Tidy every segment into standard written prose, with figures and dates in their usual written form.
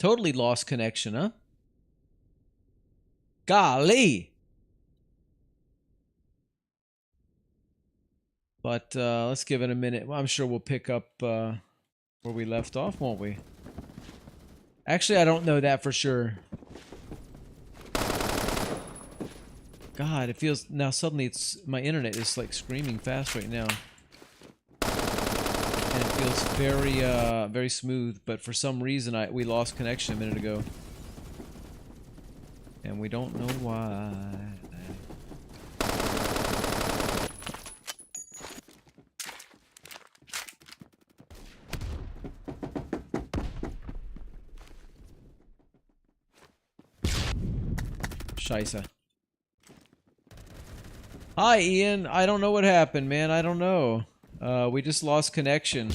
Totally lost connection, huh? Golly! But let's give it a minute. Well, I'm sure we'll pick up where we left off, won't we? Actually, I don't know that for sure. God, it feels now suddenly my internet is like screaming fast right now. And it feels very very smooth, but for some reason we lost connection a minute ago. And we don't know why. Scheisse. Hi, Ian. I don't know what happened, man. I don't know. We just lost connection.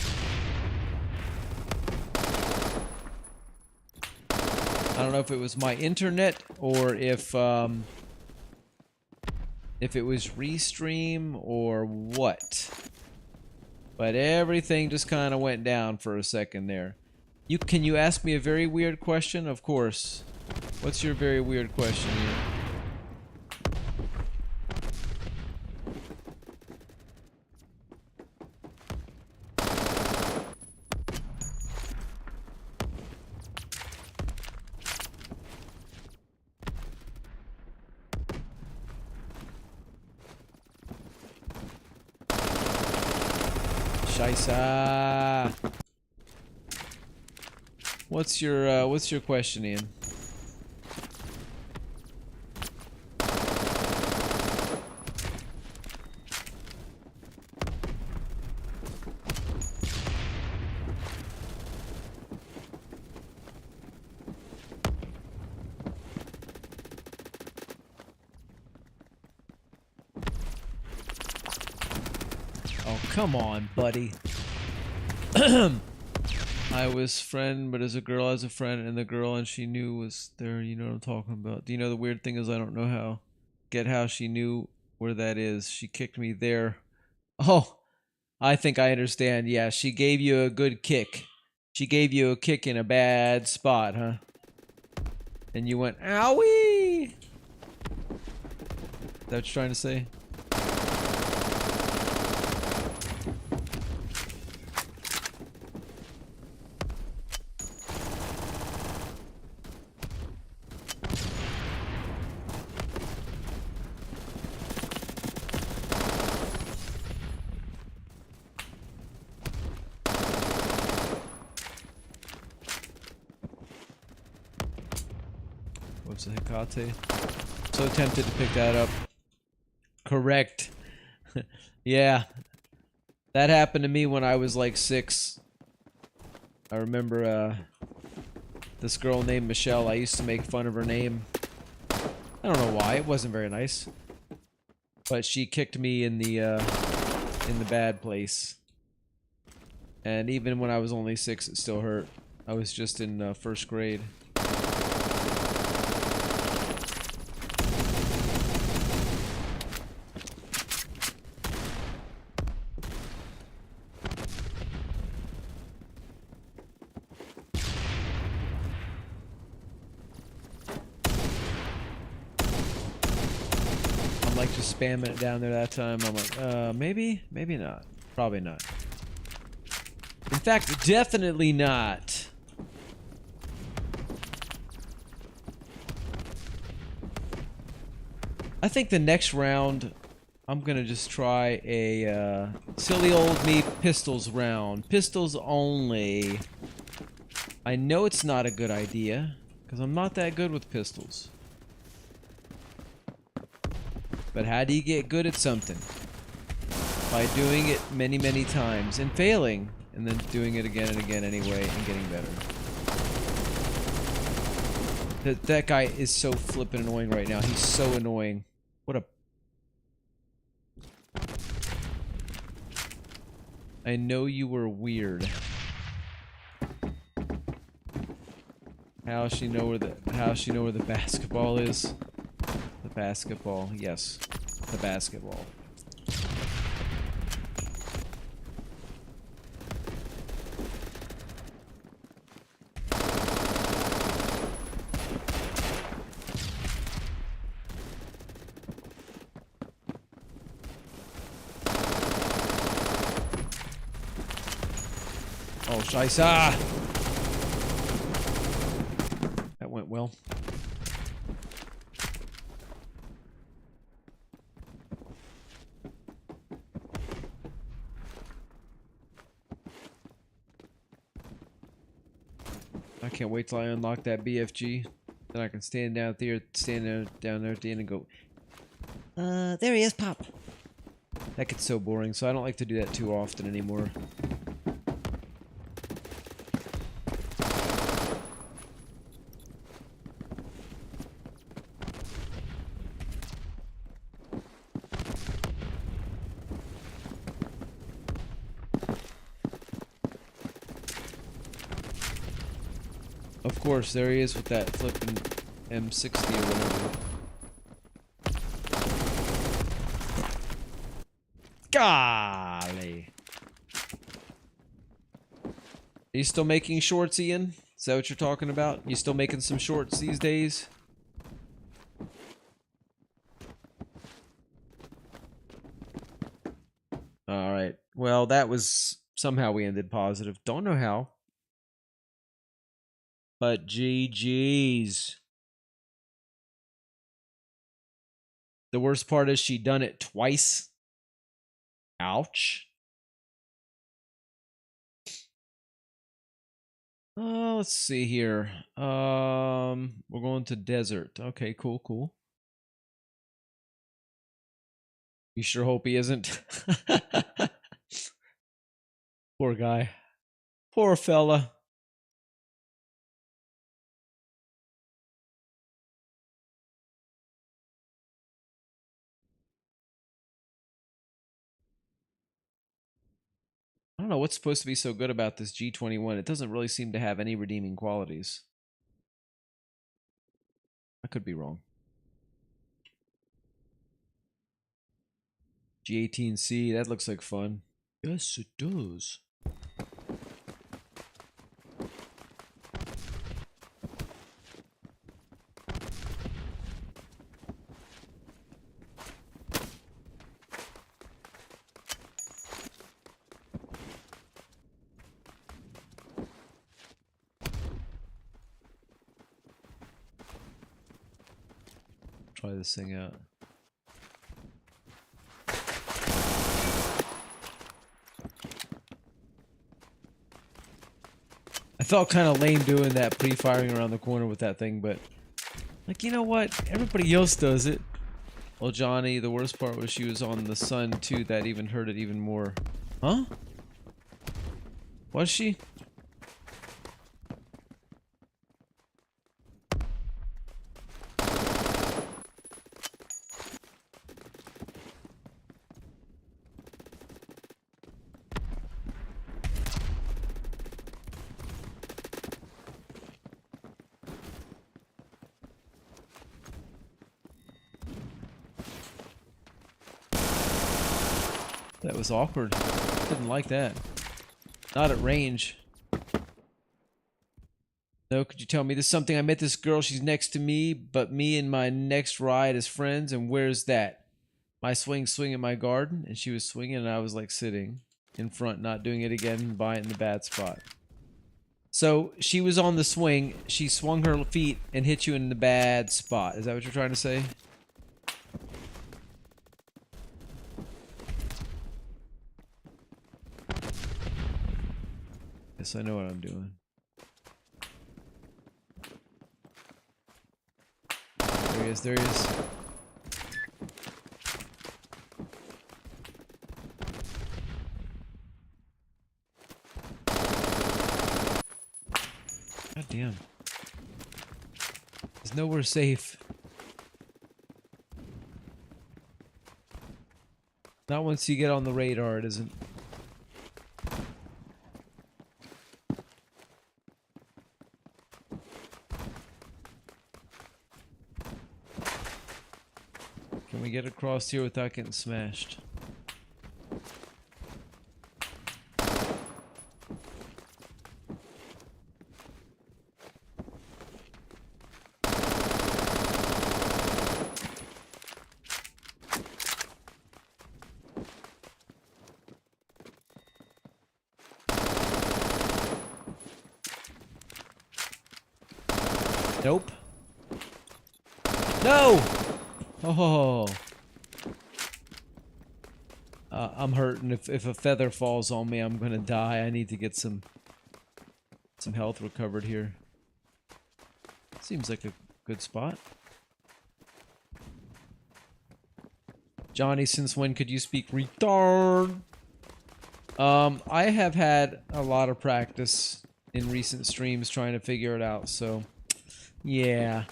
I don't know if it was my internet or if it was Restream or what. But everything just kind of went down for a second there. Can you ask me a very weird question? Of course. What's your very weird question, Ian? Scheisse. What's your question, Ian? Come on, buddy. I was friend, but as a girl, as a friend, and the girl and she knew was there. You know what I'm talking about. Do you know the weird thing is I don't know how she knew where that is. She kicked me there. Oh, I think I understand. Yeah, she gave you a good kick. She gave you a kick in a bad spot, huh? And you went, owie! Is that what you're trying to say? What's the Hecate? So tempted to pick that up. Correct. Yeah. That happened to me when I was like 6. I remember this girl named Michelle. I used to make fun of her name. I don't know why. It wasn't very nice. But she kicked me in the bad place. And even when I was only 6, it still hurt. I was just in 1st grade. Like just spamming it down there that time. I'm like, maybe not. Probably not. In fact, definitely not. I think the next round, I'm gonna just try a silly old me pistols round. Pistols only. I know it's not a good idea, because I'm not that good with pistols. But how do you get good at something? By doing it many, many times and failing, and then doing it again and again anyway and getting better. That guy is so flippin' annoying right now. He's so annoying. What a... I know you were weird. How she know where the basketball is? The basketball, yes. The basketball. Scheiße. Ah! That went well. I can't wait till I unlock that BFG. Then I can stand down there at the end and go, there he is, Pop. That gets so boring, so I don't like to do that too often anymore. Of course, there he is with that flippin' M60 or whatever. Golly. Are you still making shorts, Ian? Is that what you're talking about? You still making some shorts these days? Alright. Well, that was... Somehow we ended positive. Don't know how. But GG's. The worst part is she done it twice. Ouch. Let's see here. We're going to desert. Okay, cool. You sure hope he isn't. Poor guy. Poor fella. I don't know what's supposed to be so good about this G21. It doesn't really seem to have any redeeming qualities. I could be wrong. G18C, that looks like fun. Yes, it does. Try this thing out. I felt kind of lame doing that pre-firing around the corner with that thing, but like, you know what? Everybody else does it. Well, Johnny, the worst part was she was on the sun too. That even hurt it even more. Huh? Was she? That was awkward. Didn't like that. Not at range. No, could you tell me this is something? I met this girl, she's next to me, but me and my next ride as friends, and where's that? My swing in my garden, and she was swinging, and I was like sitting in front, not doing it again, by it in the bad spot. So she was on the swing, she swung her feet and hit you in the bad spot. Is that what you're trying to say? Yes, I know what I'm doing. There he is, there he is. God damn. There's nowhere safe. Not once you get on the radar, it isn't. Can we get across here without getting smashed? Nope. No! Oh. I'm hurting. If a feather falls on me, I'm gonna die. I need to get some health recovered here. Seems like a good spot. Johnny, since when could you speak retard? I have had a lot of practice in recent streams trying to figure it out, so yeah.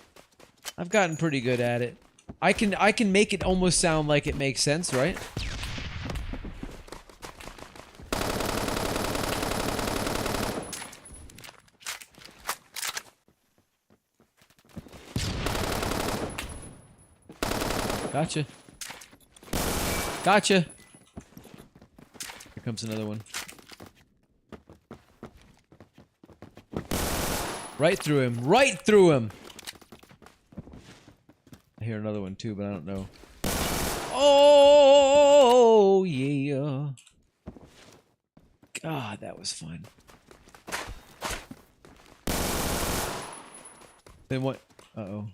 I've gotten pretty good at it. I can make it almost sound like it makes sense, right? Gotcha. Gotcha. Here comes another one. Right through him. Right through him. I hear another one too, but I don't know. Oh, yeah. God, that was fun. Then what? Uh-oh.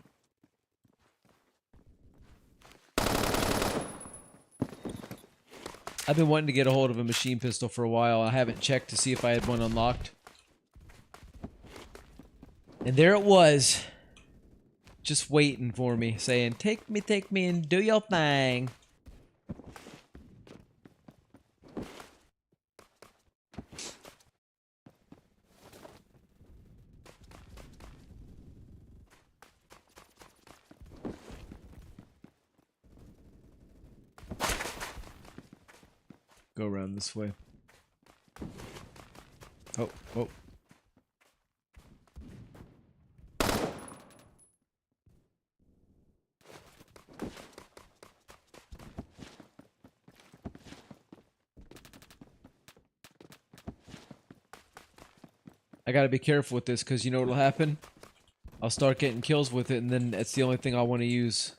I've been wanting to get a hold of a machine pistol for a while. I haven't checked to see if I had one unlocked. And there it was. Just waiting for me, saying, take me, and do your thing. Go around this way. Oh, oh. I gotta be careful with this, because you know what'll happen? I'll start getting kills with it, and then it's the only thing I want to use.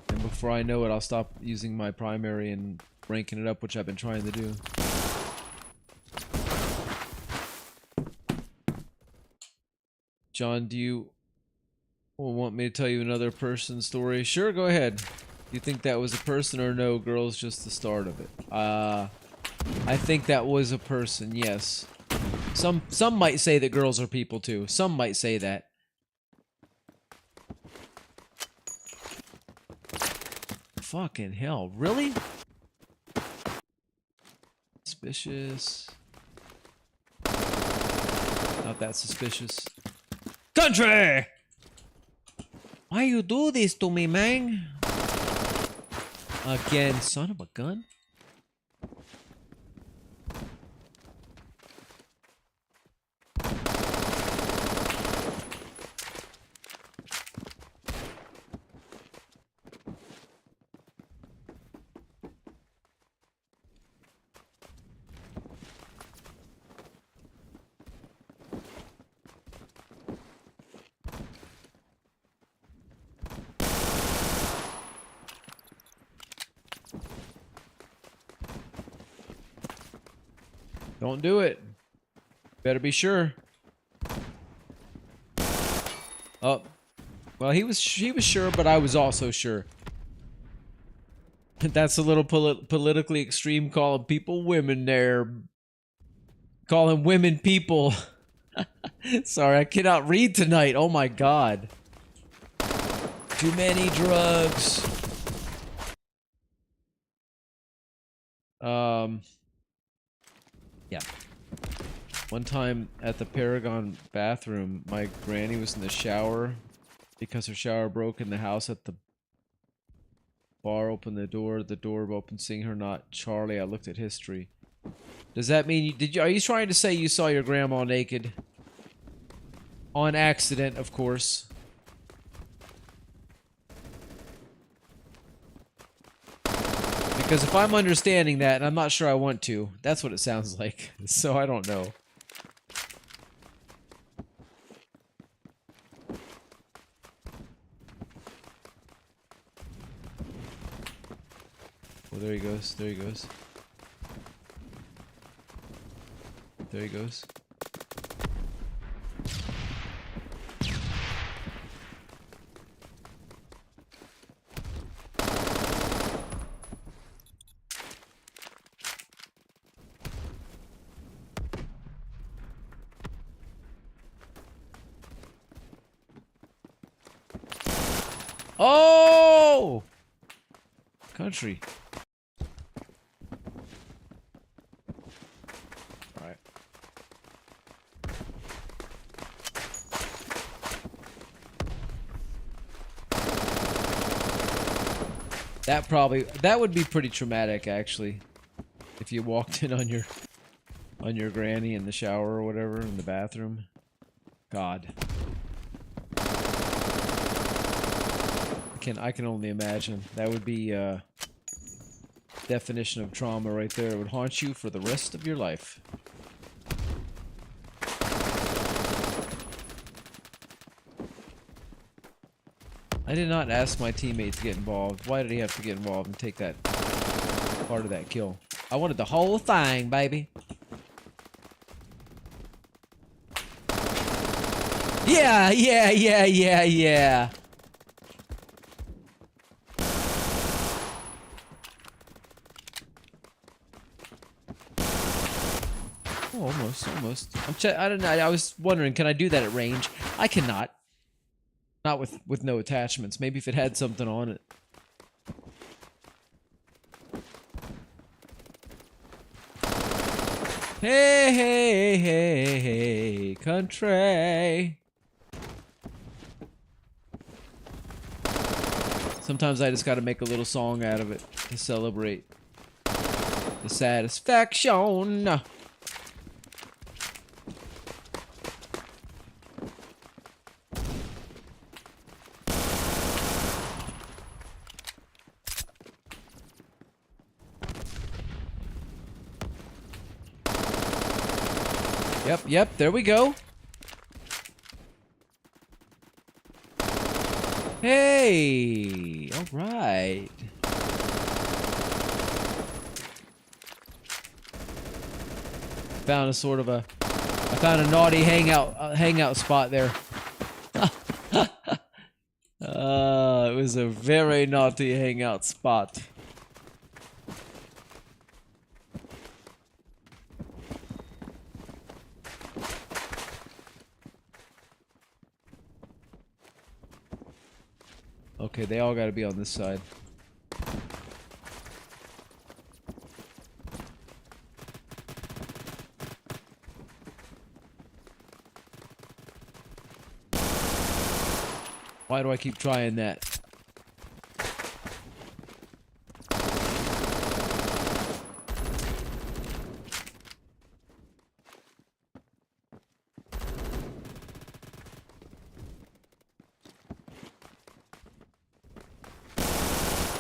And before I know it, I'll stop using my primary and ranking it up, which I've been trying to do. John, do you want me to tell you another person story? Sure, go ahead. You think that was a person, or no, girl's just the start of it? I think that was a person, yes. Some might say that girls are people too. Some might say that. Fucking hell, really? Suspicious. Not that suspicious. Country! Why you do this to me, man? Again, son of a gun? Don't do it. Better be sure. Oh. Well, she was sure, but I was also sure. That's a little politically extreme, calling people women there. Calling women people. Sorry, I cannot read tonight. Oh my god. Too many drugs. Yeah. One time at the Paragon bathroom, my granny was in the shower because her shower broke in the house at the bar. Opened the door opened, seeing her not Charlie. I looked at history. Does that mean are you trying to say you saw your grandma naked? On accident, of course. Because if I'm understanding that, and I'm not sure I want to, that's what it sounds like. So I don't know. Oh, there he goes. There he goes. There he goes. Oh! Country. Alright. That would be pretty traumatic, actually. If you walked in on your granny in the shower or whatever, in the bathroom. God. I can only imagine. That would be definition of trauma right there. It would haunt you for the rest of your life. I did not ask my teammate to get involved. Why did he have to get involved and take that part of that kill? I wanted the whole thing, baby. Yeah, yeah, yeah, yeah, yeah. Oh, almost. I don't know. I was wondering, can I do that at range? I cannot. Not with no attachments. Maybe if it had something on it. Hey, hey, hey, hey, country. Sometimes I just gotta make a little song out of it to celebrate the satisfaction. Yep, there we go. Hey, all right. Found I found a naughty hangout spot there. It was a very naughty hangout spot. Okay, they all gotta be on this side. Why do I keep trying that?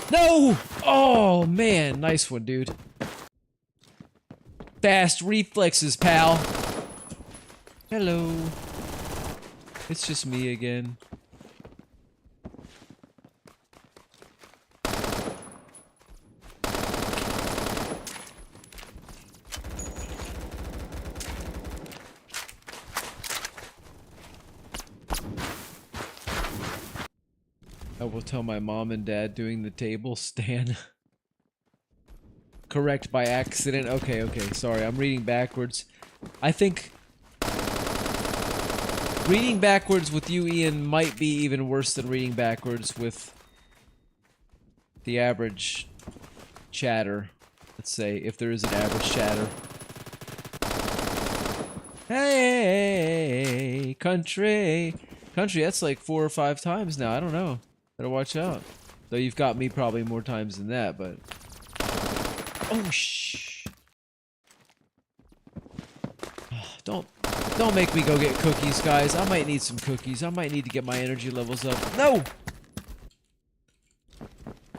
No! Oh, man. Nice one, dude. Fast reflexes, pal. Hello. It's just me again. I will tell my mom and dad doing the table stand. Correct by accident. Okay, sorry. I'm reading backwards. I think reading backwards with you, Ian, might be even worse than reading backwards with the average chatter. Let's say, if there is an average chatter. Hey, country. Country, that's like 4 or 5 times now. I don't know. Better watch out. Though you've got me probably more times than that, but... Oh, shh. Don't make me go get cookies, guys. I might need some cookies. I might need to get my energy levels up. No!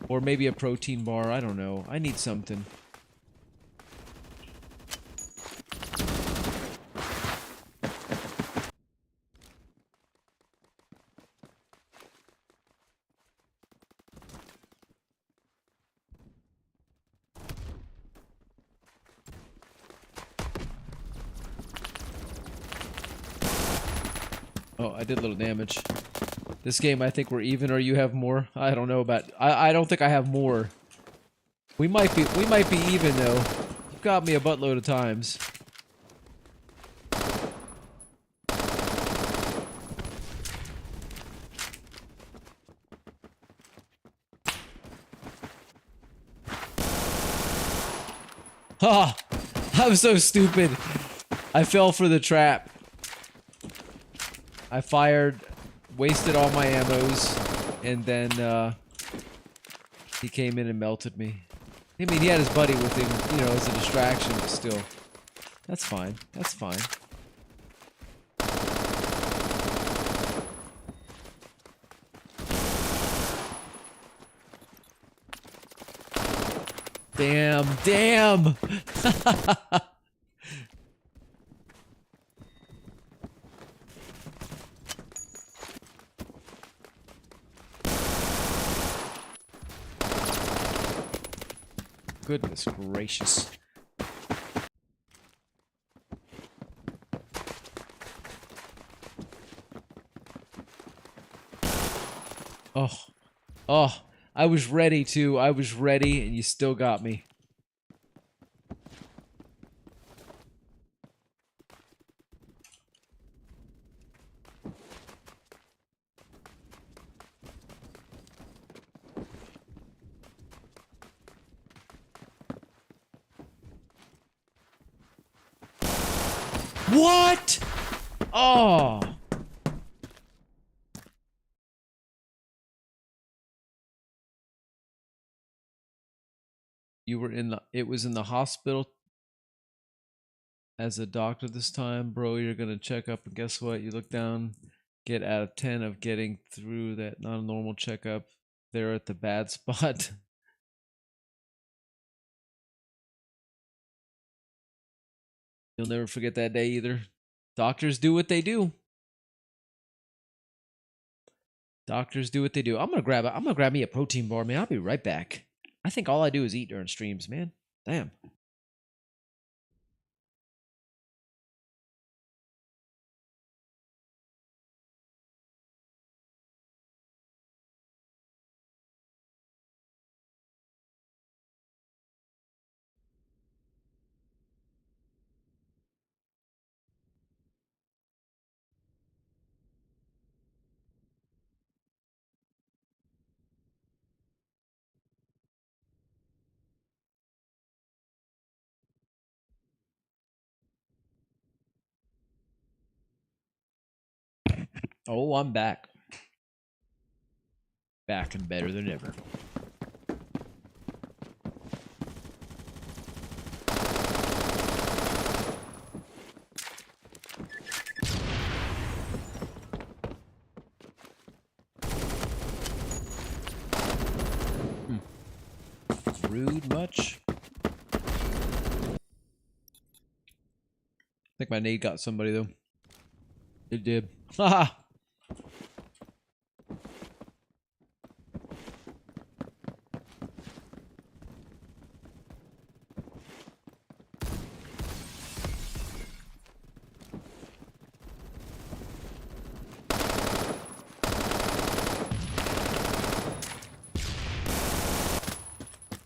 Or maybe a protein bar. I don't know. I need something. Oh, I did a little damage. This game, I think we're even, or you have more. I don't know about. I don't think I have more. We might be even though. You've got me a buttload of times. Oh, I'm so stupid. I fell for the trap. I fired, wasted all my ammos, and then he came in and melted me. I mean, he had his buddy with him, you know, as a distraction, but still. That's fine. That's fine. Damn, damn! Goodness gracious. Oh. Oh. I was ready to. I was ready, and you still got me. What? Oh. You were in the, it was in the hospital as a doctor this time, bro. You're gonna check up, and guess what? You look down, get out of 10 of getting through that non-normal checkup. They're at the bad spot. You'll never forget that day either. Doctors do what they do. Doctors do what they do. I'm gonna grab me a protein bar, man. I'll be right back. I think all I do is eat during streams, man. Damn. Oh, I'm back. Back and better than ever. Rude much? I think my nade got somebody though. It did. Haha.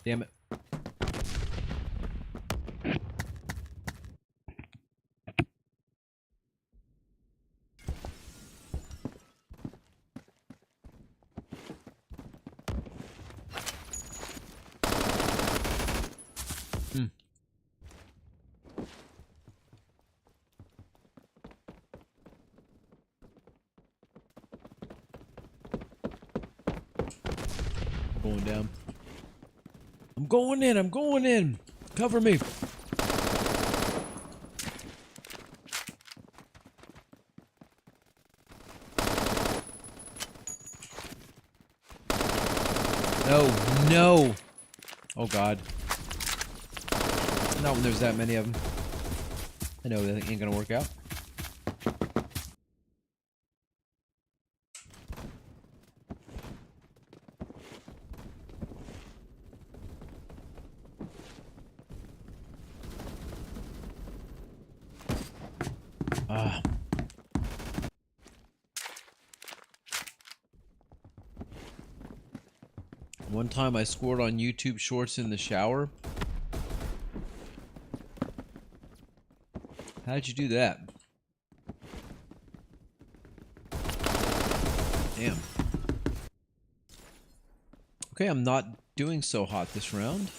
Damn it. Going down. I'm going in. I'm going in. Cover me. No. No. Oh, God. Not when there's that many of them. I know that ain't gonna work out. One time I scored on YouTube Shorts in the shower. How'd you do that? Damn. Okay, I'm not doing so hot this round.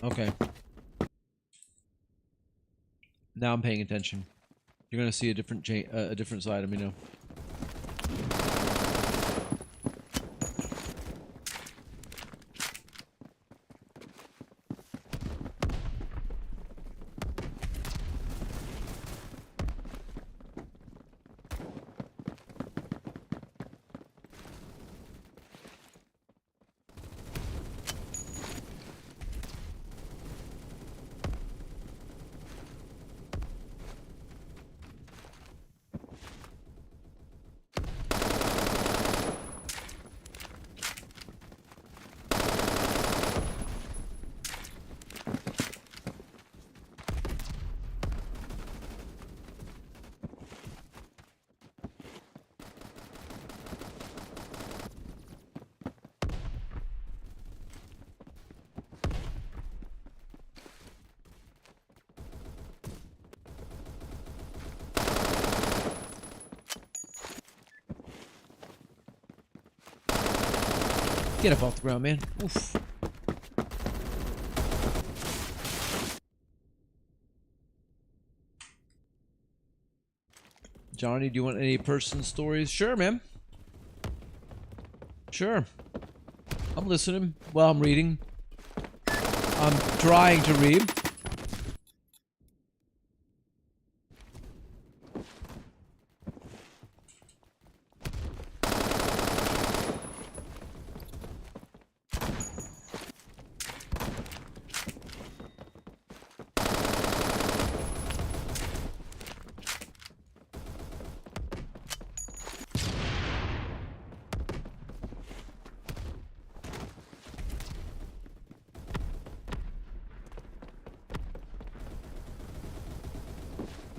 Okay. Now I'm paying attention. You're gonna see a different side of me now. Get up off the ground, man. Oof. Johnny, do you want any person stories? Sure, man. Sure. I'm listening while I'm reading. I'm trying to read.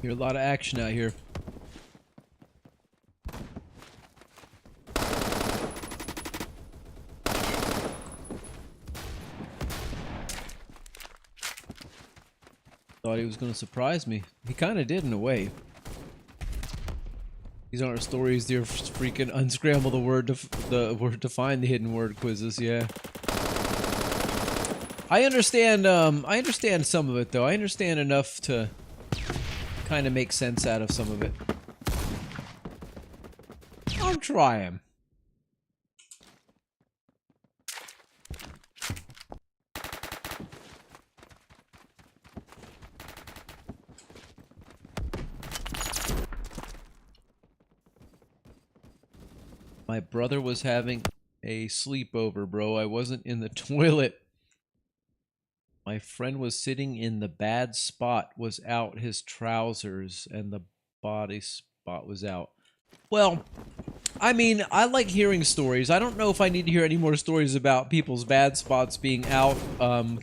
Hear a lot of action out here. Thought he was going to surprise me. He kind of did in a way. These aren't stories. They're freaking unscramble the word to find the hidden word quizzes. Yeah. I understand some of it though. I understand enough to kind of make sense out of some of it. I'm trying. My brother was having a sleepover, bro. I wasn't in the toilet. My friend was sitting in the bad spot, was out his trousers, and the body spot was out. Well, I mean, I like hearing stories. I don't know if I need to hear any more stories about people's bad spots being out,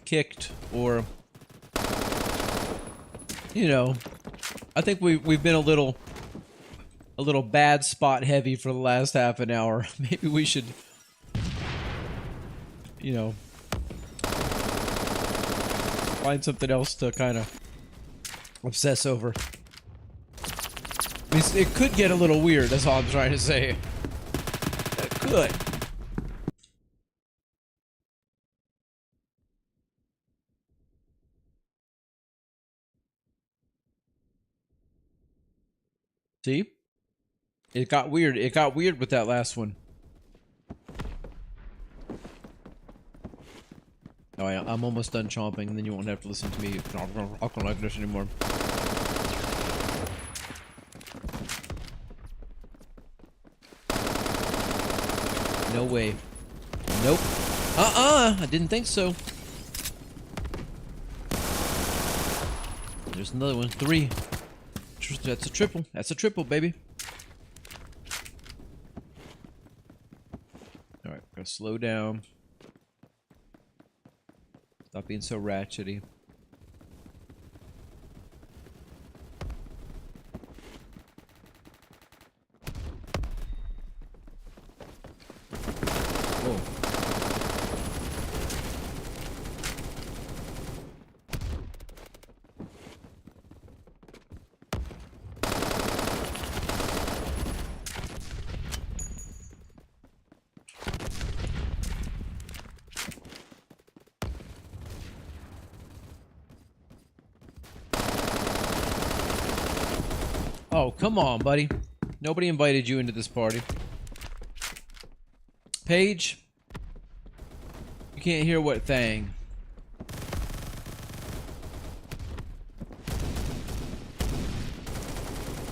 kicked, or, you know, I think we've been a little bad spot heavy for the last half an hour. Maybe we should, you know, find something else to kind of obsess over. I mean, it could get a little weird, that's all I'm trying to say. It could. See? It got weird. It got weird with that last one. Alright, I'm almost done chomping, and then you won't have to listen to me. I don't like this anymore. No way. Nope. I didn't think so. There's another one. 3. That's a triple. That's a triple, baby. Alright, gotta slow down. Stop being so ratchety. Whoa. Oh, come on, buddy. Nobody invited you into this party. Paige? You can't hear what thing?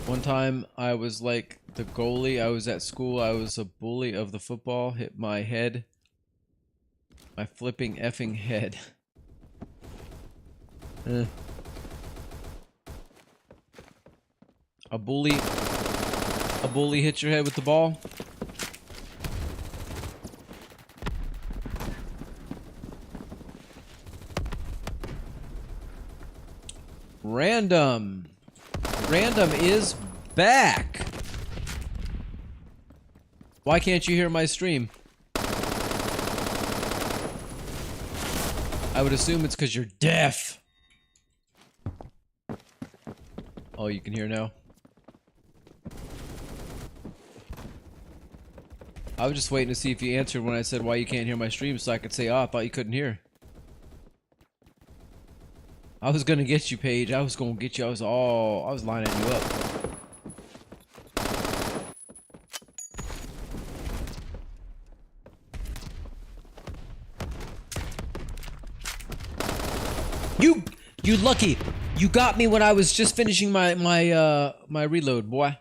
One time I was like the goalie. I was at school. I was a bully of the football. Hit my head. My flipping effing head. A bully hits your head with the ball. Random is back. Why can't you hear my stream? I would assume it's because you're deaf. Oh, you can hear now? I was just waiting to see if you answered when I said why you can't hear my stream so I could say, oh, I thought you couldn't hear. I was gonna get you, Paige. I was gonna get you. I was lining you up. You lucky. You got me when I was just finishing my reload, boy.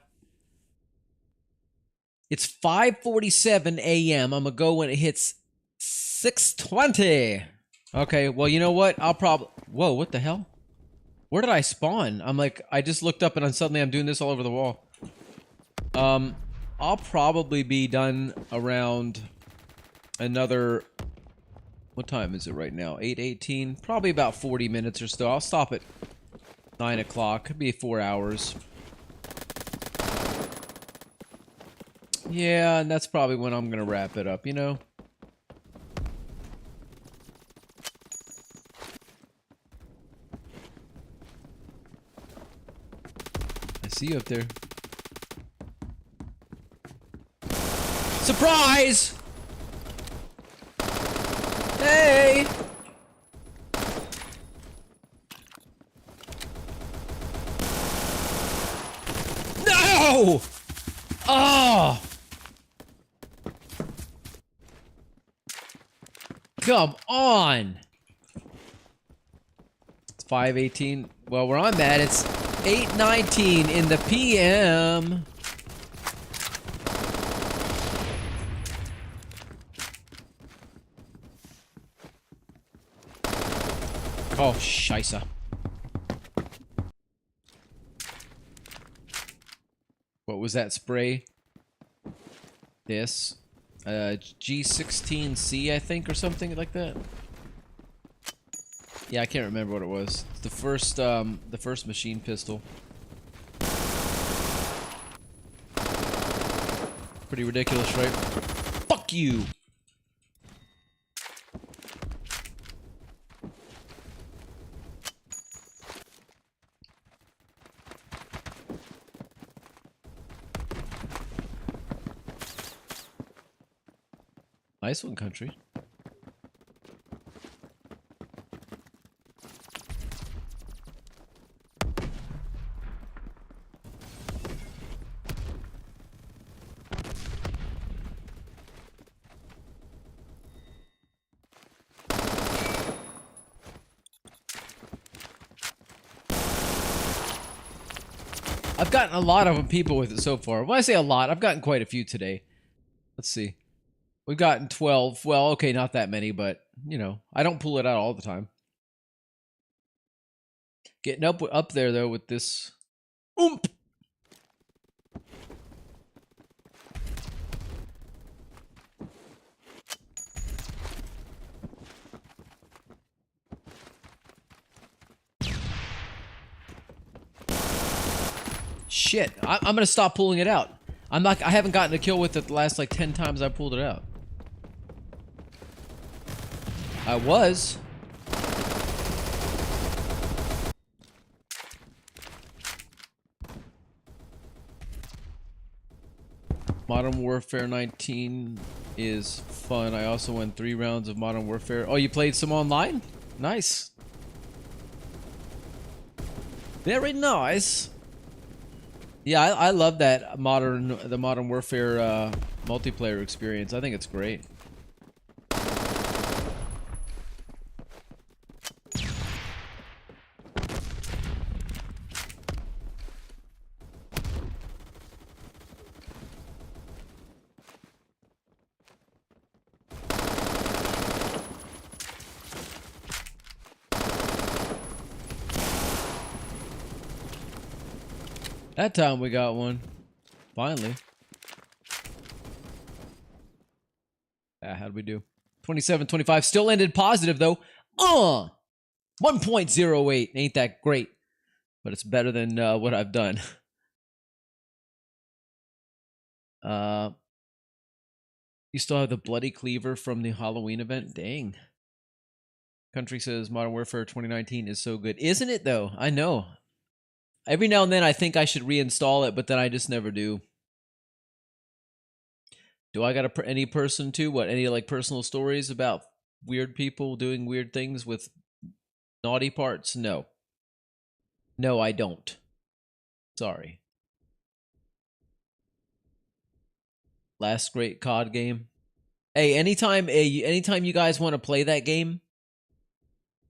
It's 5:47 a.m. I'm gonna go when it hits 6:20. Okay, well, you know what? I'll probably... Whoa, what the hell? Where did I spawn? I'm like, I just looked up and suddenly I'm doing this all over the wall. I'll probably be done around another... What time is it right now? 8:18? Probably about 40 minutes or so. I'll stop at 9 o'clock. Could be 4 hours. Yeah, and that's probably when I'm gonna wrap it up, you know? I see you up there. Surprise! Hey! No! Oh! Come on! It's 5:18. Well, where I'm at, it's 8:19 in the PM. Oh, scheisse. What was that spray? This. G16C, I think, or something like that. Yeah, I can't remember what it was. It's the first machine pistol. Pretty ridiculous, right? Fuck you! Nice one, country. I've gotten a lot of people with it so far. When I say a lot, I've gotten quite a few today. Let's see. We've gotten 12. Well, okay, not that many, but, you know, I don't pull it out all the time. Getting up there, though, with this... Oomp! Shit, I'm gonna stop pulling it out. I haven't gotten a kill with it the last, like, 10 times I pulled it out. I was. Modern Warfare 19 is fun. I also won 3 rounds of Modern Warfare. Oh, you played some online? Nice. Very nice. Yeah, I love that the Modern Warfare multiplayer experience. I think it's great. That time we got one. Finally. How'd we do? 27, 25. Still ended positive, though. 1.08. Ain't that great. But it's better than what I've done. You still have the Bloody Cleaver from the Halloween event? Dang. Country says Modern Warfare 2019 is so good. Isn't it, though? I know. Every now and then I think I should reinstall it, but then I just never do. Do I got any person too? What, any like personal stories about weird people doing weird things with naughty parts? No. No, I don't. Sorry. Last great COD game. Hey, anytime you guys want to play that game,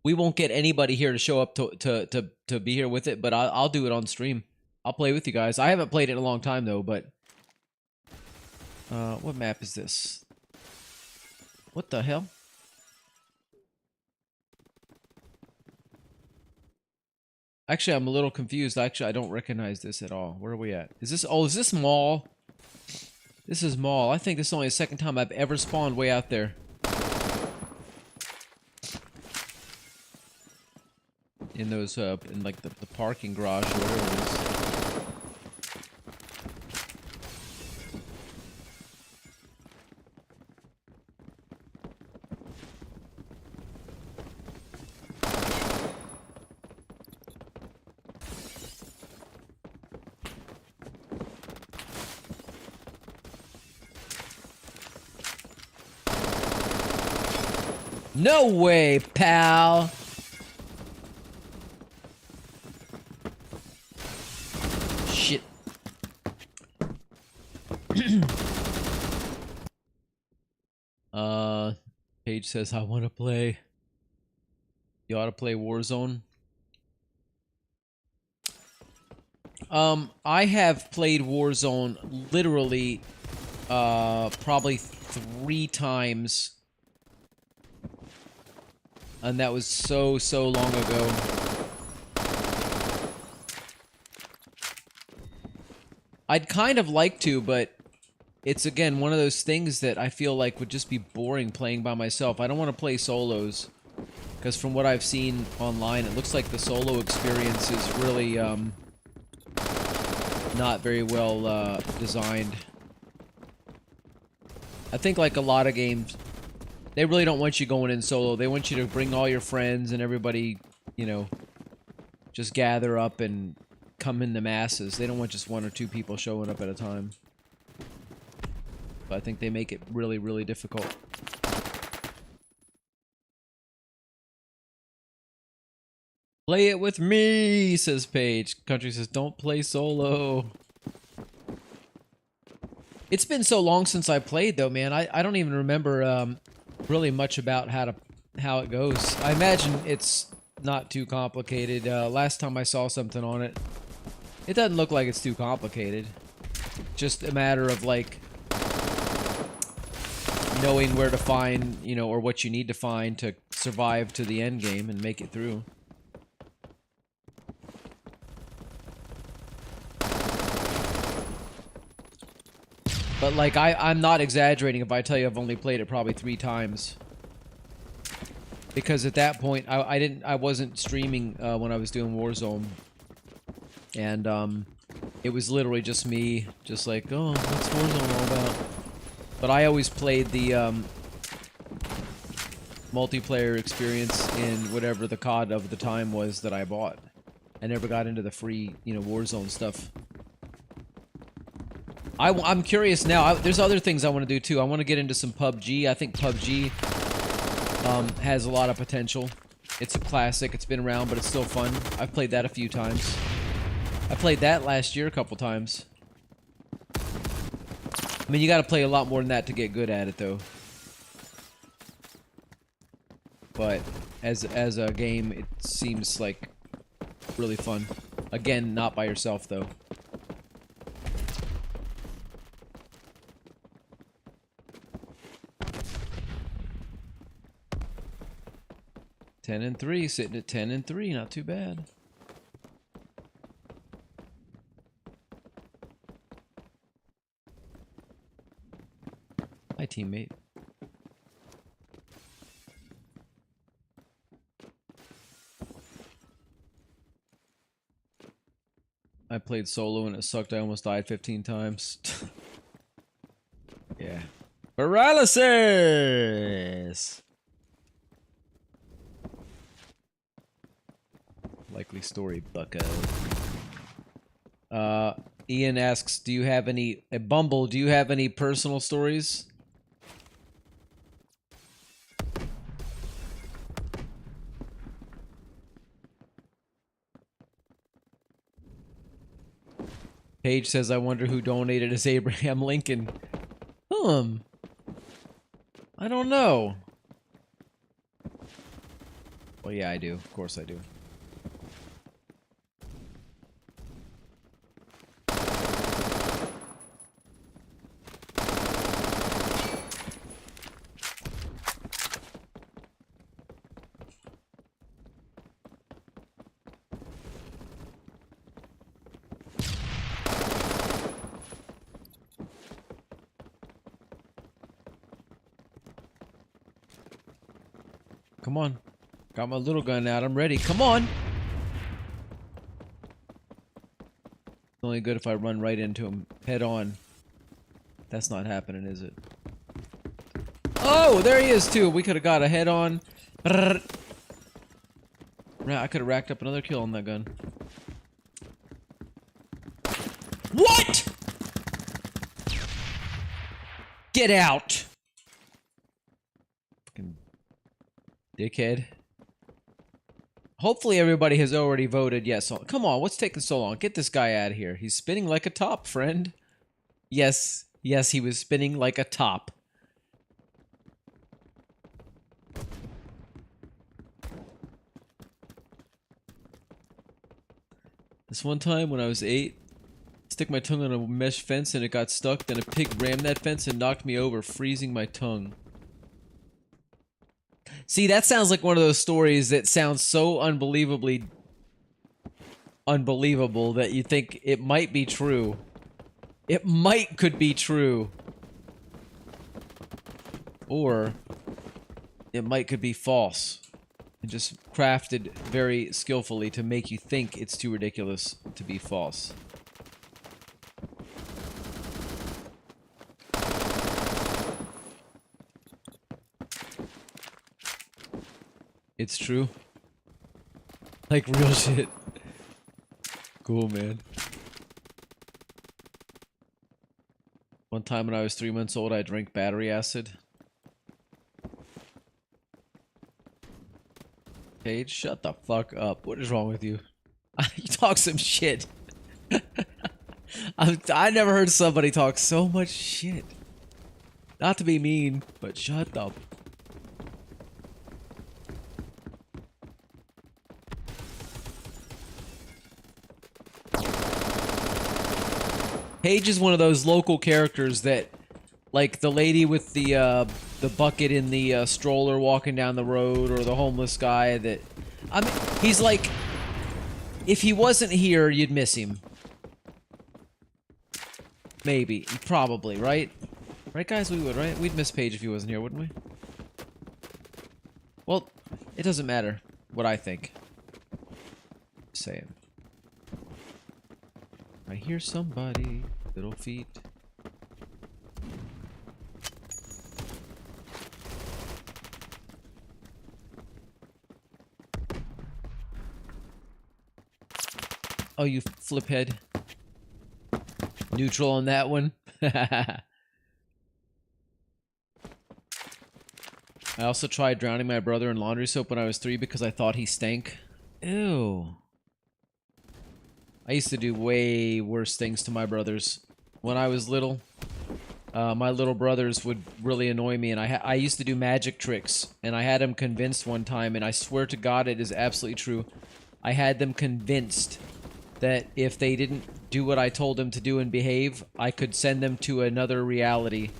we won't get anybody here to show up to be here with it, but I'll do it on stream. I'll play with you guys. I haven't played it in a long time though, but what map is this? What the hell? Actually, I'm a little confused. Actually, I don't recognize this at all. Where are we at? Is this... Oh, is this Mall? This is Mall. I think this is only the second time I've ever spawned way out there. In those, in like the parking garage or whatever it is. No way, pal! Shit. Paige says, I want to play. You ought to play Warzone. I have played Warzone literally, probably 3 times. And that was so long ago. I'd kind of like to, but it's again one of those things that I feel like would just be boring playing by myself. I don't want to play solos. Because from what I've seen online, it looks like the solo experience is really, not very well, designed. I think like a lot of games, they really don't want you going in solo. They want you to bring all your friends and everybody, you know, just gather up and come in the masses. They don't want just 1 or 2 people showing up at a time. But I think they make it really difficult. Play it with me, says Paige. Country says, don't play solo. It's been so long since I played, though, man. I don't even remember really much about how it goes. I imagine it's not too complicated. Last time I saw something on it, it doesn't look like it's too complicated. Just a matter of, like, knowing where to find, you know, or what you need to find to survive to the end game and make it through. But, like, I'm not exaggerating if I tell you I've only played it probably 3 times. Because at that point, I wasn't streaming when I was doing Warzone. And, it was literally just me, just like, oh, what's Warzone all about? But I always played the, multiplayer experience in whatever the COD of the time was that I bought. I never got into the free, you know, Warzone stuff. I'm curious now. There's other things I want to do too. I want to get into some PUBG. I think PUBG has a lot of potential. It's a classic. It's been around, but it's still fun. I've played that a few times. I played that last year a couple times. I mean, you gotta play a lot more than that to get good at it, though. But as a game, it seems like really fun. Again, not by yourself, though. Ten and 3, sitting at 10 and 3, not too bad. Hi, teammate. I played solo and it sucked. I almost died 15 times. Yeah. Paralysis! Likely story, bucko. Ian asks, do you have any... Bumble, do you have any personal stories? Paige says, I wonder who donated as Abraham Lincoln. I don't know. Well, yeah, I do. Of course I do. Come on. Got my little gun out. I'm ready. Come on! It's only good if I run right into him head on. That's not happening, is it? Oh, there he is, too. We could have got a head on. I could have racked up another kill on that gun. What?! Get out! Fucking dickhead. Hopefully everybody has already voted yes. Come on, what's taking so long? Get this guy out of here. He's spinning like a top, friend. Yes, yes, he was spinning like a top. This one time when I was 8, stick my tongue on a mesh fence and it got stuck, then a pig rammed that fence and knocked me over, freezing my tongue. See, that sounds like one of those stories that sounds so unbelievably unbelievable that you think it might be true. It could be true. Or it could be false. And just crafted very skillfully to make you think it's too ridiculous to be false. It's true. Like real shit. Cool, man. One time when I was 3 months old, I drank battery acid. Paige, shut the fuck up. What is wrong with you? You talk some shit. I never heard somebody talk so much shit. Not to be mean, but shut up. Paige is one of those local characters that, like the lady with the bucket in the stroller walking down the road, or the homeless guy that, I mean, he's like, if he wasn't here, you'd miss him. Maybe, probably, right? Right, guys, we would, right? We'd miss Paige if he wasn't here, wouldn't we? Well, it doesn't matter what I think. Just saying. I hear somebody, little feet. Oh, you flip head. Neutral on that one. I also tried drowning my brother in laundry soap when I was 3 because I thought he stank. Ew. I used to do way worse things to my brothers. When I was little, my little brothers would really annoy me, and I used to do magic tricks, and I had them convinced one time, and I swear to God it is absolutely true. I had them convinced that if they didn't do what I told them to do and behave, I could send them to another reality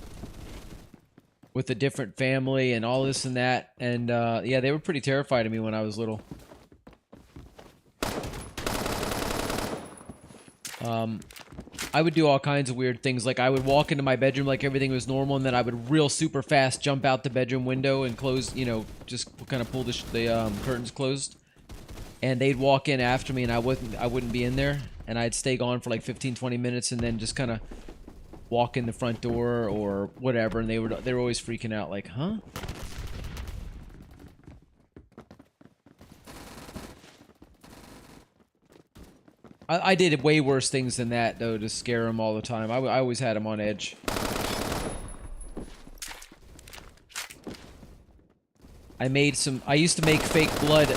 with a different family and all this and that. And yeah, they were pretty terrified of me when I was little. I would do all kinds of weird things. Like, I would walk into my bedroom like everything was normal, and then I would real super fast jump out the bedroom window and close, you know, just kind of pull the curtains closed. And they'd walk in after me, and I wouldn't be in there, and I'd stay gone for like 15-20 minutes, and then just kind of walk in the front door or whatever, and they were always freaking out, like, huh? I did way worse things than that, though, to scare them all the time. I always had them on edge. I used to make fake blood.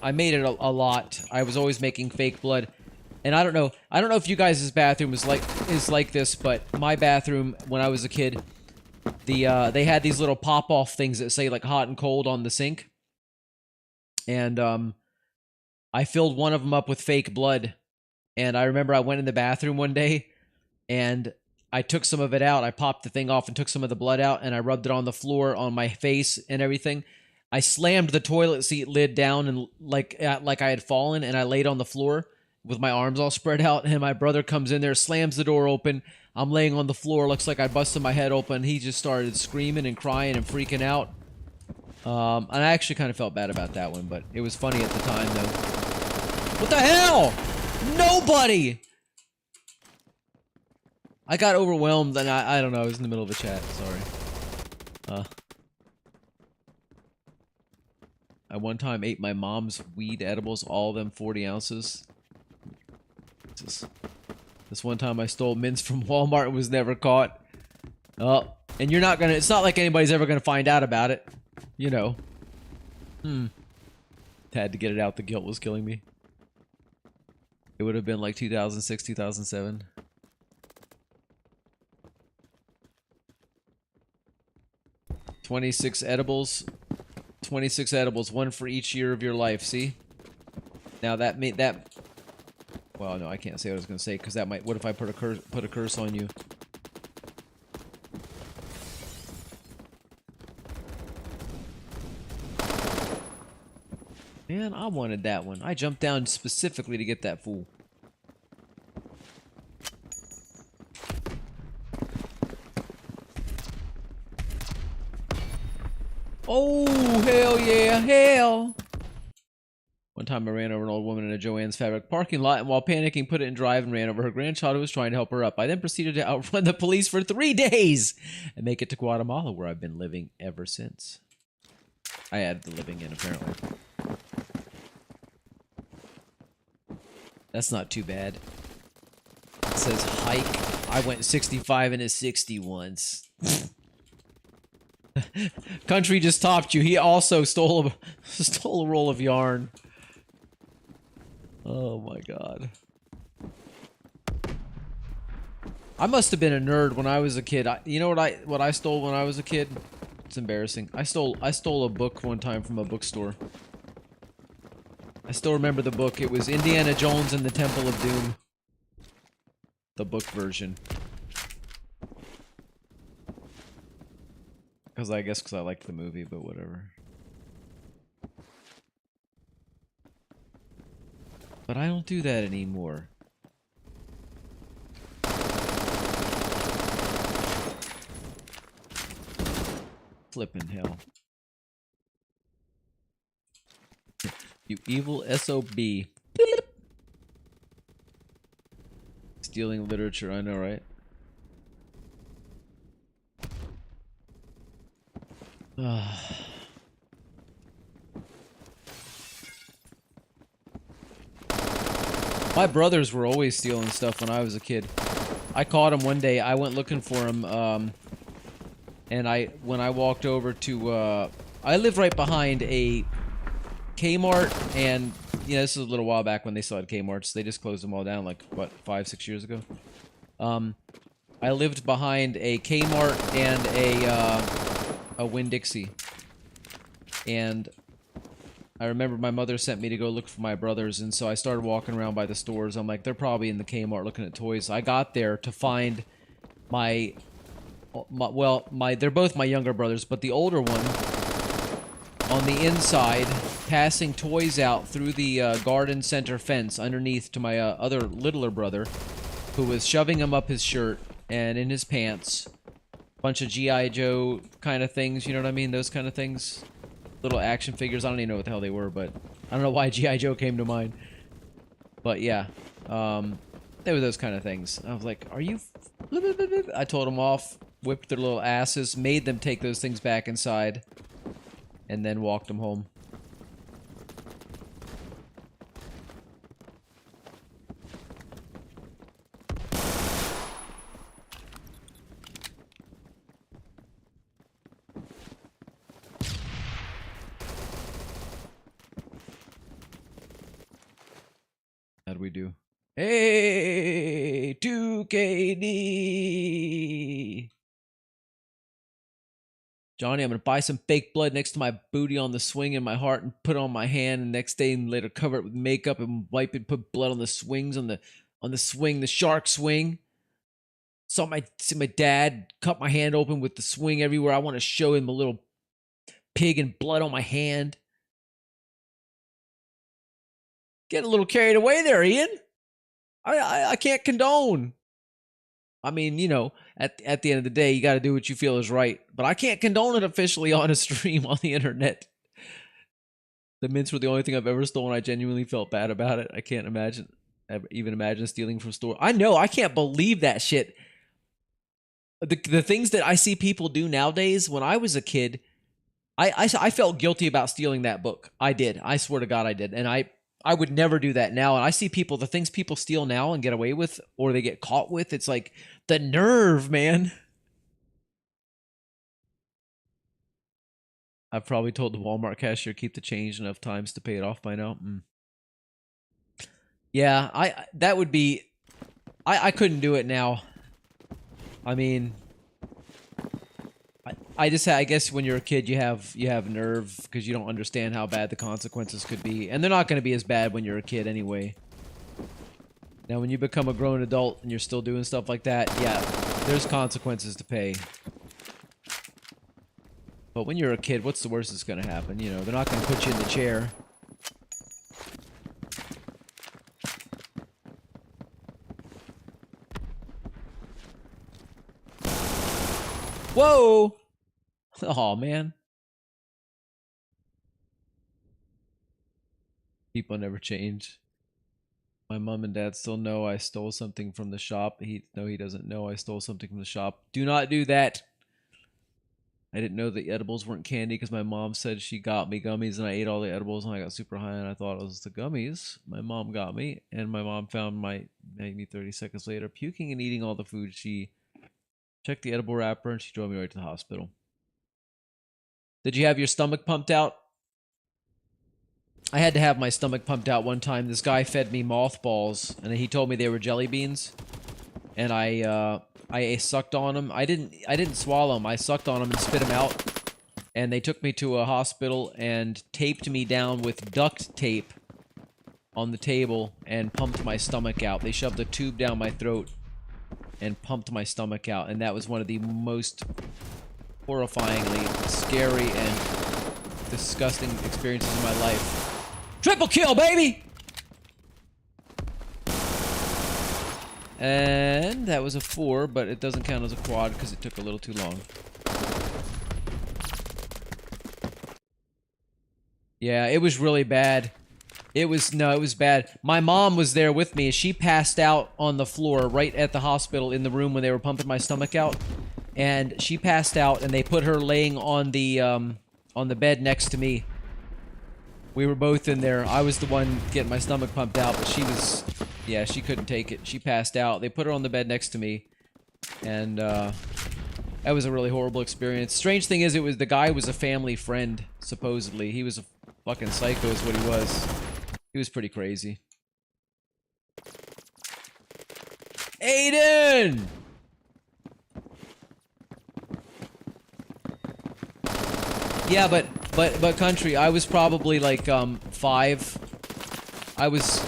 I made it a lot. I was always making fake blood. And I don't know if you guys' bathroom is like this, but my bathroom, when I was a kid, they had these little pop-off things that say, like, hot and cold on the sink. And, I filled one of them up with fake blood, and I remember I went in the bathroom one day, and I took some of it out. I popped the thing off and took some of the blood out, and I rubbed it on the floor, on my face, and everything. I slammed the toilet seat lid down, and like I had fallen, and I laid on the floor with my arms all spread out, and my brother comes in there, slams the door open. I'm laying on the floor, looks like I busted my head open. He just started screaming and crying and freaking out. And I actually kind of felt bad about that one, but it was funny at the time, though. What the hell? Nobody! I got overwhelmed, and I don't know, I was in the middle of a chat, sorry. I one time ate my mom's weed edibles, all of them 40 ounces. This one time I stole mints from Walmart and was never caught. Oh, and you're not gonna, it's not like anybody's ever gonna find out about it. You know. Had to get it out, the guilt was killing me. It would have been like 2006, 2007. $26 edibles. 26 edibles, one for each year of your life, see? Now that made that... Well, no, I can't say what I was going to say, because that might... What if I put a curse on you? Man, I wanted that one. I jumped down specifically to get that fool. Oh, hell yeah, hell! One time I ran over an old woman in a Joann's fabric parking lot, and while panicking, put it in drive and ran over her grandchild who was trying to help her up. I then proceeded to outrun the police for 3 days and make it to Guatemala, where I've been living ever since. I added the living in, apparently. That's not too bad. It says hike. I went 65 into 60 once. Country just topped you. He also stole a roll of yarn. Oh my god. I must have been a nerd when I was a kid. You know what I stole when I was a kid? It's embarrassing. I stole a book one time from a bookstore. I still remember the book. It was Indiana Jones and the Temple of Doom. The book version. Because I liked the movie, but whatever. But I don't do that anymore. Flippin' hell. You evil SOB. Stealing literature, I know, right? My brothers were always stealing stuff when I was a kid. I caught him one day. I went looking for him, and when I walked over to, I live right behind a Kmart and yeah, this is a little while back when they still had Kmart's. They just closed them all down, like, what, 5-6 years ago? I lived behind a Kmart and a Winn-Dixie. And I remember my mother sent me to go look for my brothers, and so I started walking around by the stores. I'm like, they're probably in the Kmart looking at toys. I got there to find they're both my younger brothers, but the older one on the inside, passing toys out through the garden center fence underneath to my other littler brother, who was shoving them up his shirt and in his pants. Bunch of G.I. Joe kind of things, you know what I mean? Those kind of things. Little action figures. I don't even know what the hell they were, but I don't know why G.I. Joe came to mind. But yeah, they were those kind of things. I was like, are you... I told them off, whipped their little asses, made them take those things back inside, and then walked them home. How'd we do? Hey, 2KD! Johnny, I'm gonna buy some fake blood next to my booty on the swing in my heart and put it on my hand, and next day and later cover it with makeup and wipe it, put blood on the swings on the swing, the shark swing. See my dad cut my hand open with the swing everywhere. I want to show him a little pig and blood on my hand. Getting a little carried away there, Ian. I can't condone. I mean, you know, at the end of the day, you got to do what you feel is right. But I can't condone it officially on a stream on the internet. The mints were the only thing I've ever stolen. I genuinely felt bad about it. I can't even imagine stealing from store. I know. I can't believe that shit. The things that I see people do nowadays. When I was a kid, I felt guilty about stealing that book. I did. I swear to God, I did. And I would never do that now. And I see people, the things people steal now and get away with, or they get caught with, it's like, the nerve, man. I've probably told the Walmart cashier, keep the change enough times to pay it off by now. Yeah, that would be... I couldn't do it now. I mean... I guess when you're a kid, you have nerve because you don't understand how bad the consequences could be, and they're not going to be as bad when you're a kid anyway. Now, when you become a grown adult and you're still doing stuff like that, yeah, there's consequences to pay. But when you're a kid, what's the worst that's going to happen? You know, they're not going to put you in the chair. Whoa! Oh man. People never change. My mom and dad still know I stole something from the shop. He doesn't know I stole something from the shop. Do not do that. I didn't know the edibles weren't candy because my mom said she got me gummies and I ate all the edibles and I got super high and I thought it was the gummies my mom got me, and my mom found maybe 30 seconds later puking and eating all the food. She checked the edible wrapper and she drove me right to the hospital. Did you have your stomach pumped out? I had to have my stomach pumped out one time. This guy fed me mothballs, and he told me they were jelly beans. And I sucked on them. I didn't swallow them. I sucked on them and spit them out. And they took me to a hospital and taped me down with duct tape on the table and pumped my stomach out. They shoved a tube down my throat and pumped my stomach out. And that was one of the most horrifyingly scary and disgusting experiences in my life. Triple kill, baby! And that was a 4, but it doesn't count as a quad because it took a little too long. Yeah, it was really bad. It was bad. My mom was there with me. She passed out on the floor right at the hospital in the room when they were pumping my stomach out. And she passed out, and they put her laying on the bed next to me. We were both in there. I was the one getting my stomach pumped out, but she was... Yeah, she couldn't take it. She passed out. They put her on the bed next to me. And, that was a really horrible experience. Strange thing is, the guy was a family friend, supposedly. He was a fucking psycho is what he was. He was pretty crazy. Aiden! Yeah, but country, I was probably like 5. I was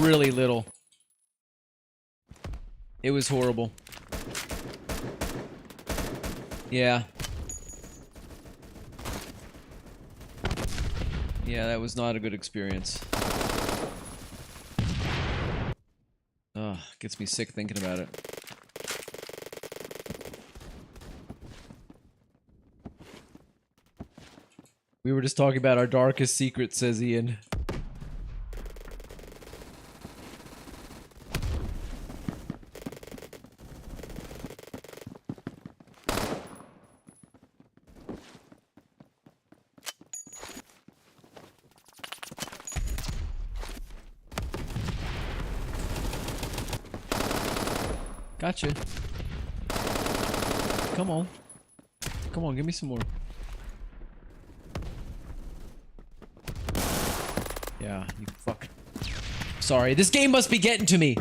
really little. It was horrible. Yeah. Yeah, that was not a good experience. Ugh, gets me sick thinking about it. We were just talking about our darkest secret, says Ian. Gotcha. Come on. Come on, give me some more. Yeah, you fuck. Sorry, this game must be getting to me!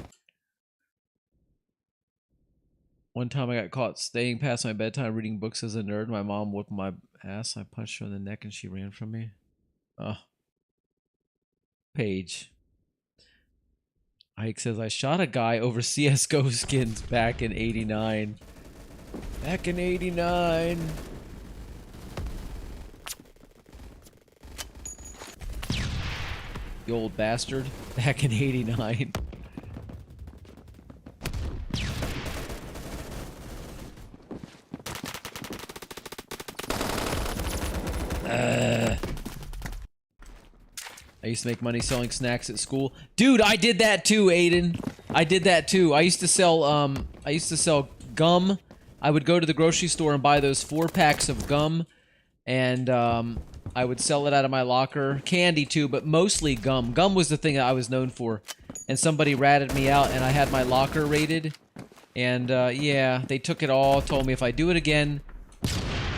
One time I got caught staying past my bedtime reading books as a nerd. My mom whipped my ass. I punched her in the neck and she ran from me. Oh. Paige. Ike says, I shot a guy over CSGO skins back in 89. Back in 89. You old bastard. Back in 89. I used to make money selling snacks at school. Dude, I did that too, Aiden. I did that too. I used to sell gum. I would go to the grocery store and buy those 4 packs of gum, and I would sell it out of my locker. Candy too, but mostly gum. Gum was the thing that I was known for. And somebody ratted me out, and I had my locker raided. And yeah, they took it all, told me if I do it again,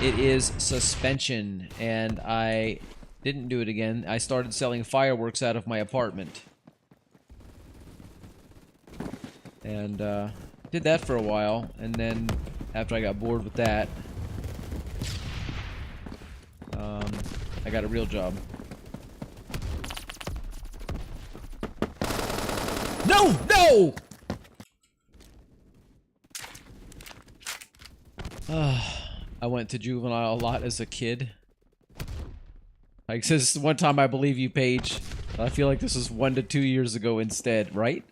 it is suspension. And I didn't do it again. I started selling fireworks out of my apartment. And did that for a while, and then after I got bored with that, I got a real job. No! No! I went to juvenile a lot as a kid. Like, says one time I believe you, Paige. I feel like this was 1 to 2 years ago instead, right?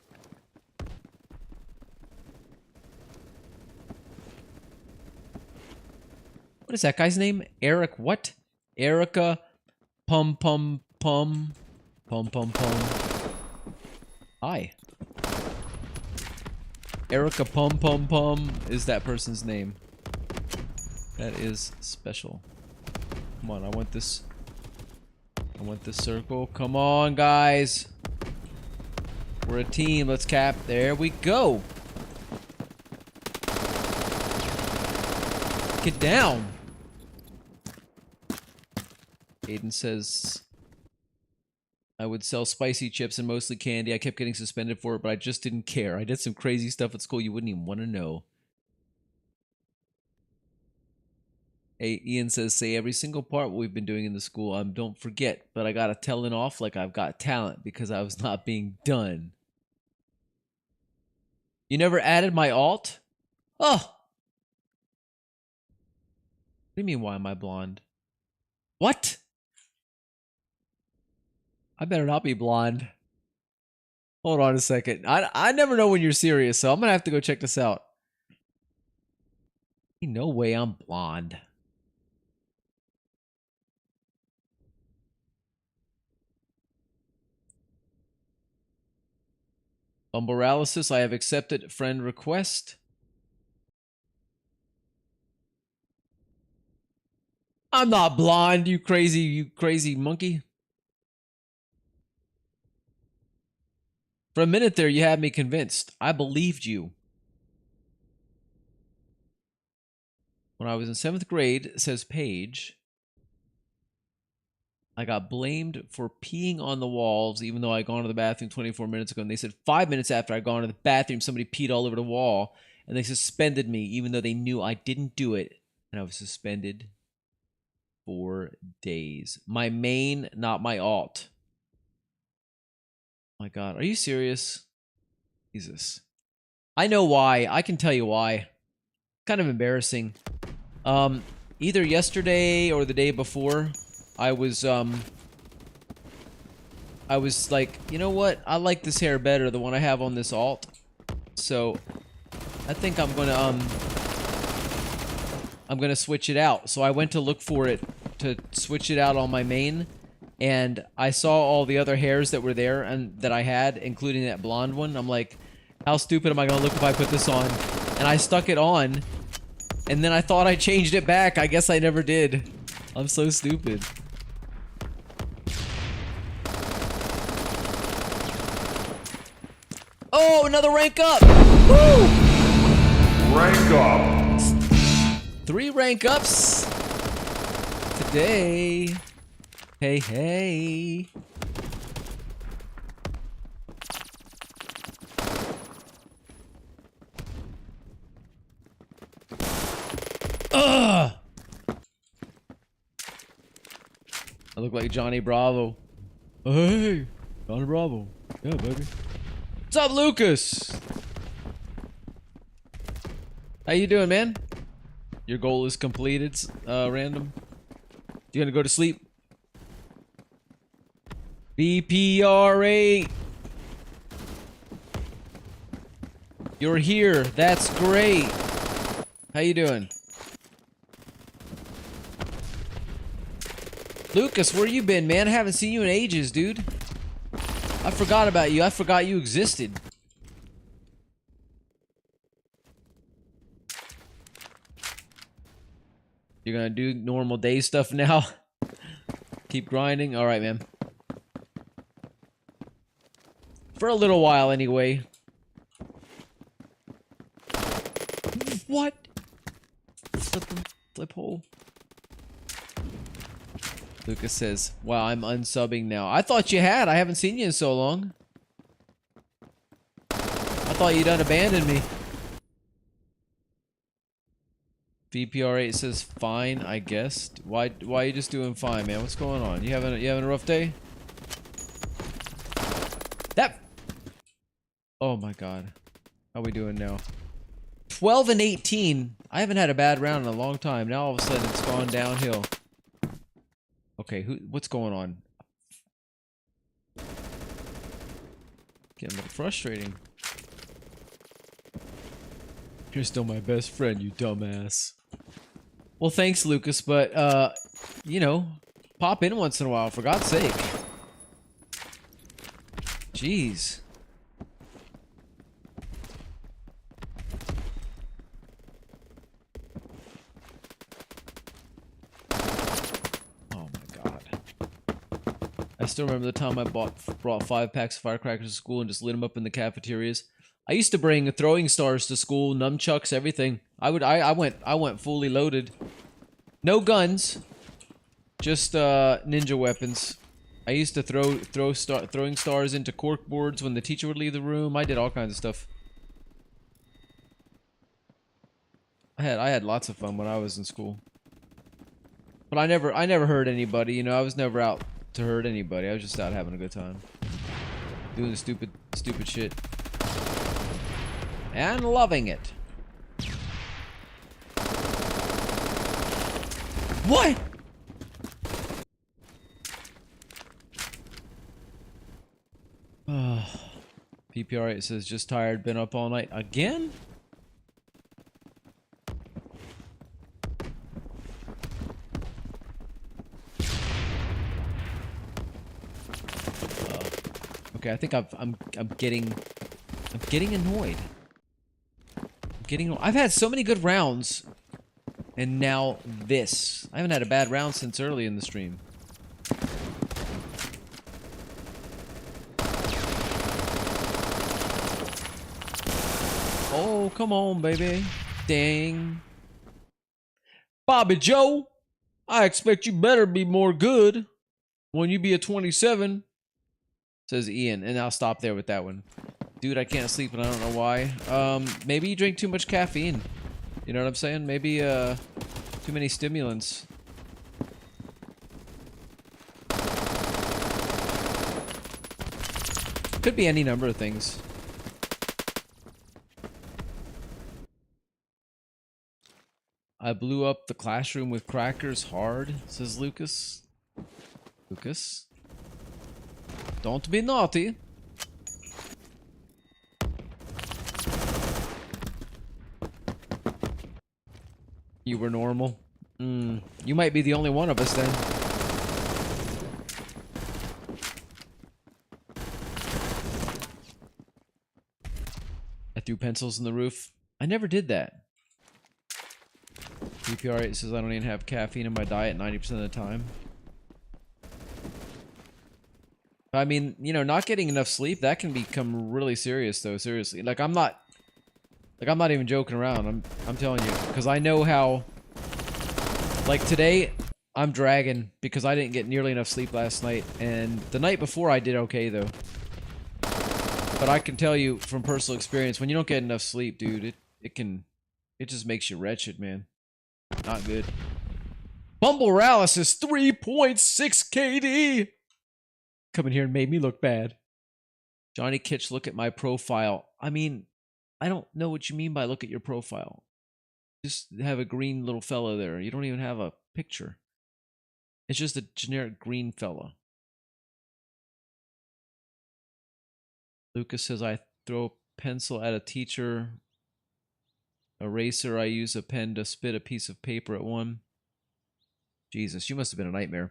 What is that guy's name? Eric what? Erica Pum Pum Pum. Pum Pum Pum. Hi. Erica Pum Pum Pum is that person's name. That is special. Come on, I want this. I want this circle. Come on, guys. We're a team. Let's cap. There we go. Get down. Aiden says, I would sell spicy chips and mostly candy. I kept getting suspended for it, but I just didn't care. I did some crazy stuff at school you wouldn't even want to know. Hey, Ian says, say every single part what we've been doing in the school. Don't forget, but I gotta tell it off like I've got talent because I was not being done. You never added my alt? Oh! What do you mean, why am I blonde? What? I better not be blonde. Hold on a second. I never know when you're serious, so I'm gonna have to go check this out. No way I'm blonde. Umbralysis, I have accepted friend request. I'm not blonde, you crazy monkey. For a minute there, you had me convinced. I believed you. When I was in 7th grade, says Paige, I got blamed for peeing on the walls, even though I'd gone to the bathroom 24 minutes ago. And they said 5 minutes after I'd gone to the bathroom, somebody peed all over the wall. And they suspended me, even though they knew I didn't do it. And I was suspended 4 days. My main, not my alt. My God, are you serious? Jesus. I know why. I can tell you why. Kind of embarrassing. Either yesterday or the day before, I was like, you know what? I like this hair better, the one I have on this alt. So, I think I'm gonna switch it out. So I went to look for it to switch it out on my main, and I saw all the other hairs that were there and that I had, including that blonde one. I'm like, how stupid am I gonna look if I put this on? And I stuck it on, and then I thought I changed it back. I guess I never did. I'm so stupid. Oh, another rank up! Woo! Rank up! 3 rank ups today. Hey, hey. Ugh! I look like Johnny Bravo. Hey, Johnny Bravo. Yeah, baby. What's up, Lucas? How you doing, man? Your goal is completed, random. You gonna go to sleep? BPR8. You're here. That's great. How you doing? Lucas, where you been, man? I haven't seen you in ages, dude. I forgot about you. I forgot you existed. You're gonna do normal day stuff now? Keep grinding? Alright, man. For a little while, anyway. What? Flip hole. Lucas says, wow, I'm unsubbing now. I thought you had. I haven't seen you in so long. I thought you'd unabandoned me. VPR8 says fine, I guess. Why are you just doing fine, man? What's going on? You having a rough day? That. Oh my God. How we doing now? 12 and 18. I haven't had a bad round in a long time. Now all of a sudden it's gone downhill. Okay, what's going on? Getting a little frustrating. You're still my best friend, you dumbass. Well, thanks, Lucas, but, you know, pop in once in a while, for God's sake. Jeez. Oh my God. I still remember the time I brought 5 packs of firecrackers to school and just lit them up in the cafeterias. I used to bring throwing stars to school, nunchucks, everything. I went fully loaded. No guns, just ninja weapons. I used to throwing stars into cork boards when the teacher would leave the room. I did all kinds of stuff. I had lots of fun when I was in school. But I never hurt anybody, you know. I was never out to hurt anybody. I was just out having a good time. Doing the stupid shit. And loving it. What? PPR8 says just tired, been up all night. Again? Okay, I think I'm getting annoyed. I've had so many good rounds, and now this. I haven't had a bad round since early in the stream. Oh, come on, baby. Dang. Bobby Joe, I expect you better be more good. When you be a 27, says Ian, and I'll stop there with that one. Dude, I can't sleep and I don't know why. Maybe you drink too much caffeine. You know what I'm saying? Maybe, too many stimulants. Could be any number of things. I blew up the classroom with crackers hard, says Lucas. Lucas? Don't be naughty. You were normal. You might be the only one of us then. I threw pencils in the roof. I never did that. DPR8 says I don't even have caffeine in my diet 90% of the time. I mean, you know, not getting enough sleep, that can become really serious though, seriously. Like I'm not even joking around. I'm telling you, because I know how, like today I'm dragging because I didn't get nearly enough sleep last night, and the night before I did okay though. But I can tell you from personal experience, when you don't get enough sleep, dude, it just makes you wretched, man. Not good. Bumble Rallis is 3.6 KD. Coming here and made me look bad. Johnny Kitch, look at my profile. I mean, I don't know what you mean by look at your profile. Just have a green little fella there. You don't even have a picture. It's just a generic green fella. Lucas says I throw a pencil at a teacher. Eraser, I use a pen to spit a piece of paper at one. Jesus, you must have been a nightmare.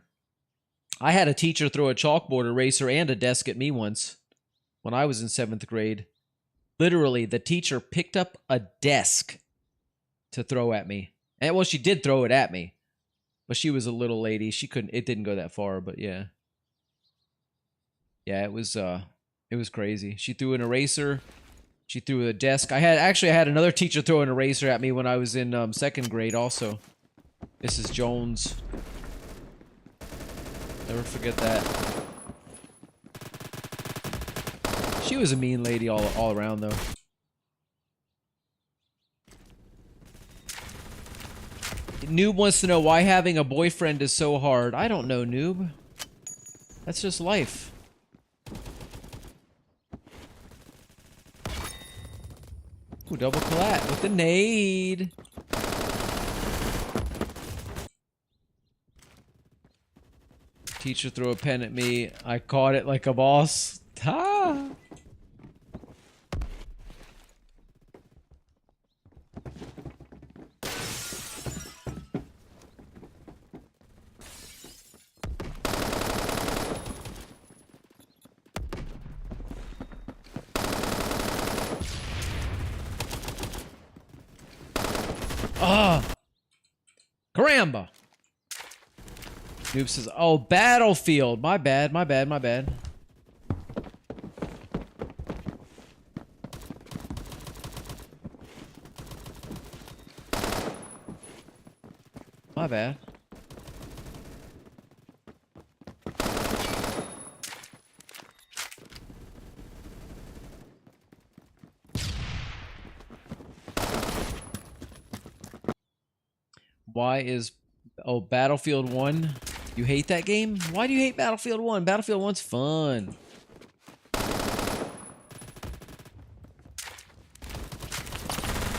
I had a teacher throw a chalkboard eraser and a desk at me once when I was in 7th grade. Literally, the teacher picked up a desk to throw at me. And well, she did throw it at me. But she was a little lady. It didn't go that far, but yeah. Yeah, it was crazy. She threw an eraser. She threw a desk. I had another teacher throw an eraser at me when I was in 2nd grade also. Mrs. Jones. Never forget that. She was a mean lady all around though. Noob wants to know why having a boyfriend is so hard. I don't know, Noob. That's just life. Ooh, double collat with the nade. Teacher threw a pen at me. I caught it like a boss. Ha! Ah! Caramba! Noob says, oh, Battlefield. My bad, my bad, my bad. My bad. Why is... Oh, Battlefield 1? You hate that game? Why do you hate Battlefield 1? Battlefield 1's fun.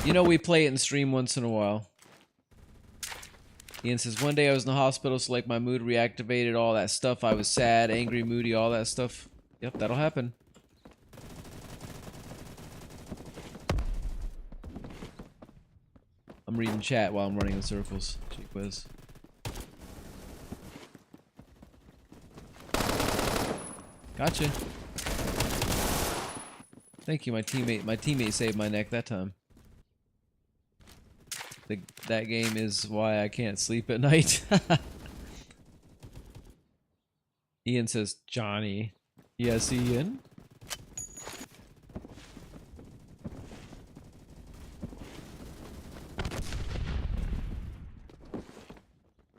You know, we play it in stream once in a while. Ian says, one day I was in the hospital, so like my mood reactivated, all that stuff. I was sad, angry, moody, all that stuff. Yep, that'll happen. I'm reading chat while I'm running in circles. Gee whiz. Gotcha. Thank you, my teammate. My teammate saved my neck that time. That game is why I can't sleep at night. Ian says, Johnny. Yes, Ian?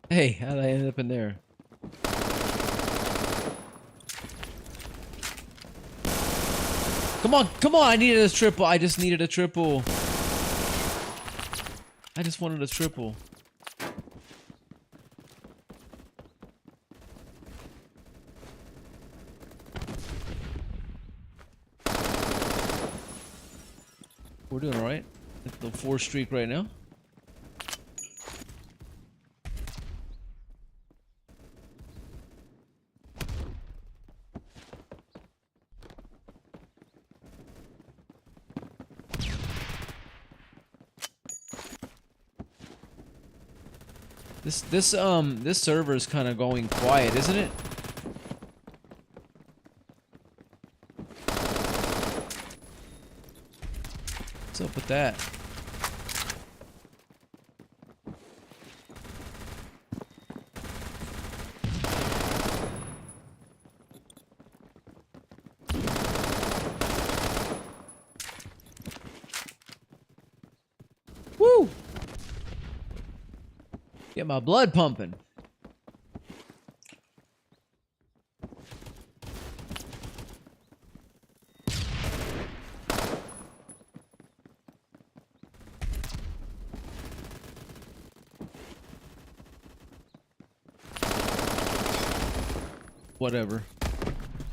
Hey, how'd I end up in there? Come on, come on! I needed a triple. I just needed a triple. I just wanted a triple. We're doing alright. The 4 streak right now. This server is kind of going quiet, isn't it? What's up with that? Woo! Get my blood pumping. Whatever.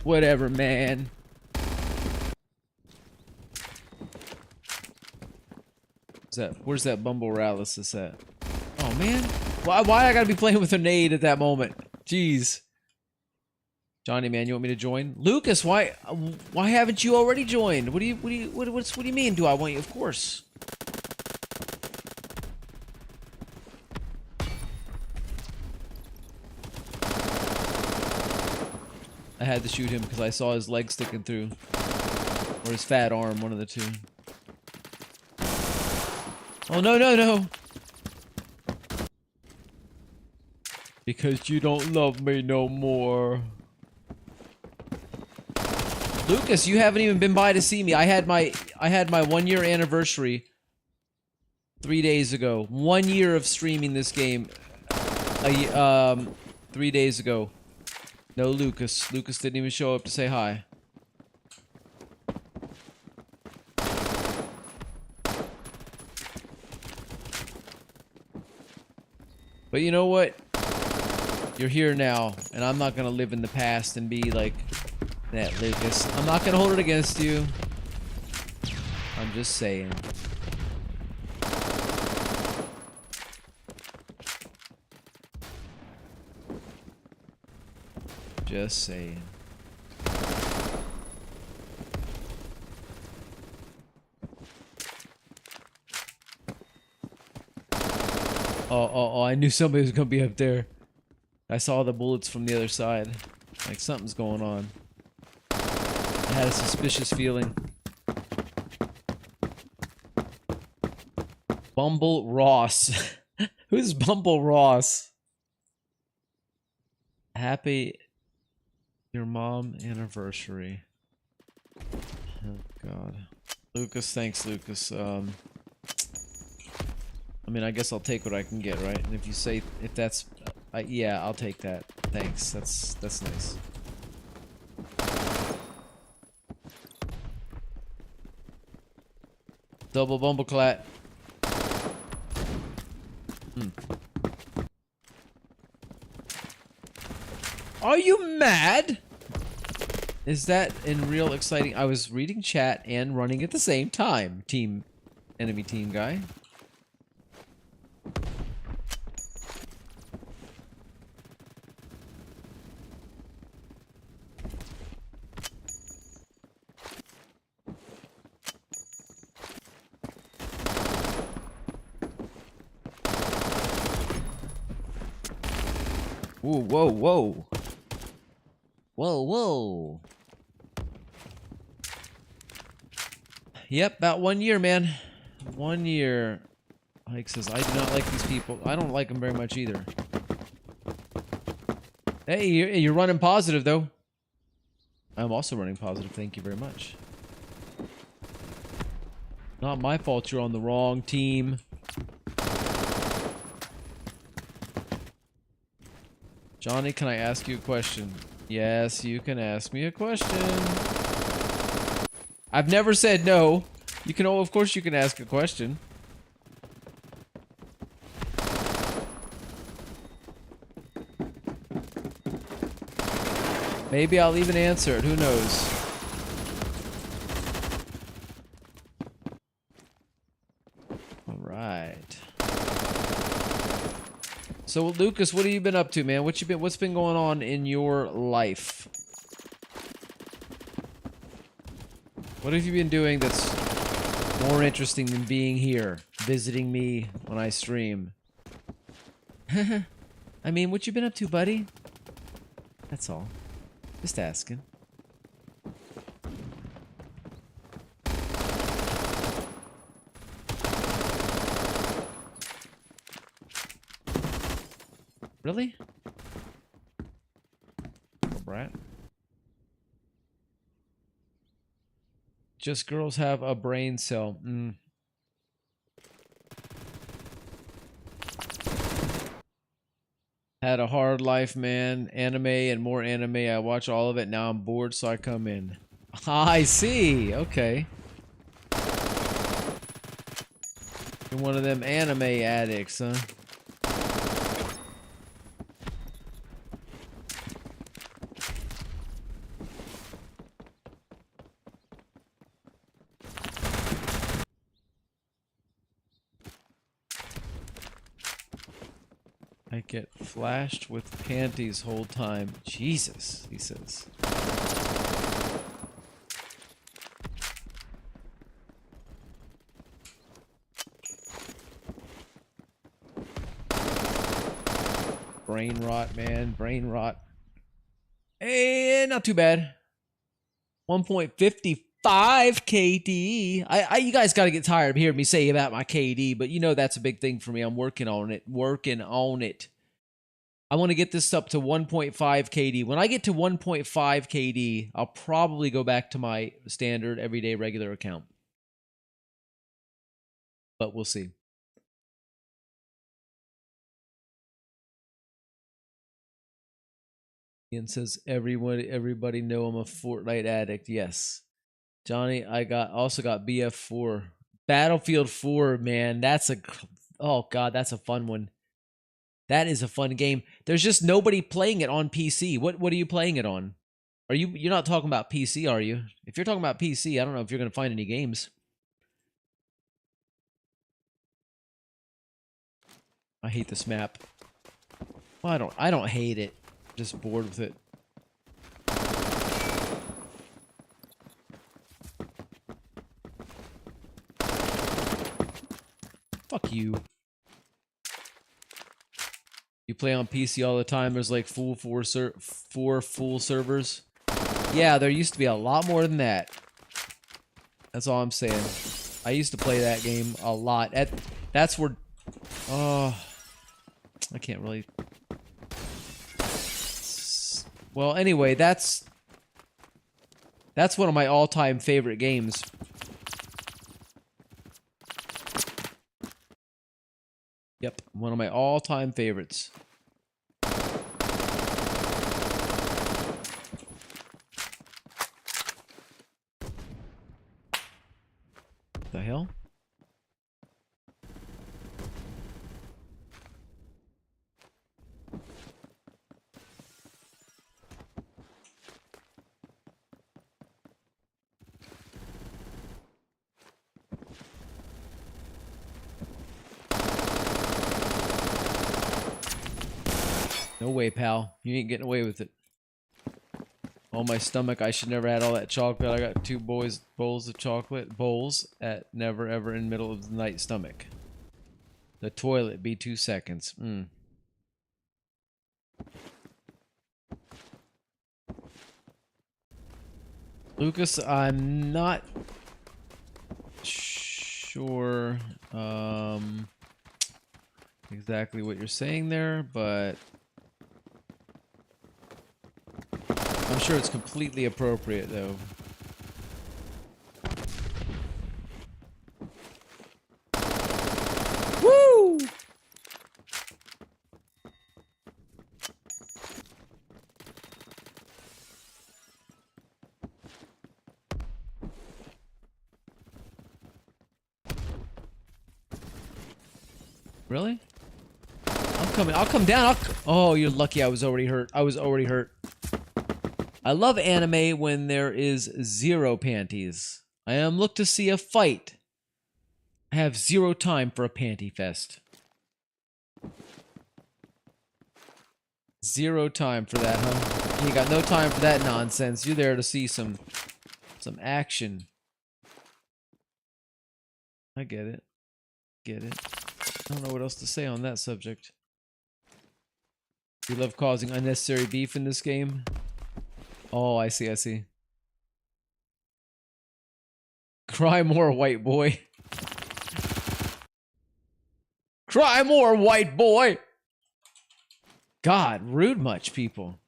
Whatever, man. Where's that Bumble Ralysis at? Oh man. Why I gotta be playing with a nade at that moment? Jeez. Johnny, man, you want me to join? Lucas, why haven't you already joined? What do you mean? Do I want you? Of course. I had to shoot him because I saw his leg sticking through. Or his fat arm, one of the two. Oh, no, no, no. Because you don't love me no more. Lucas, you haven't even been by to see me. I had my 1-year anniversary 3 days ago. 1 year of streaming this game. 3 days ago. No Lucas. Lucas didn't even show up to say hi. But you know what? You're here now, and I'm not gonna live in the past and be like that, Lucas. I'm not gonna hold it against you. I'm just saying. Just saying. Oh, I knew somebody was gonna be up there. I saw the bullets from the other side. Like something's going on. I had a suspicious feeling. Bumble Ross. Who's Bumble Ross? Happy your mom anniversary. Oh god. Lucas, thanks Lucas. I mean, I guess I'll take what I can get, right? And if you say, if that's, yeah, I'll take that. Thanks. That's nice. Double bumbleclat. Are you mad? Is that in real exciting? I was reading chat and running at the same time. Enemy team guy. Ooh, whoa, whoa. Whoa, whoa. Yep, about 1 year, man. 1 year. Mike says, I do not like these people. I don't like them very much either. Hey, you're running positive, though. I'm also running positive, thank you very much. Not my fault you're on the wrong team. Johnny, can I ask you a question? Yes, you can ask me a question. I've never said no. You can, of course you can ask a question. Maybe I'll even answer it, who knows? Alright. So Lucas, what have you been up to, man? What's been going on in your life? What have you been doing that's more interesting than being here, visiting me when I stream? I mean, what you been up to, buddy? That's all. Just asking. Really? Brat. Just girls have a brain cell. Had a hard life, man. Anime and more anime. I watch all of it. Now I'm bored, so I come in. I see. Okay. You're one of them anime addicts, huh? I get flashed with panties whole time. Jesus, he says. Brain rot, man. Brain rot. Hey, not too bad. 1.55 KD. You guys got to get tired of hearing me say about my KD, but you know that's a big thing for me. I'm working on it. Working on it. I want to get this up to 1.5 KD. When I get to 1.5 KD, I'll probably go back to my standard everyday regular account. But we'll see. Ian says everybody know I'm a Fortnite addict. Yes. Johnny, I also got BF4. Battlefield 4, man. Oh god, that's a fun one. That is a fun game. There's just nobody playing it on PC. What are you playing it on? You're not talking about PC, are you? If you're talking about PC, I don't know if you're going to find any games. I hate this map. Well, I don't hate it. I'm just bored with it. Fuck you. You play on PC all the time. There's like four full servers. Yeah, there used to be a lot more than that. That's all I'm saying. I used to play that game a lot. That's where... Oh... I can't really... Well, anyway, that's one of my all-time favorite games. Yep, one of my all-time favorites. The hell? No way, pal. You ain't getting away with it. Oh, my stomach. I should never had all that chocolate. I got two bowls of chocolate. Bowls at never ever in middle of the night stomach. The toilet be 2 seconds. Lucas, I'm not sure exactly what you're saying there, but I'm sure it's completely appropriate, though. Woo! Really? I'm coming. I'll come down. Oh, you're lucky I was already hurt. I was already hurt. I love anime when there is zero panties. I am looked to see a fight. I have zero time for a panty fest. Zero time for that, huh? You got no time for that nonsense. You're there to see some action. I get it. Get it. I don't know what else to say on that subject. You love causing unnecessary beef in this game? Oh, I see, I see. Cry more, white boy. Cry more, white boy! God, rude much, people.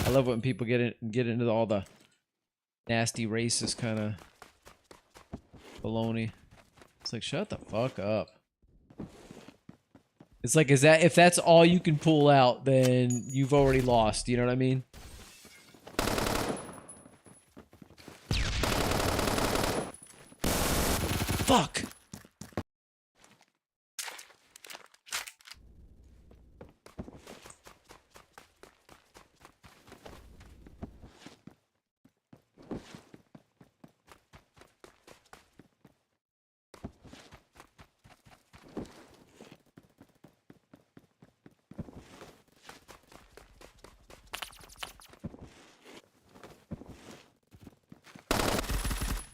I love when people get into all the nasty racist kind of baloney. It's like, shut the fuck up. It's like, if that's all you can pull out, then you've already lost. You know what I mean? Fuck.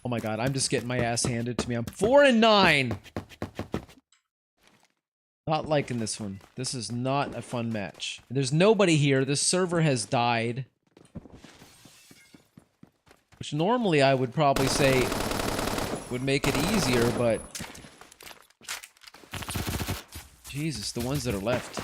Oh my god, I'm just getting my ass handed to me. I'm 4-9. Not liking this one. This is not a fun match. There's nobody here. This server has died. Which normally I would probably say would make it easier, but... Jesus, the ones that are left.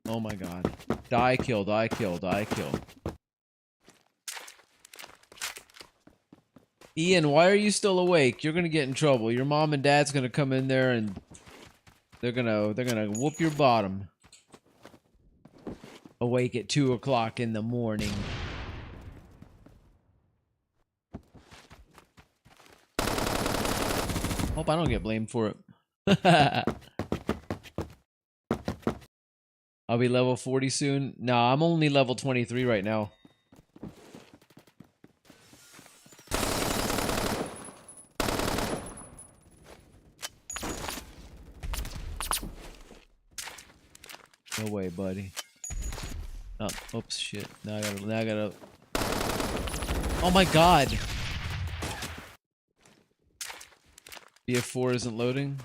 Oh my god. Die, kill, die, kill, die, kill. Ian, why are you still awake? You're gonna get in trouble. Your mom and dad's gonna come in there and they're gonna whoop your bottom. Awake at 2 o'clock in the morning. Hope I don't get blamed for it. I'll be level 40 soon. No, I'm only level 23 right now. No way, buddy. Oh, oops, shit. Now I gotta. Oh my god! BF4 isn't loading?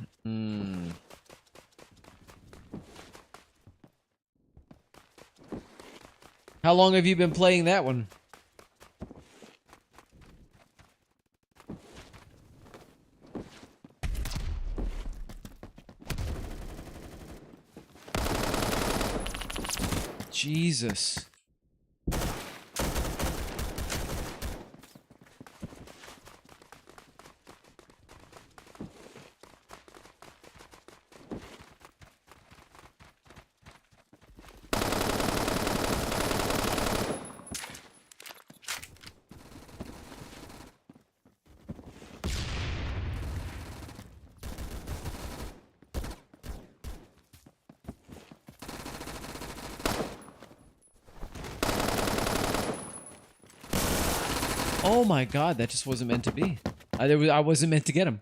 How long have you been playing that one? Jesus. Oh my god, that just wasn't meant to be. I wasn't meant to get him.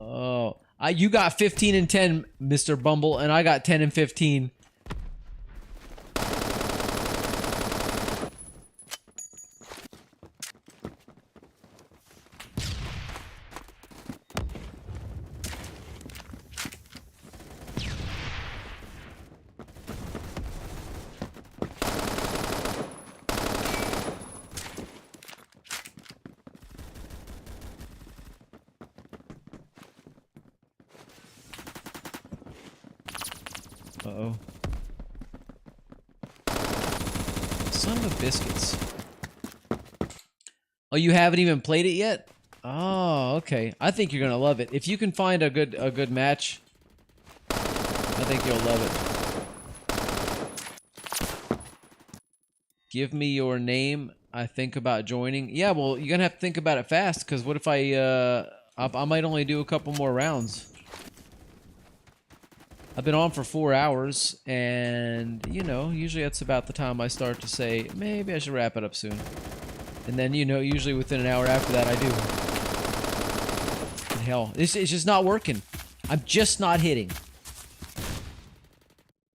Oh. You got 15 and 10, Mr. Bumble, and I got 10 and 15. Uh-oh. Son of a biscuits. Oh, you haven't even played it yet? Oh, okay. I think you're gonna love it. If you can find a good match, I think you'll love it. Give me your name. I think about joining. Yeah, well, you're gonna have to think about it fast, because what if I might only do a couple more rounds. I've been on for 4 hours, and, you know, usually that's about the time I start to say, maybe I should wrap it up soon. And then, you know, usually within an hour after that, I do. And hell, it's just not working. I'm just not hitting.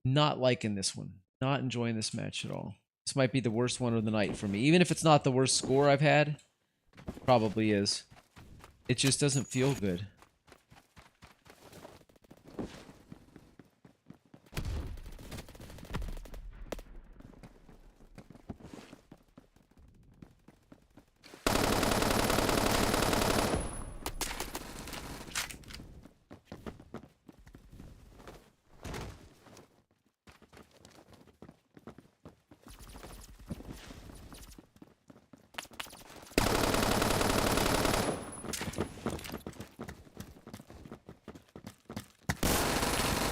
Not liking this one. Not enjoying this match at all. This might be the worst one of the night for me. Even if it's not the worst score I've had, probably is. It just doesn't feel good.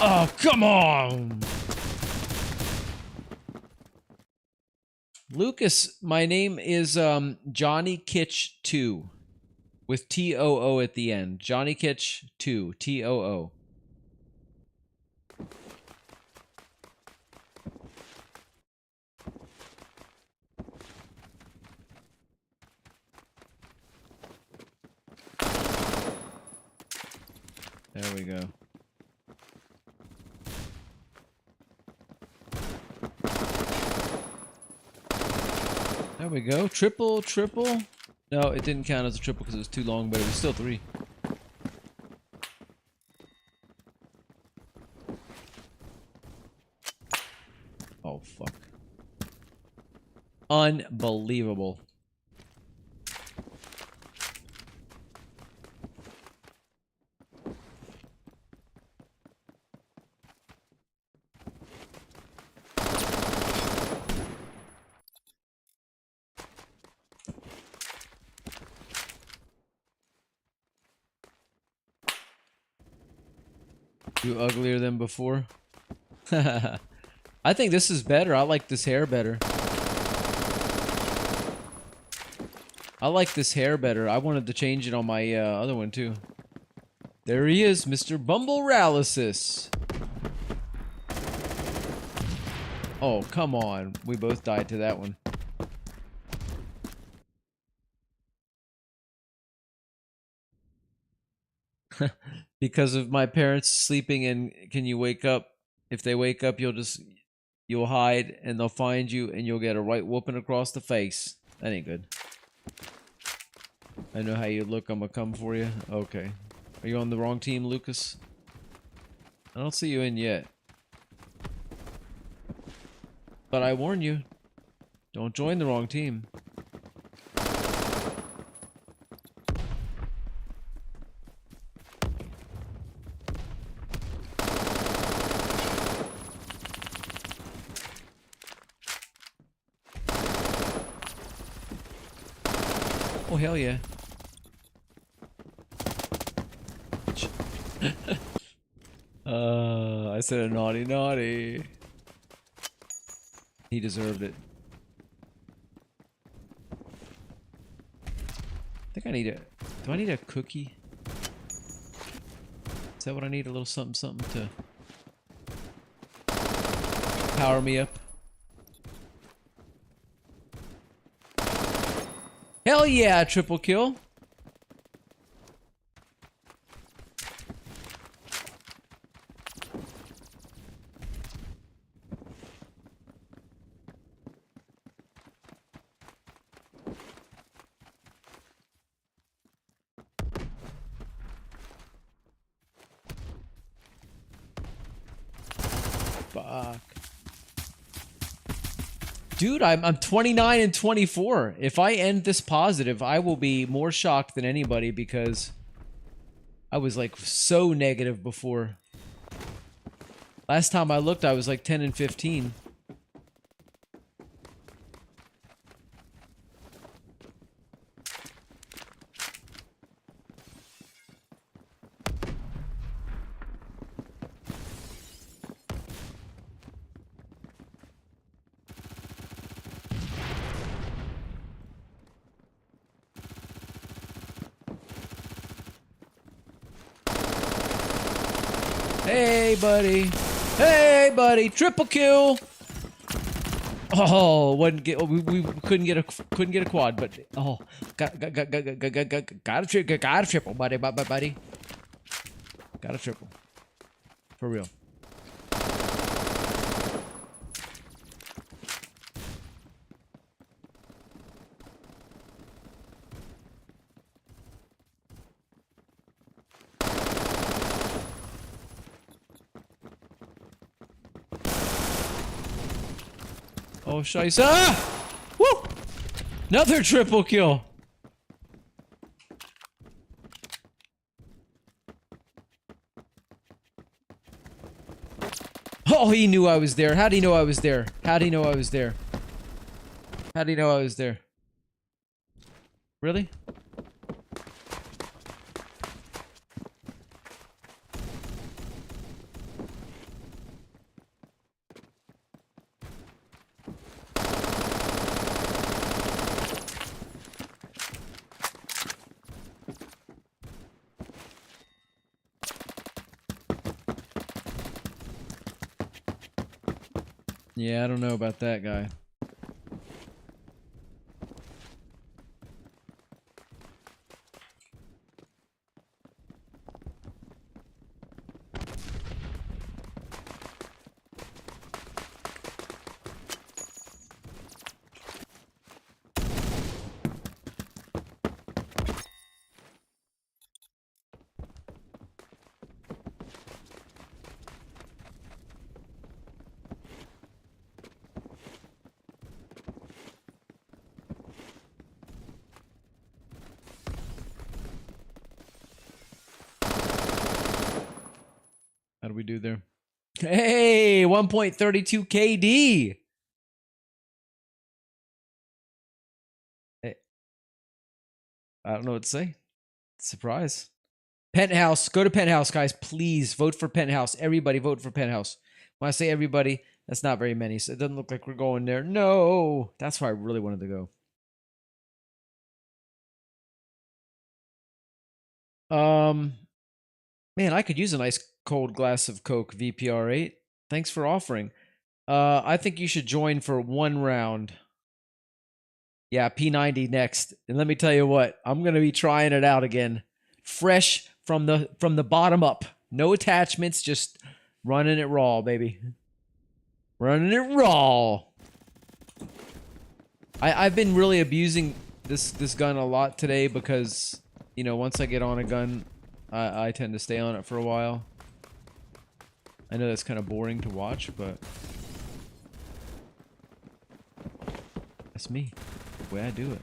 Oh, come on! Lucas, my name is Johnny Kitch 2 with T-O-O at the end. Johnny Kitch 2, T-O-O. There we go. There we go. Triple, triple. No, it didn't count as a triple because it was too long, but it was still 3. Oh, fuck. Unbelievable. You uglier than before? I think this is better. I like this hair better. I like this hair better. I wanted to change it on my other one too. There he is, Mr. Bumbleralysis. Oh, come on. We both died to that one. Because of my parents sleeping and can you wake up? If they wake up, you'll hide and they'll find you and you'll get a right whooping across the face. That ain't good. I know how you look. I'm gonna come for you. Okay. Are you on the wrong team, Lucas? I don't see you in yet. But I warn you, don't join the wrong team. Oh, hell yeah. I said a naughty naughty. He deserved it. I think I need a... Do I need a cookie? Is that what I need? A little something something to power me up? Hell yeah, triple kill. Fuck. Dude, I'm 29 and 24. If I end this positive, I will be more shocked than anybody because I was like so negative before. Last time I looked, I was like 10 and 15. Hey, buddy. Hey, buddy. Triple kill. Oh, wasn't get. We couldn't get a quad, but oh, got a triple, buddy. Got a triple. For real. Oh, scheisse. Ah! Woo! Another triple kill. Oh, he knew I was there. How'd he know I was there? How'd he know I was there? How'd he know I was there? Really? Yeah, I don't know about that guy. How do we do there? Hey, 1.32 KD. Hey, I don't know what to say. Surprise. Penthouse. Go to Penthouse, guys. Please vote for Penthouse. Everybody vote for Penthouse. When I say everybody, that's not very many. So it doesn't look like we're going there. No. That's where I really wanted to go. Man, I could use a nice cold glass of Coke, VPR8. Thanks for offering. I think you should join for one round. Yeah, P90 next. And let me tell you what, I'm gonna be trying it out again. Fresh from the bottom up. No attachments, just running it raw, baby. Running it raw. I've been really abusing this gun a lot today because, you know, once I get on a gun, I tend to stay on it for a while. I know that's kind of boring to watch, but that's me. The way I do it.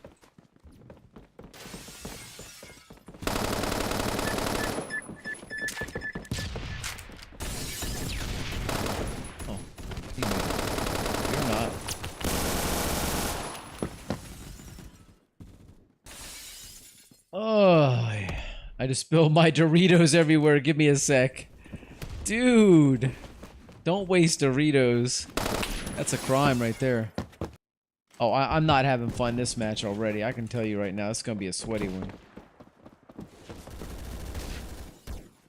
Oh, you're not. Oh, I just spilled my Doritos everywhere. Give me a sec. Dude, don't waste Doritos. That's a crime right there. Oh, I'm not having fun this match already. I can tell you right now, it's going to be a sweaty one.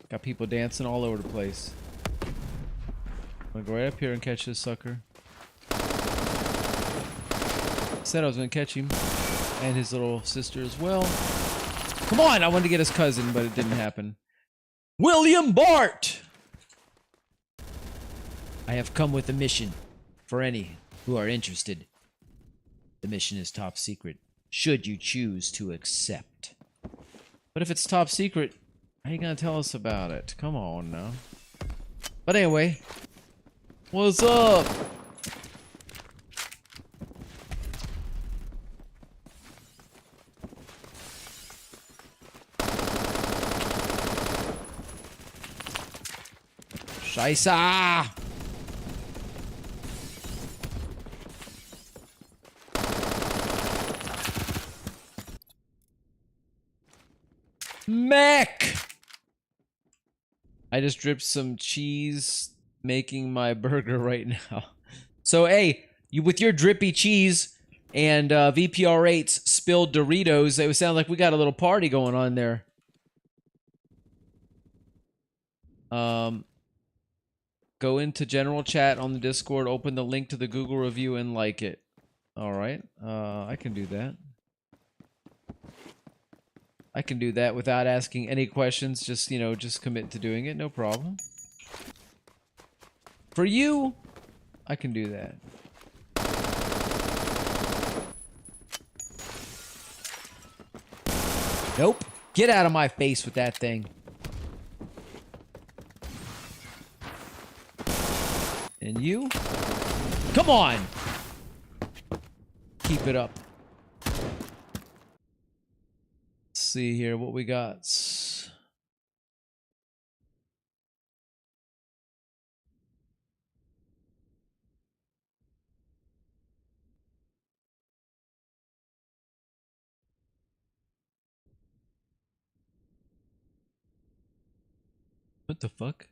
Got people dancing all over the place. I'm going to go right up here and catch this sucker. Said I was going to catch him. And his little sister as well. Come on! I wanted to get his cousin, but it didn't happen. William Bart! I have come with a mission for any who are interested. The mission is top secret, should you choose to accept. But if it's top secret, how are you gonna tell us about it? Come on now. But anyway, what's up? Scheisse! Mech! I just dripped some cheese making my burger right now. So, hey, you with your drippy cheese and VPR8's spilled Doritos, it would sound like we got a little party going on there. Go into general chat on the Discord, open the link to the Google review, and like it. All right. I can do that. I can do that without asking any questions. Just, you know, just commit to doing it. No problem. For you, I can do that. Nope. Get out of my face with that thing. And you? Come on! Keep it up. Let's see here what we got. What the fuck?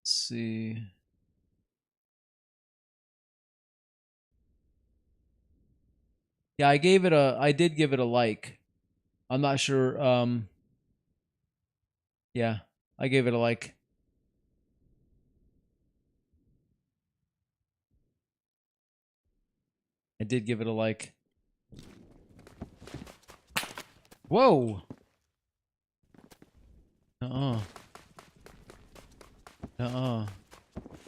Let's see. Yeah, I did give it a like. I'm not sure, yeah, I gave it a like. I did give it a like. Whoa! Uh-uh. Uh-uh.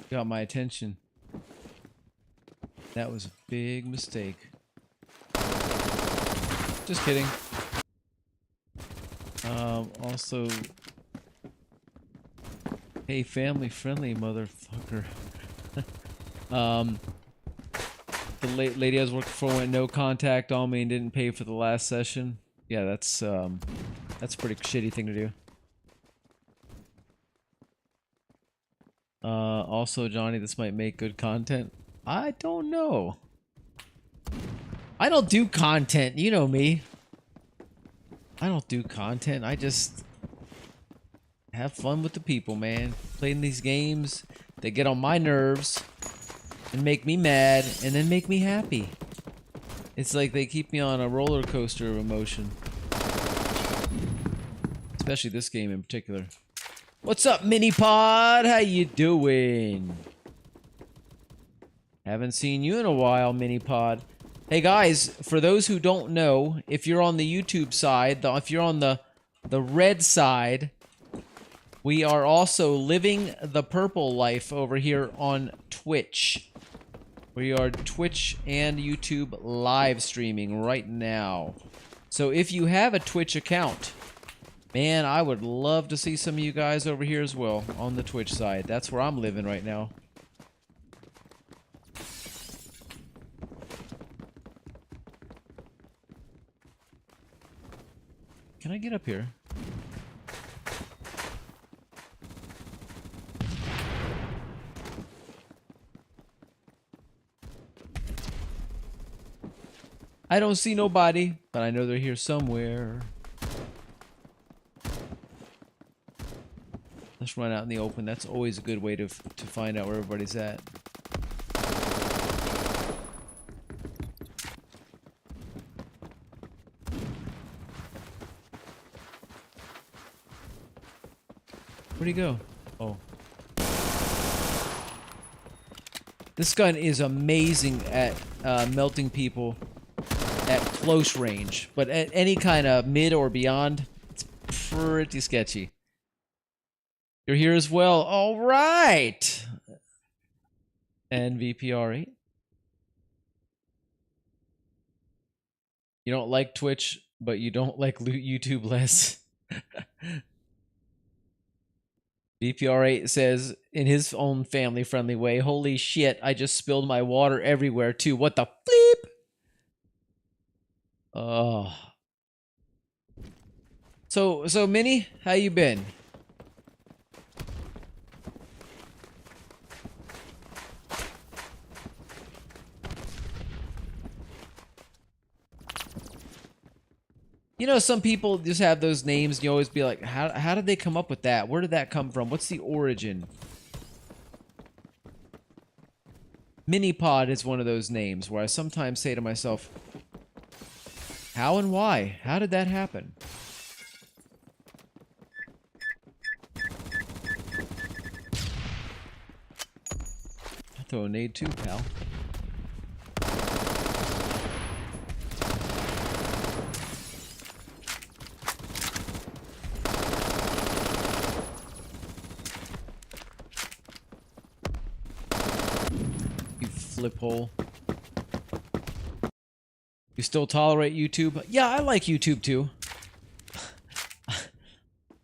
Got my attention. That was a big mistake. Just kidding. Also... Hey, family-friendly motherfucker. The lady I was working for went no contact on me and didn't pay for the last session. Yeah, that's a pretty shitty thing to do. Also, Johnny, this might make good content. I don't know. I don't do content. You know me. I don't do content. I just have fun with the people, man. Playing these games, they get on my nerves and make me mad and then make me happy. It's like they keep me on a roller coaster of emotion. Especially this game in particular. What's up, Minipod? How you doing? Haven't seen you in a while, Minipod. Hey guys, for those who don't know, if you're on the YouTube side, if you're on the red side, we are also living the purple life over here on Twitch. We are Twitch and YouTube live streaming right now. So if you have a Twitch account, man, I would love to see some of you guys over here as well on the Twitch side. That's where I'm living right now. Can I get up here? I don't see nobody, but I know they're here somewhere. Let's run out in the open. That's always a good way to find out where everybody's at. Where'd he go? Oh. This gun is amazing at melting people at close range, but at any kind of mid or beyond, it's pretty sketchy. You're here as well. All right. And VPR8. You don't like Twitch, but you don't like YouTube less. VPR8 says in his own family-friendly way, "Holy shit, I just spilled my water everywhere too. What the bleep?" Oh. So Minnie, how you been? You know, some people just have those names, and you always be like, how did they come up with that? Where did that come from? What's the origin? Minipod is one of those names where I sometimes say to myself, how and why? How did that happen? I'll throw a nade too, pal. You flip hole. You still tolerate YouTube? Yeah, I like YouTube too.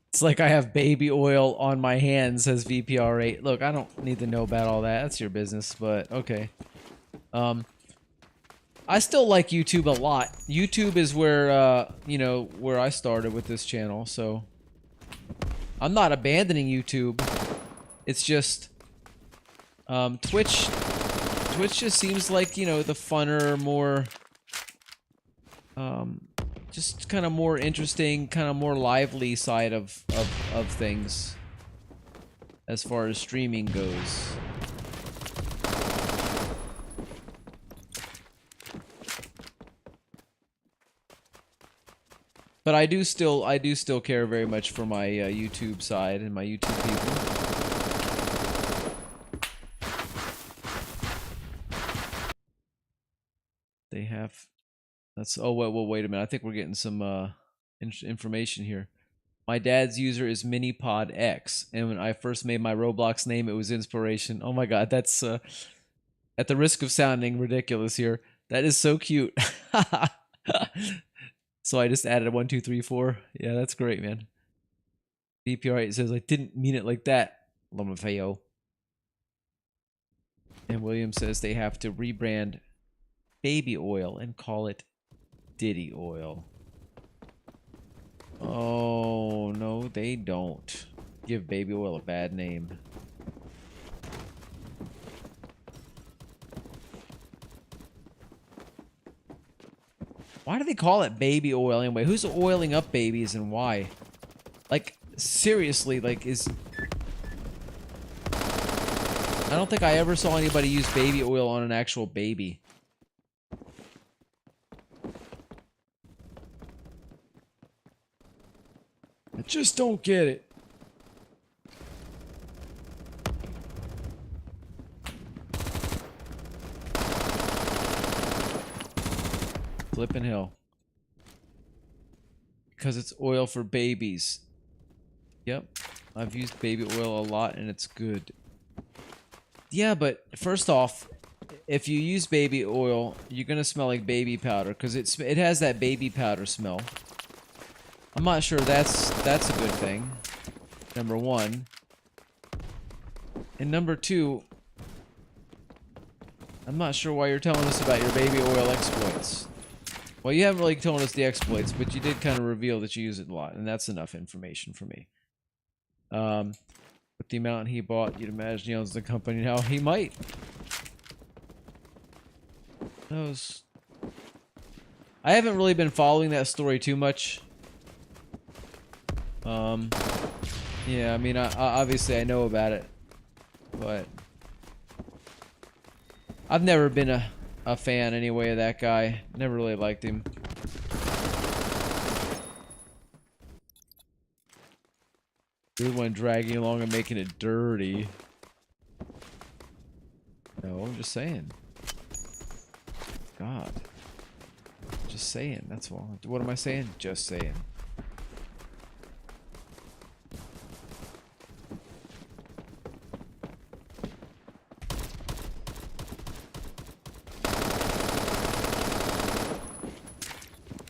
It's like I have baby oil on my hands, says VPR8. Look, I don't need to know about all that. That's your business, but okay. I still like YouTube a lot. YouTube is where, you know, where I started with this channel, so I'm not abandoning YouTube. It's just, Twitch just seems like, you know, the funner, more, just kind of more interesting, kind of more lively side of things as far as streaming goes. But I do still care very much for my YouTube side and my YouTube people. They have. That's, oh well, wait a minute. I think we're getting some information here. My dad's user is Minipod X, and when I first made my Roblox name, it was inspiration. Oh my god, that's at the risk of sounding ridiculous here. That is so cute. So I just added a 1, 2, 3, 4. Yeah, that's great, man. DPR8 says I didn't mean it like that. Lomafeo. And William says they have to rebrand baby oil and call it Diddy oil. Oh, no, they don't. Give baby oil a bad name. Why do they call it baby oil anyway? Who's oiling up babies and why? Like, seriously, like, I don't think I ever saw anybody use baby oil on an actual baby. I just don't get it. Flippin' hell. Because it's oil for babies. Yep. I've used baby oil a lot and it's good. Yeah, but first off, if you use baby oil, you're gonna smell like baby powder because it has that baby powder smell. I'm not sure that's a good thing. Number one. And number two, I'm not sure why you're telling us about your baby oil exploits. Well, you haven't really told us the exploits, but you did kind of reveal that you use it a lot, and that's enough information for me. With the amount he bought, you'd imagine he owns the company now. He might. Who knows? I haven't really been following that story too much. Yeah, I mean, obviously I know about it, but I've never been a fan anyway of that guy. Never really liked him. Really want to drag you along and making it dirty. No, I'm just saying. God. Just saying, that's all. What am I saying? Just saying.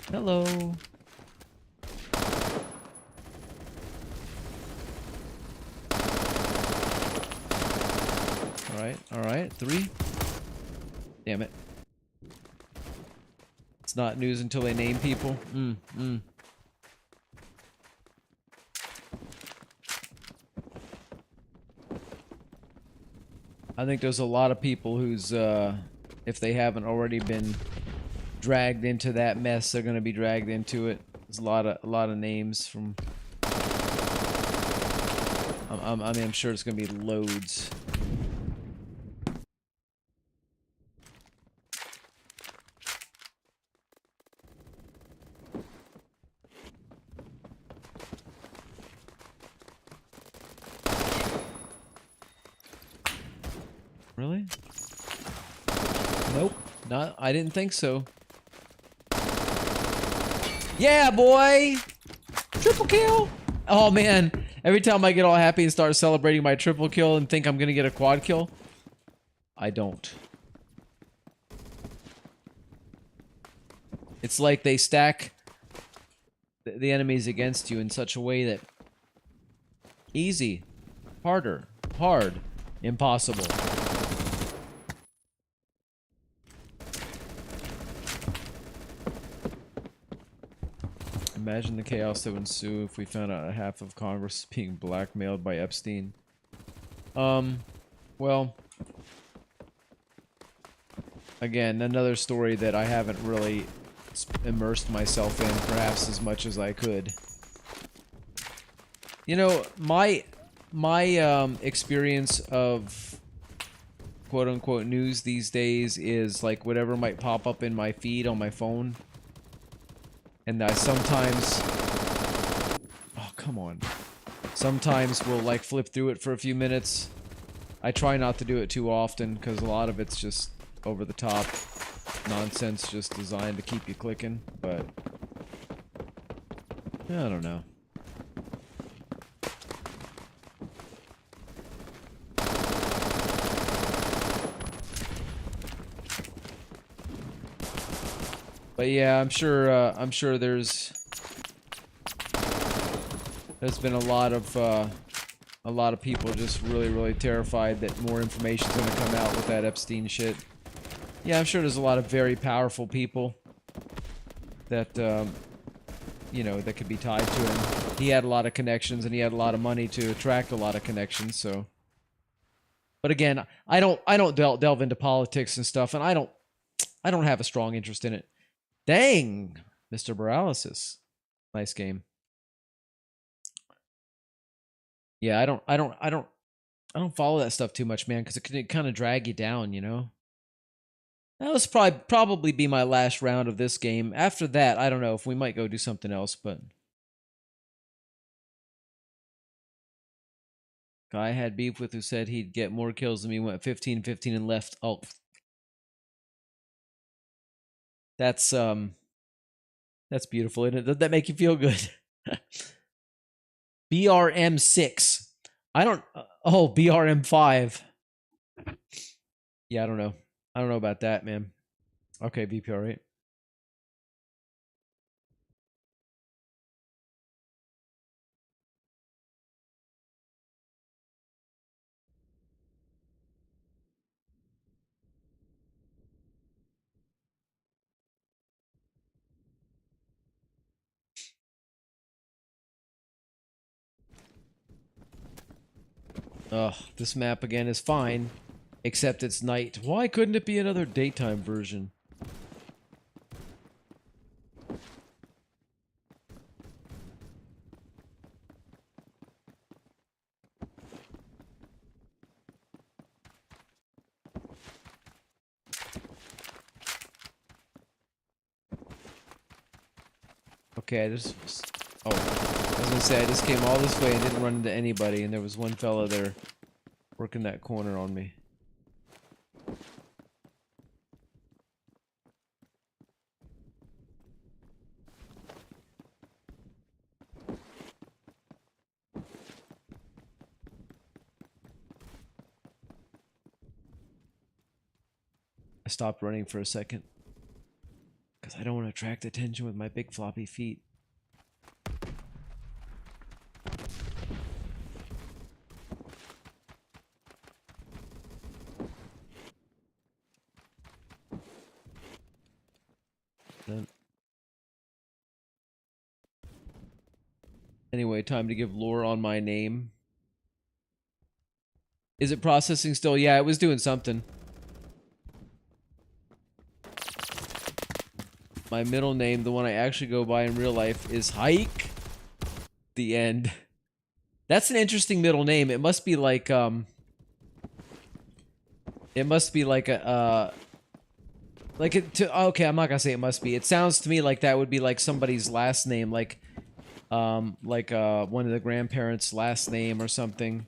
Hello. Alright, 3. Damn it. It's not news until they name people. I think there's a lot of people who's, if they haven't already been dragged into that mess, they're gonna be dragged into it. There's a lot of names from. I mean, I'm sure it's gonna be loads. Really? Nope. Not. I didn't think so. Yeah, boy! Triple kill! Oh, man. Every time I get all happy and start celebrating my triple kill and think I'm gonna get a quad kill, I don't. It's like they stack the enemies against you in such a way that easy, harder, hard, impossible. Imagine the chaos that would ensue if we found out half of Congress is being blackmailed by Epstein. Well, again, another story that I haven't really immersed myself in perhaps as much as I could. You know, my experience of quote-unquote news these days is like whatever might pop up in my feed on my phone. And I sometimes... Oh, come on. Sometimes we'll, like, flip through it for a few minutes. I try not to do it too often, because a lot of it's just over-the-top nonsense just designed to keep you clicking, but... Yeah, I don't know. But yeah, I'm sure there's been a lot of people just really terrified that more information's gonna come out with that Epstein shit. Yeah, I'm sure there's a lot of very powerful people that you know, that could be tied to him. He had a lot of connections and he had a lot of money to attract a lot of connections, so. But again, I don't delve into politics and stuff, and I don't have a strong interest in it. Dang, Mr. Paralysis. Nice game. Yeah, I don't follow that stuff too much, man, because it can kind of drag you down, you know? Now, this probably be my last round of this game. After that, I don't know if we might go do something else, but... Guy I had beef with who said he'd get more kills than me, went 15-15 and left. Oh. That's beautiful, isn't it? Does that make you feel good? BRM6. I don't... oh, BRM5. Yeah, I don't know. I don't know about that, man. Okay, BPR8. Ugh, this map again is fine, except it's night. Why couldn't it be another daytime version? Okay, I just... oh, I was gonna say, I just came all this way and didn't run into anybody, and there was one fella there working that corner on me. I stopped running for a second. Because I don't want to attract attention with my big floppy feet. Then... anyway, time to give lore on my name. Is it processing still? Yeah, it was doing something. My middle name, the one I actually go by in real life, is Hike. The end. That's an interesting middle name. It must be like, it must be like a, okay, I'm not gonna say it must be. It sounds to me like that would be like somebody's last name, like one of the grandparents' last name or something.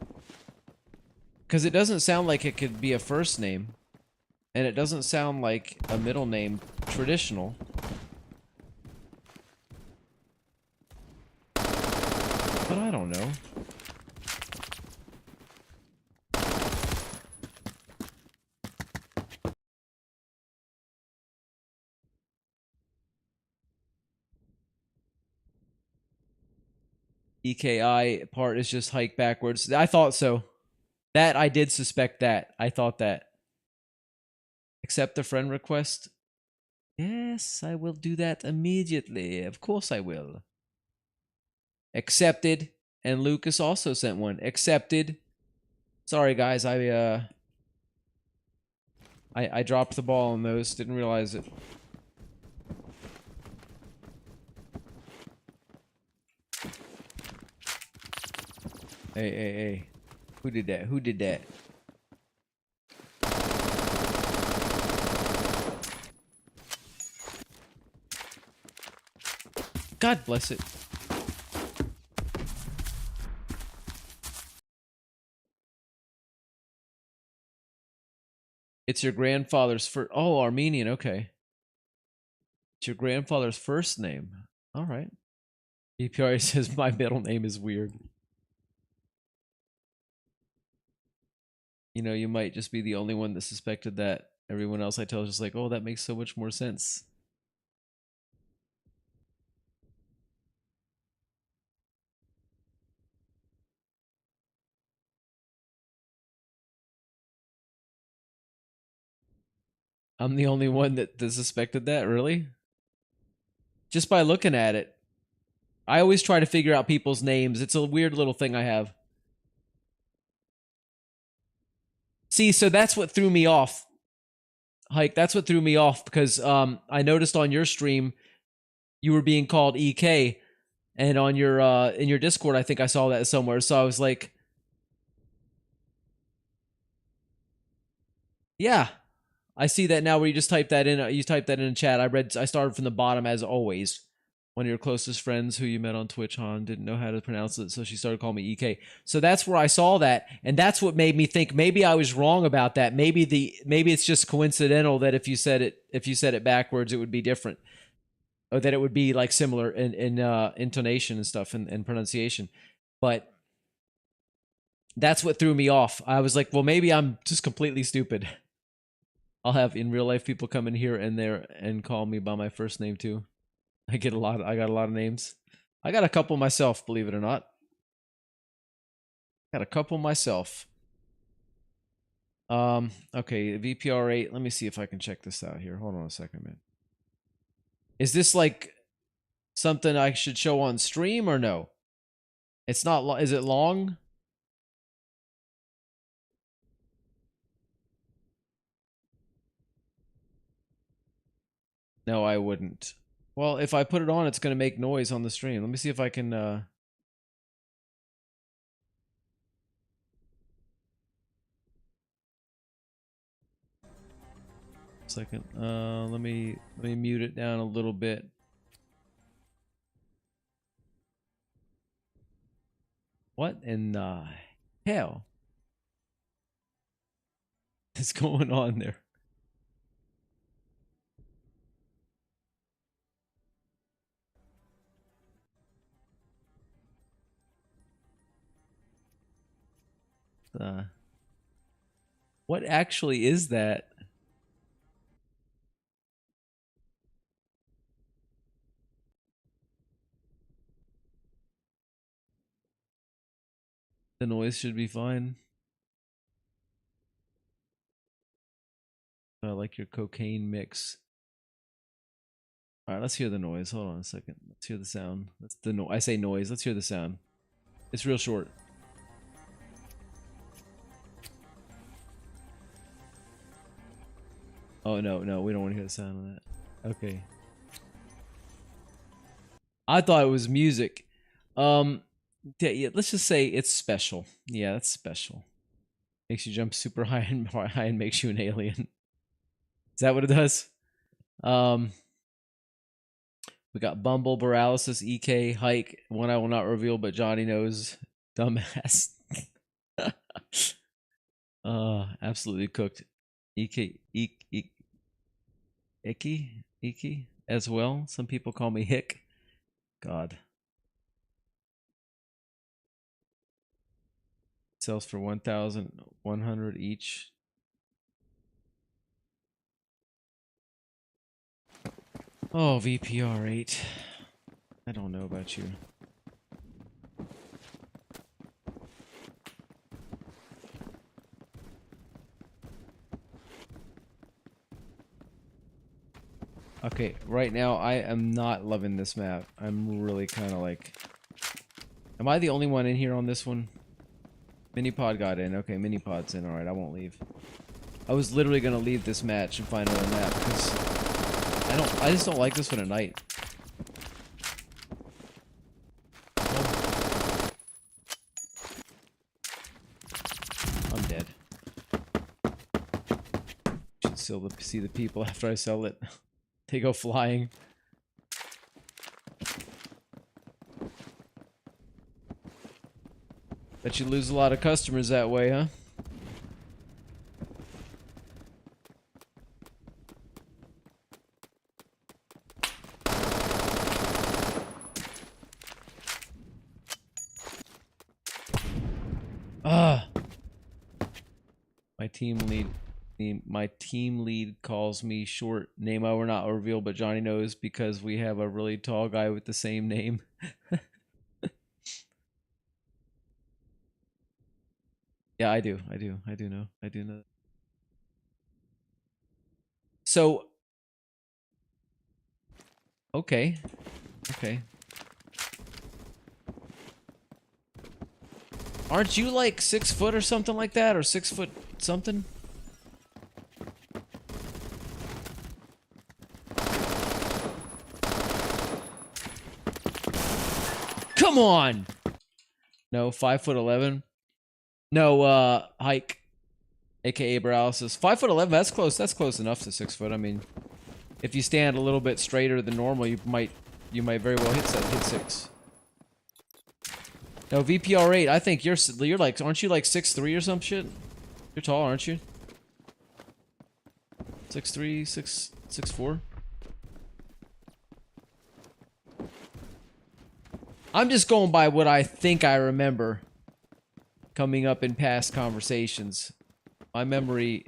Because it doesn't sound like it could be a first name. And it doesn't sound like a middle name traditional. But I don't know. EKI part is just hike backwards. I thought so. That, I did suspect that. I thought that. Accept the friend request. Yes, I will do that immediately. Of course I will. Accepted. And Lucas also sent one. Accepted. Sorry guys, I dropped the ball on those. Didn't realize it. Hey. Who did that? Who did that? God bless it. It's your grandfather's first... Oh, Armenian, okay. It's your grandfather's first name. Alright. EPRA says my middle name is weird. You know, you might just be the only one that suspected that. Everyone else I tell is just like, oh, that makes so much more sense. I'm the only one that suspected that, really? Just by looking at it. I always try to figure out people's names. It's a weird little thing I have. See, so that's what threw me off. Hike, that's what threw me off, because I noticed on your stream you were being called EK, and on your in your Discord I think I saw that somewhere, so I was like, yeah, I see that now where you just typed that in. You typed that in chat. I started from the bottom as always. One of your closest friends who you met on Twitch, Han, didn't know how to pronounce it, so she started calling me EK. So that's where I saw that, and that's what made me think maybe I was wrong about that. Maybe it's just coincidental that if you said it backwards, it would be different, or that it would be like similar in intonation and stuff and pronunciation. But that's what threw me off. I was like, well, maybe I'm just completely stupid. I'll have in real life people come in here and there and call me by my first name too. I got a lot of names. I got a couple myself, believe it or not. Got a couple myself. Okay, VPR8. Let me see if I can check this out here. Hold on a second, man. Is this like something I should show on stream or no? It's not. Is it long? No, I wouldn't. Well, if I put it on, it's going to make noise on the stream. Let me see if I can... Second. Let me mute it down a little bit. What in the hell is going on there? What actually is that? The noise should be fine. I like your cocaine mix. All right, let's hear the noise. Hold on a second. Let's hear the sound. That's the no. I say noise. Let's hear the sound. It's real short. Oh no, no, we don't want to hear the sound of that. Okay. I thought it was music. Yeah, let's just say it's special. Yeah, that's special. Makes you jump super high and makes you an alien. Is that what it does? We got Bumble, Paralysis, EK, Hike, one I will not reveal, but Johnny knows. Dumbass. Absolutely cooked. Icky as well. Some people call me Hick. God. Sells for 1,100 each. Oh, VPR8. I don't know about you. Okay, right now I am not loving this map. I'm really kind of like... Am I the only one in here on this one? Minipod got in. Okay, Minipod's in. Alright, I won't leave. I was literally going to leave this match and find another map because I just don't like this one at night. I'm dead. Should still see the people after I sell it. They go flying. Bet you lose a lot of customers that way, huh? My team lead calls me short. Name I will not reveal, but Johnny knows because we have a really tall guy with the same name. Yeah, I do know. So, okay. Aren't you like 6 foot or something like that, or 6 foot something? Come on! No, 5'11". No, Hike, aka Paralysis. 5'11". That's close. That's close enough to 6 foot. I mean, if you stand a little bit straighter than normal, you might very well hit 6. No, VPR8. I think you're like, aren't you like 6'3" or some shit? You're tall, aren't you? 6'3", 6'4". I'm just going by what I think I remember coming up in past conversations. My memory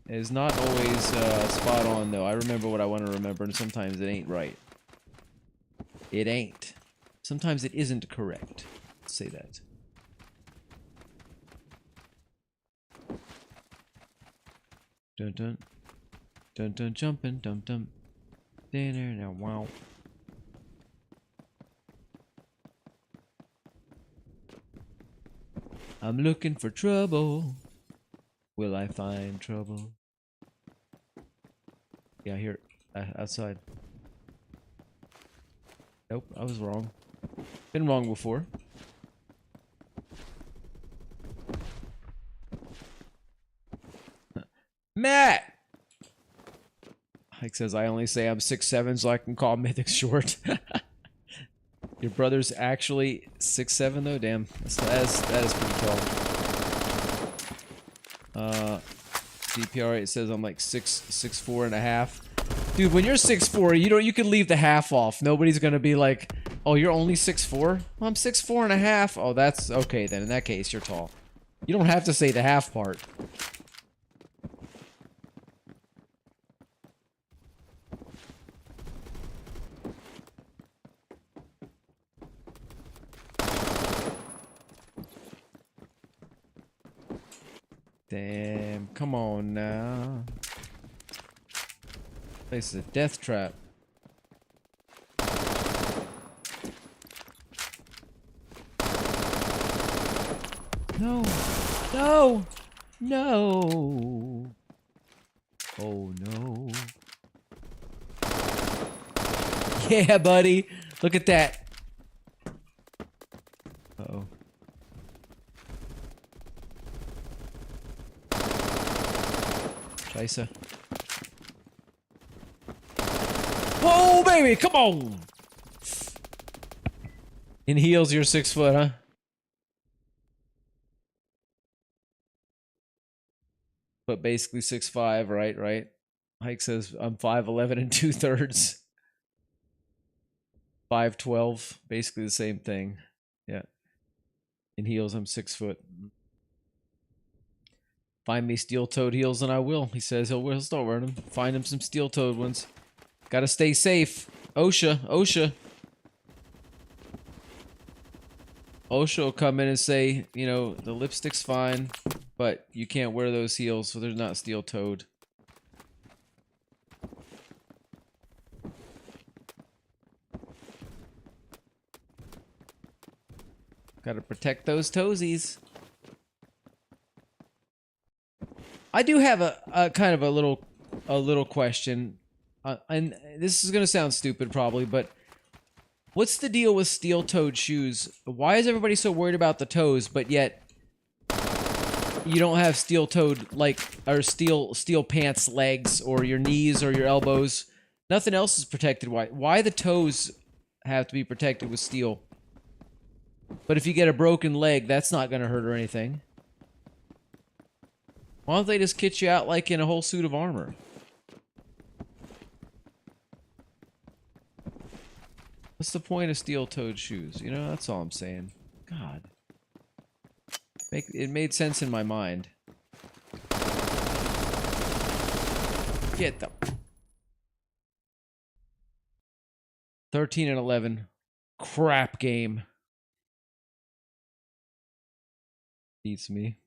is not always spot on, though. I remember what I want to remember, and sometimes it ain't right. It ain't. Sometimes it isn't correct. Let's say that. Dun dun. Dun dun jumping dum dum. Dinner now wow. I'm looking for trouble. Will I find trouble? Yeah, here. Outside. Nope, I was wrong. Been wrong before. Matt! Hike says, I only say I'm 6'7", so I can call Mythic short. Your brother's actually 6'7", though? Damn. That is pretty tall. DPR8 says I'm like 6'4" and a half. Dude, when you're 6'4", you can leave the half off. Nobody's gonna be like, oh, you're only 6'4"? Well, I'm 6'4" and a half. Oh, that's okay then. In that case, you're tall. You don't have to say the half part. Damn, come on now. This is a death trap. No. No. No. Oh no. Yeah, buddy. Look at that. Uh-oh. Scheiße. Whoa, baby, come on! In heels, you're 6 foot, huh? But basically 6'5", right? Right. Hike says I'm 5'11" and 2/3. 5'12", basically the same thing. Yeah. In heels, I'm 6 foot. Find me steel-toed heels and I will. He says he'll start wearing them. Find him some steel-toed ones. Gotta stay safe. OSHA, OSHA. OSHA will come in and say, you know, the lipstick's fine, but you can't wear those heels, so they're not steel-toed. Gotta protect those toesies. I do have a kind of a little question, and this is gonna sound stupid probably, but what's the deal with steel-toed shoes? Why is everybody so worried about the toes, but yet you don't have steel-toed or steel pants legs or your knees or your elbows? Nothing else is protected. Why the toes have to be protected with steel? But if you get a broken leg, that's not gonna hurt or anything. Why don't they just kit you out like in a whole suit of armor? What's the point of steel-toed shoes? You know, that's all I'm saying. God. It made sense in my mind. Get them. 13 and 11. Crap game. Beats me.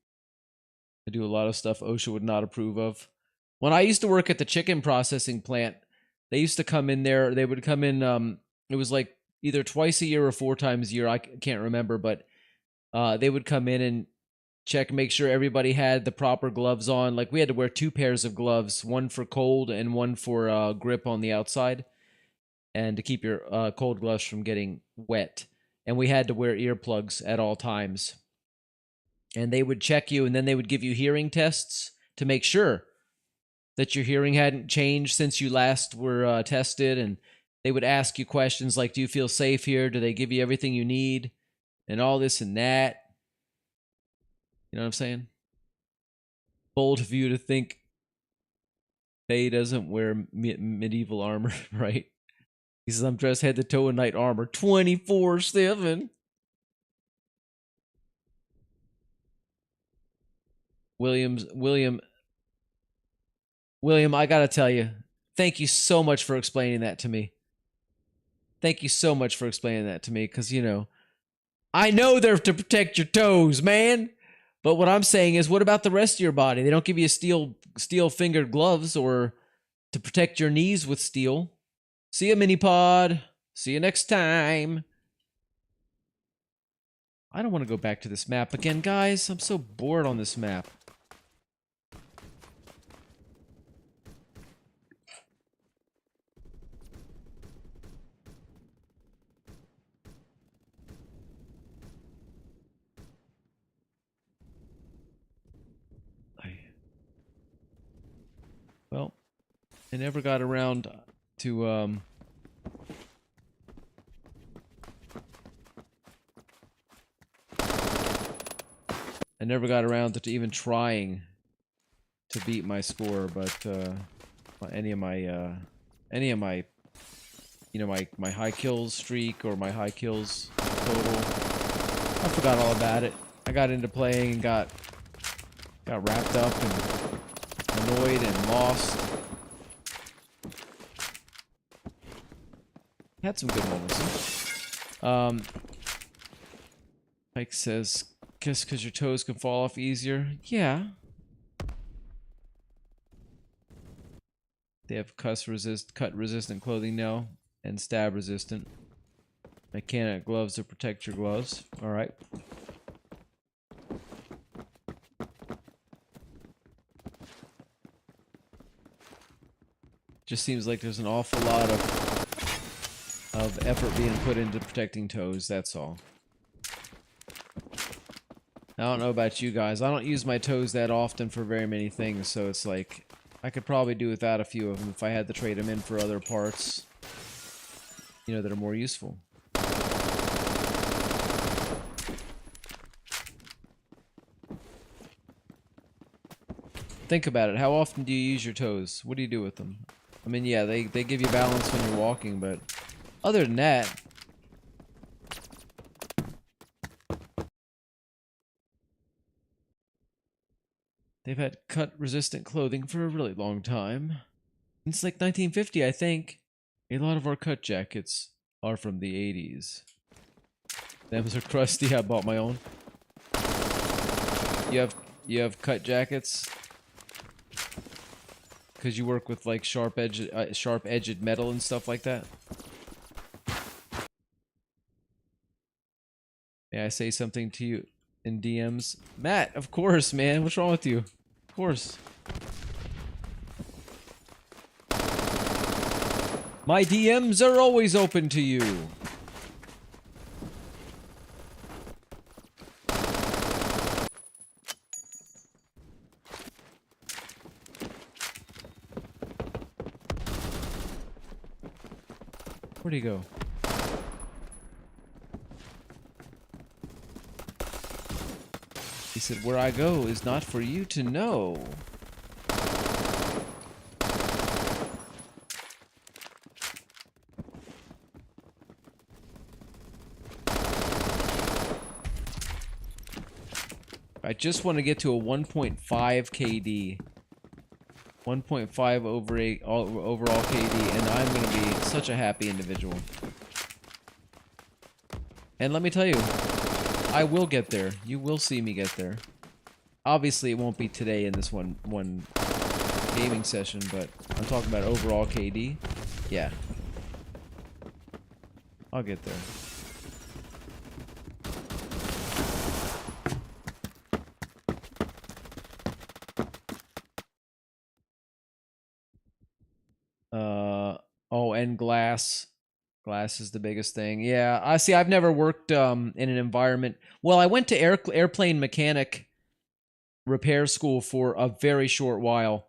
I do a lot of stuff OSHA would not approve of. When I used to work at the chicken processing plant, they used to come in there. They would come in, it was like either twice a year or 4 times a year. I can't remember, but they would come in and check, make sure everybody had the proper gloves on. Like we had to wear 2 pairs of gloves, one for cold and one for grip on the outside, and to keep your cold gloves from getting wet. And we had to wear earplugs at all times. And they would check you, and then they would give you hearing tests to make sure that your hearing hadn't changed since you last were tested. And they would ask you questions like, do you feel safe here? Do they give you everything you need? And all this and that. You know what I'm saying? Bold of you to think Faye doesn't wear medieval armor, right? He says, I'm dressed head to toe in knight armor 24/7. William, I gotta tell you, thank you so much for explaining that to me. Thank you so much for explaining that to me, because, you know, I know they're to protect your toes, man. But what I'm saying is, what about the rest of your body? They don't give you steel-fingered gloves or to protect your knees with steel. See ya, Minipod. See you next time. I don't want to go back to this map again, guys. I'm so bored on this map. Well, I never got around to, I never got around to even trying to beat my score, but, any of my, you know, my high kills streak or my high kills total, I forgot all about it. I got into playing and got wrapped up and annoyed and lost. Had some good moments. Mike says, "Guess because your toes can fall off easier." Yeah. They have cut resistant clothing now and stab resistant. Mechanic gloves to protect your gloves. All right. Just seems like there's an awful lot of effort being put into protecting toes, that's all. I don't know about you guys. I don't use my toes that often for very many things, so it's like I could probably do without a few of them if I had to trade them in for other parts, you know, that are more useful. Think about it. How often do you use your toes? What do you do with them? I mean, yeah, they give you balance when you're walking, but other than that... They've had cut-resistant clothing for a really long time. It's like 1950, I think. A lot of our cut jackets are from the 80s. Them's are crusty. I bought my own. You have cut jackets? Because you work with like sharp-edged metal and stuff like that. May I say something to you in DMs? Matt, of course, man. What's wrong with you? Of course. My DMs are always open to you. Where'd he go? He said, "Where I go is not for you to know." I just want to get to a 1.5 KD. 1.5 overall KD, and I'm going to be such a happy individual. And let me tell you, I will get there. You will see me get there. Obviously, it won't be today in this one gaming session, but I'm talking about overall KD. Yeah. I'll get there. Oh, and glass. Glass is the biggest thing. Yeah, I see. I've never worked in an environment. Well, I went to airplane mechanic repair school for a very short while,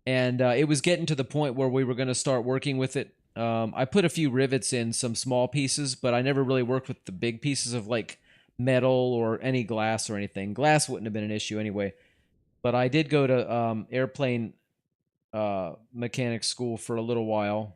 and it was getting to the point where we were going to start working with it. I put a few rivets in, some small pieces, but I never really worked with the big pieces of like metal or any glass or anything. Glass wouldn't have been an issue anyway. But I did go to airplane mechanic school for a little while.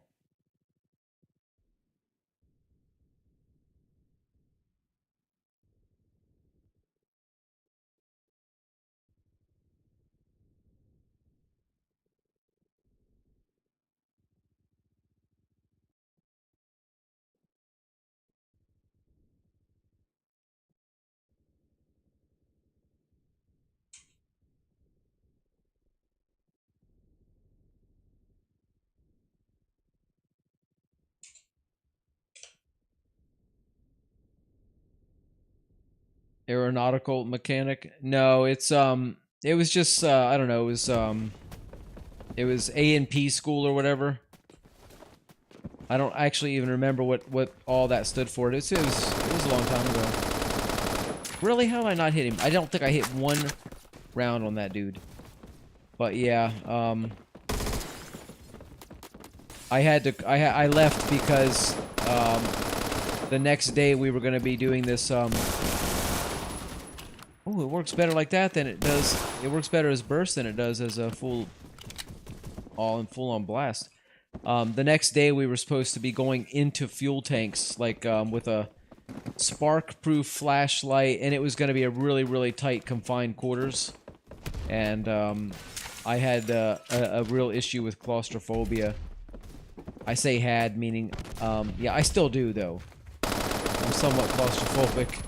Aeronautical mechanic? No, it was just I don't know, it was A&P school or whatever. I don't actually even remember what all that stood for. It was a long time ago. Really? How did I not hit him? I don't think I hit one round on that dude. But yeah, I left because the next day we were going to be doing this oh, it works better like that than it does. It works better as burst than it does as a full-on blast. The next day we were supposed to be going into fuel tanks, like with a spark-proof flashlight, and it was going to be a really, really tight, confined quarters. And I had a real issue with claustrophobia. I say had, meaning, yeah, I still do, though. I'm somewhat claustrophobic.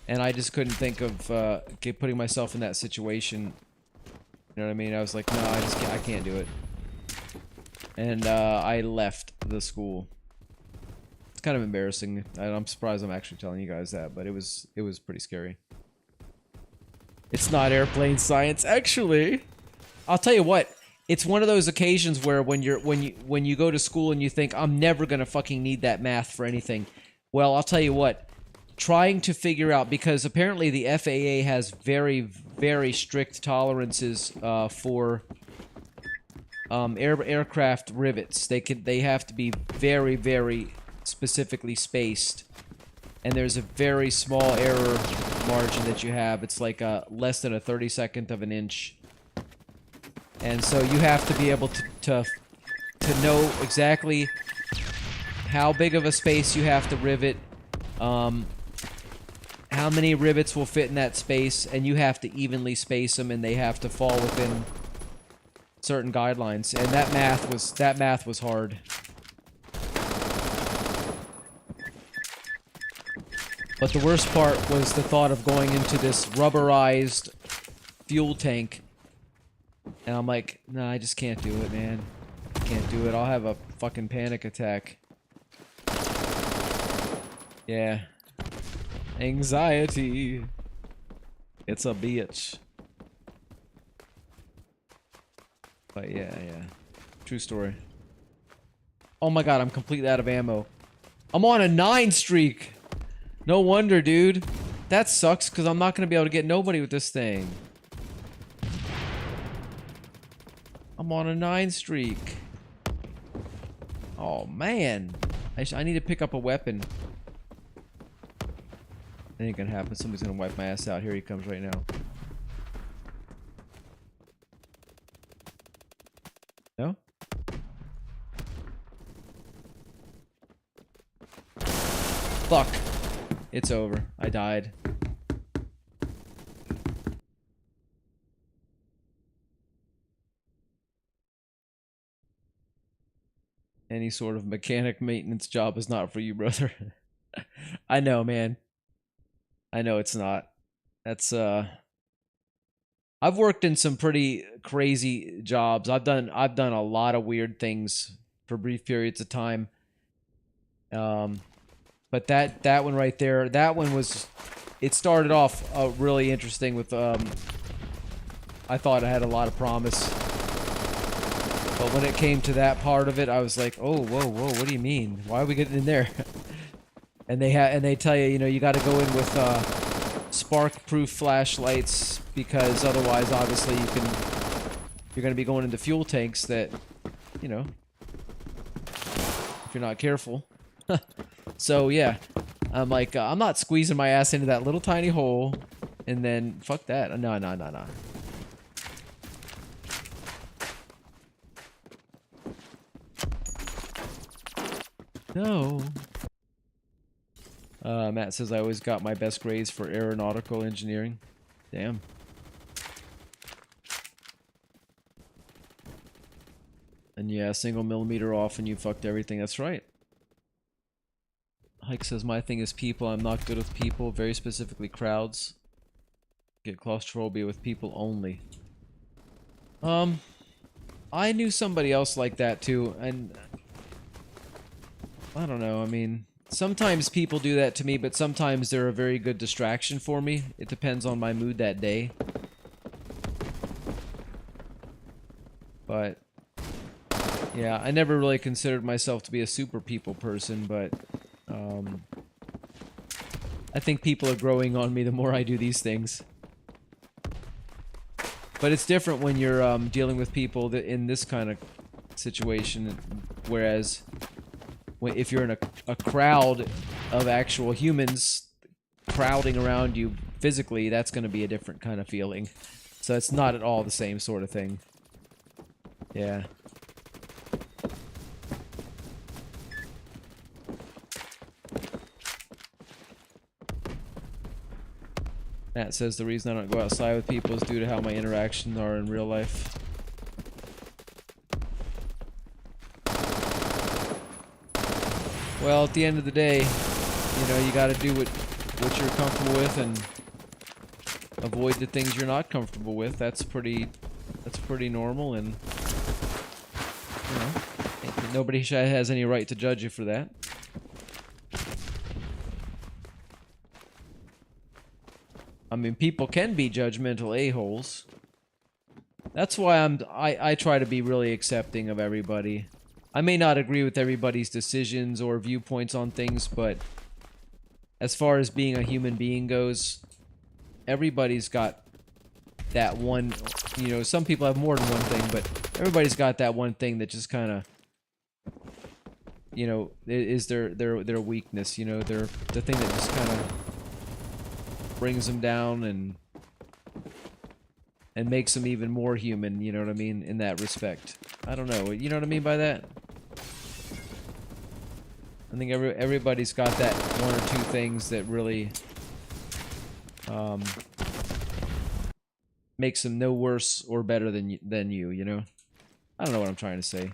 And I just couldn't think of putting myself in that situation. You know what I mean? I was like, no, I can't do it. And I left the school. It's kind of embarrassing. I'm surprised I'm actually telling you guys that, but it was pretty scary. It's not airplane science, actually. I'll tell you what. it's one of those occasions where when you go to school and you think I'm never gonna fucking need that math for anything. Well, I'll tell you what. Trying to figure out, because apparently the FAA has very, very strict tolerances for aircraft rivets. They have to be very, very specifically spaced, and there's a very small error margin that you have. It's like less than a 32nd of an inch, and so you have to be able to know exactly how big of a space you have to rivet. How many rivets will fit in that space, and you have to evenly space them, and they have to fall within certain guidelines. And that math was hard. But the worst part was the thought of going into this rubberized fuel tank, and I'm like, nah, I just can't do it, man. I can't do it. I'll have a fucking panic attack. Yeah. Anxiety. It's a bitch. But yeah. True story. Oh my god, I'm completely out of ammo. I'm on a 9 streak! No wonder, dude. That sucks, because I'm not going to be able to get nobody with this thing. I'm on a 9 streak. Oh, man. I need to pick up a weapon. That ain't gonna happen. Somebody's gonna wipe my ass out. Here he comes right now. No? Fuck. It's over. I died. Any sort of mechanic maintenance job is not for you, brother. I know, man. I know it's not. That's I've worked in some pretty crazy jobs. I've done a lot of weird things for brief periods of time. But that one right there, that one was, it started off really interesting with I thought I had a lot of promise. But when it came to that part of it, I was like, "Oh, whoa, what do you mean? Why are we getting in there?" And they tell you, you know, you got to go in with spark-proof flashlights, because otherwise, obviously, you're going to be going into fuel tanks that, you know, if you're not careful. So yeah, I'm like, I'm not squeezing my ass into that little tiny hole, and then fuck that. No. No. Matt says I always got my best grades for aeronautical engineering. Damn. And yeah, single millimeter off and you fucked everything. That's right. Hike says my thing is people. I'm not good with people, very specifically crowds. Get claustrophobia with people only. I knew somebody else like that too, and I don't know, I mean, sometimes people do that to me, but sometimes they're a very good distraction for me. It depends on my mood that day. But yeah, I never really considered myself to be a super people person, but I think people are growing on me the more I do these things. But it's different when you're dealing with people that in this kind of situation, whereas if you're in a crowd of actual humans crowding around you physically, that's going to be a different kind of feeling. So it's not at all the same sort of thing. Yeah. Matt says the reason I don't go outside with people is due to how my interactions are in real life. Well, at the end of the day, you know, you gotta do what you're comfortable with and avoid the things you're not comfortable with. That's pretty normal, and you know, nobody has any right to judge you for that. I mean, people can be judgmental a-holes. That's why I try to be really accepting of everybody. I may not agree with everybody's decisions or viewpoints on things, but as far as being a human being goes, everybody's got that one, you know, some people have more than one thing, but everybody's got that one thing that just kind of, you know, is their weakness, you know, the thing that just kind of brings them down and makes them even more human, you know what I mean, in that respect. I don't know, you know what I mean by that? I think everybody's got that one or two things that really makes them no worse or better than you, you know? I don't know what I'm trying to say.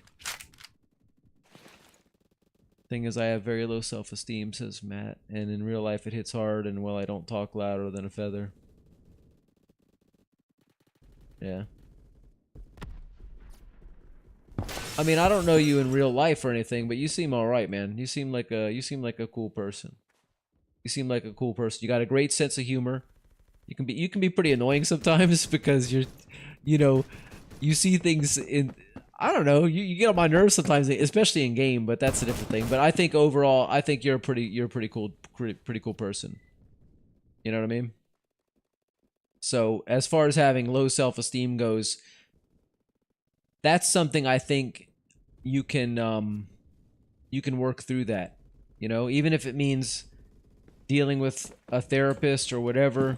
Thing is, I have very low self-esteem, says Matt, and in real life it hits hard, and well, I don't talk louder than a feather. Yeah. I mean, I don't know you in real life or anything, but you seem alright, man. You seem like a cool person. You seem like a cool person. You got a great sense of humor. You can be pretty annoying sometimes because you know, you see things in, I don't know, you get on my nerves sometimes, especially in game, but that's a different thing. But I think overall, I think you're a pretty cool person. You know what I mean? So as far as having low self-esteem goes, that's something I think you can work through that. You know, even if it means dealing with a therapist or whatever.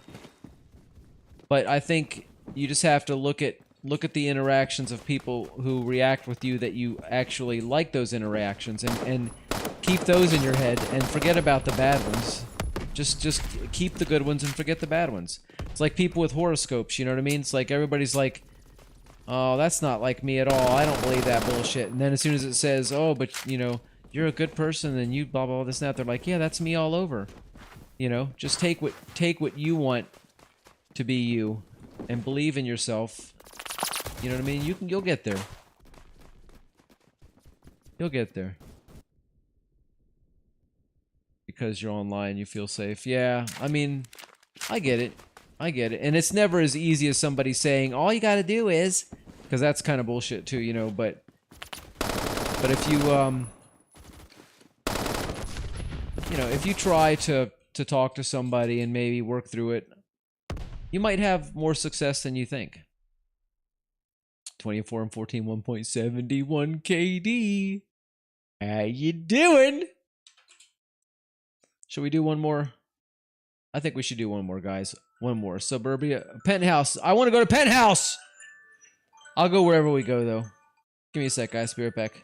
But I think you just have to look at the interactions of people who react with you that you actually like those interactions and keep those in your head and forget about the bad ones. Just keep the good ones and forget the bad ones. It's like people with horoscopes, you know what I mean? It's like everybody's like, "Oh, that's not like me at all. I don't believe that bullshit." And then as soon as it says, "Oh, but you know, you're a good person and you blah blah this and that," they're like, "Yeah, that's me all over." You know, just take what you want to be you and believe in yourself. You know what I mean? You'll get there. You'll get there. Because you're online, you feel safe. Yeah, I mean, I get it. I get it. And it's never as easy as somebody saying, all you gotta do is... Because that's kind of bullshit too, you know, but if you, you know, if you try to talk to somebody and maybe work through it, you might have more success than you think. 24 and 14, 1.71 KD. How you doing? Should we do one more? I think we should do one more, guys. One more. Suburbia. Penthouse. I want to go to Penthouse! I'll go wherever we go, though. Give me a sec, guys. Be right back.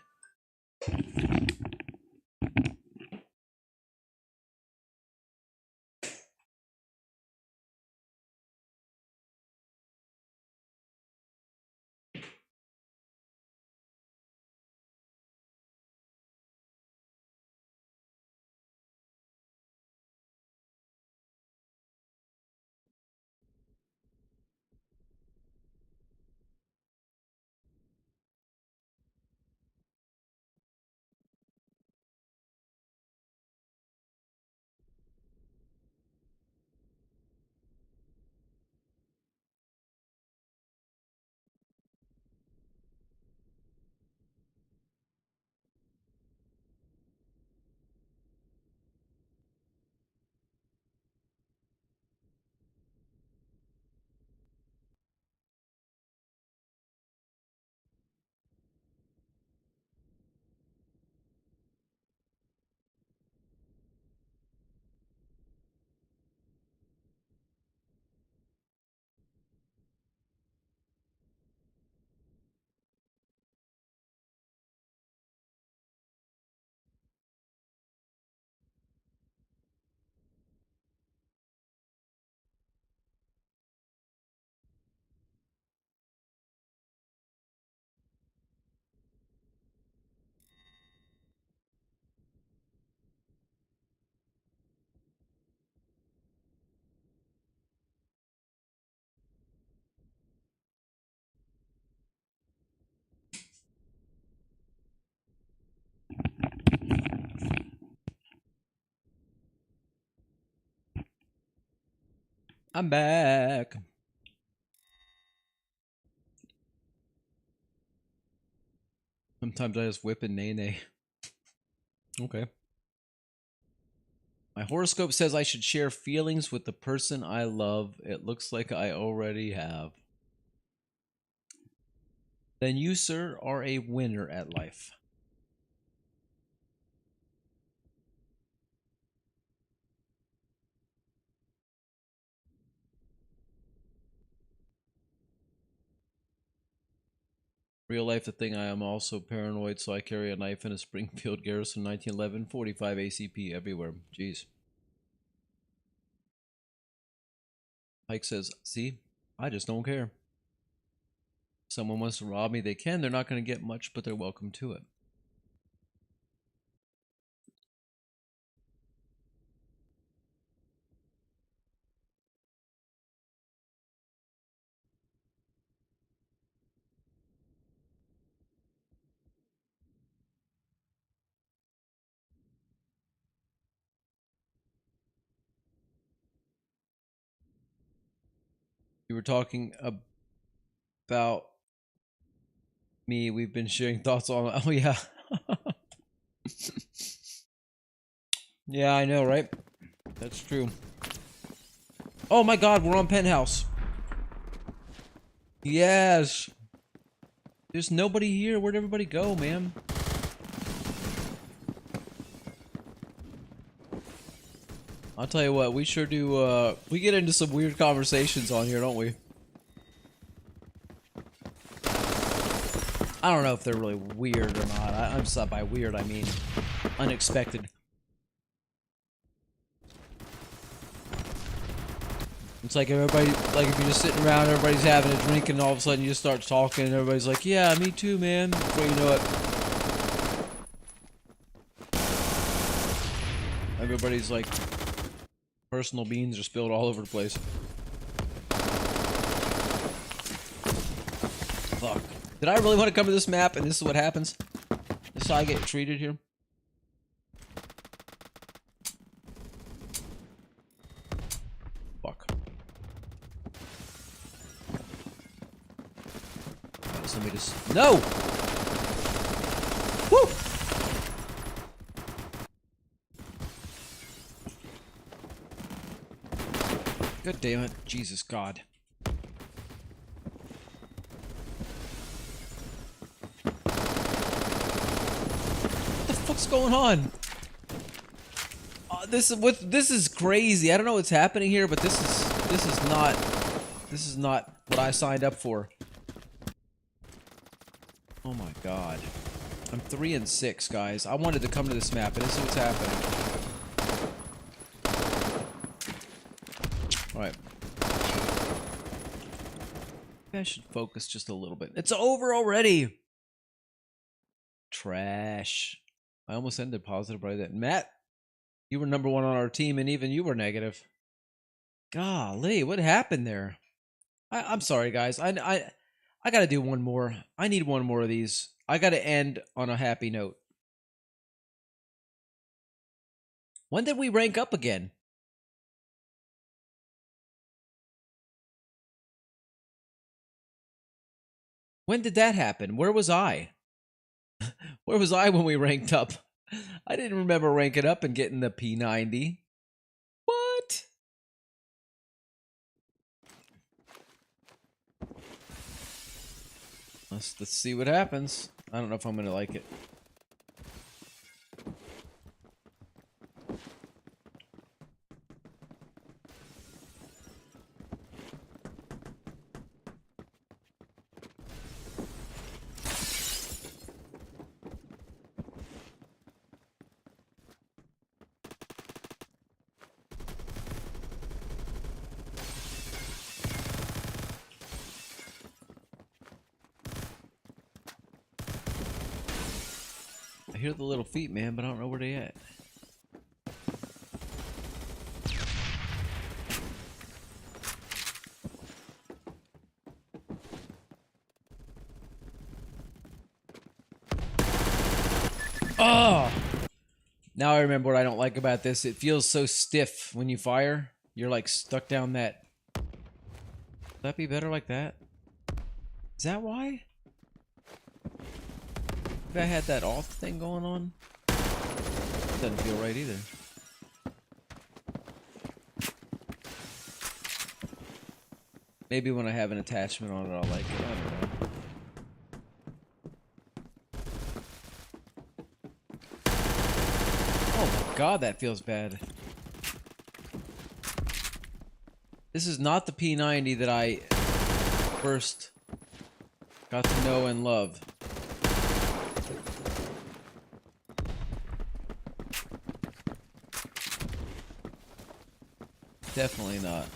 I'm back. Sometimes I just whip and nay. Okay. My horoscope says I should share feelings with the person I love. It looks like I already have. Then you, sir, are a winner at life. Real life, the thing I am also paranoid, so I carry a knife in a Springfield Garrison 1911 45 ACP everywhere. Jeez. Pike says, see, I just don't care. If someone wants to rob me, they can. They're not going to get much, but they're welcome to it. You were talking about me. We've been sharing thoughts on. Oh, yeah. Yeah, I know, right? That's true. Oh my god, we're on Penthouse. Yes. There's nobody here. Where'd everybody go, man? I'll tell you what, we sure do, we get into some weird conversations on here, don't we? I don't know if they're really weird or not. I'm just by weird, I mean unexpected. It's like everybody, like if you're just sitting around, everybody's having a drink, and all of a sudden you just start talking, and everybody's like, yeah, me too, man. Before you know it, everybody's like, personal beans are spilled all over the place. Fuck. Did I really want to come to this map, and this is what happens? This is how I get treated here? Fuck. Somebody just... No! Woo! God damn it. Jesus God. What the fuck's going on? This is crazy. I don't know what's happening here, but this is not what I signed up for. Oh my god. I'm 3 and 6, guys. I wanted to come to this map, and this is what's happening. Alright. Maybe I should focus just a little bit. It's over already! Trash. I almost ended positive right there. Matt, you were #1 on our team, and even you were negative. Golly, what happened there? I'm sorry, guys. I gotta do one more. I need one more of these. I gotta end on a happy note. When did we rank up again? When did that happen? Where was I? Where was I when we ranked up? I didn't remember ranking up and getting the P90. What? Let's see what happens. I don't know if I'm gonna like it. I hear the little feet, man, but I don't know where they at. Oh! Now I remember what I don't like about this. It feels so stiff when you fire. You're like stuck down that. Would that be better like that? Is that why? Maybe I had that off thing going on. Doesn't feel right either. Maybe when I have an attachment on it, I'll like it. I don't know. Oh my god, that feels bad. This is not the P90 that I first got to know and love. Definitely not.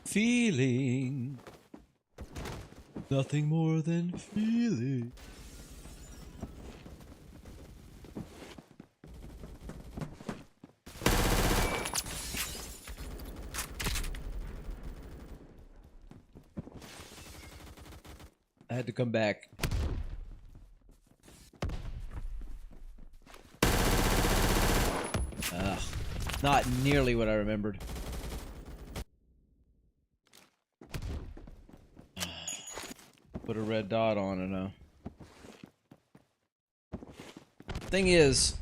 Feeling. Nothing more than feeling. I had to come back. Ugh. Not nearly what I remembered. Put a red dot on it now. Thing is,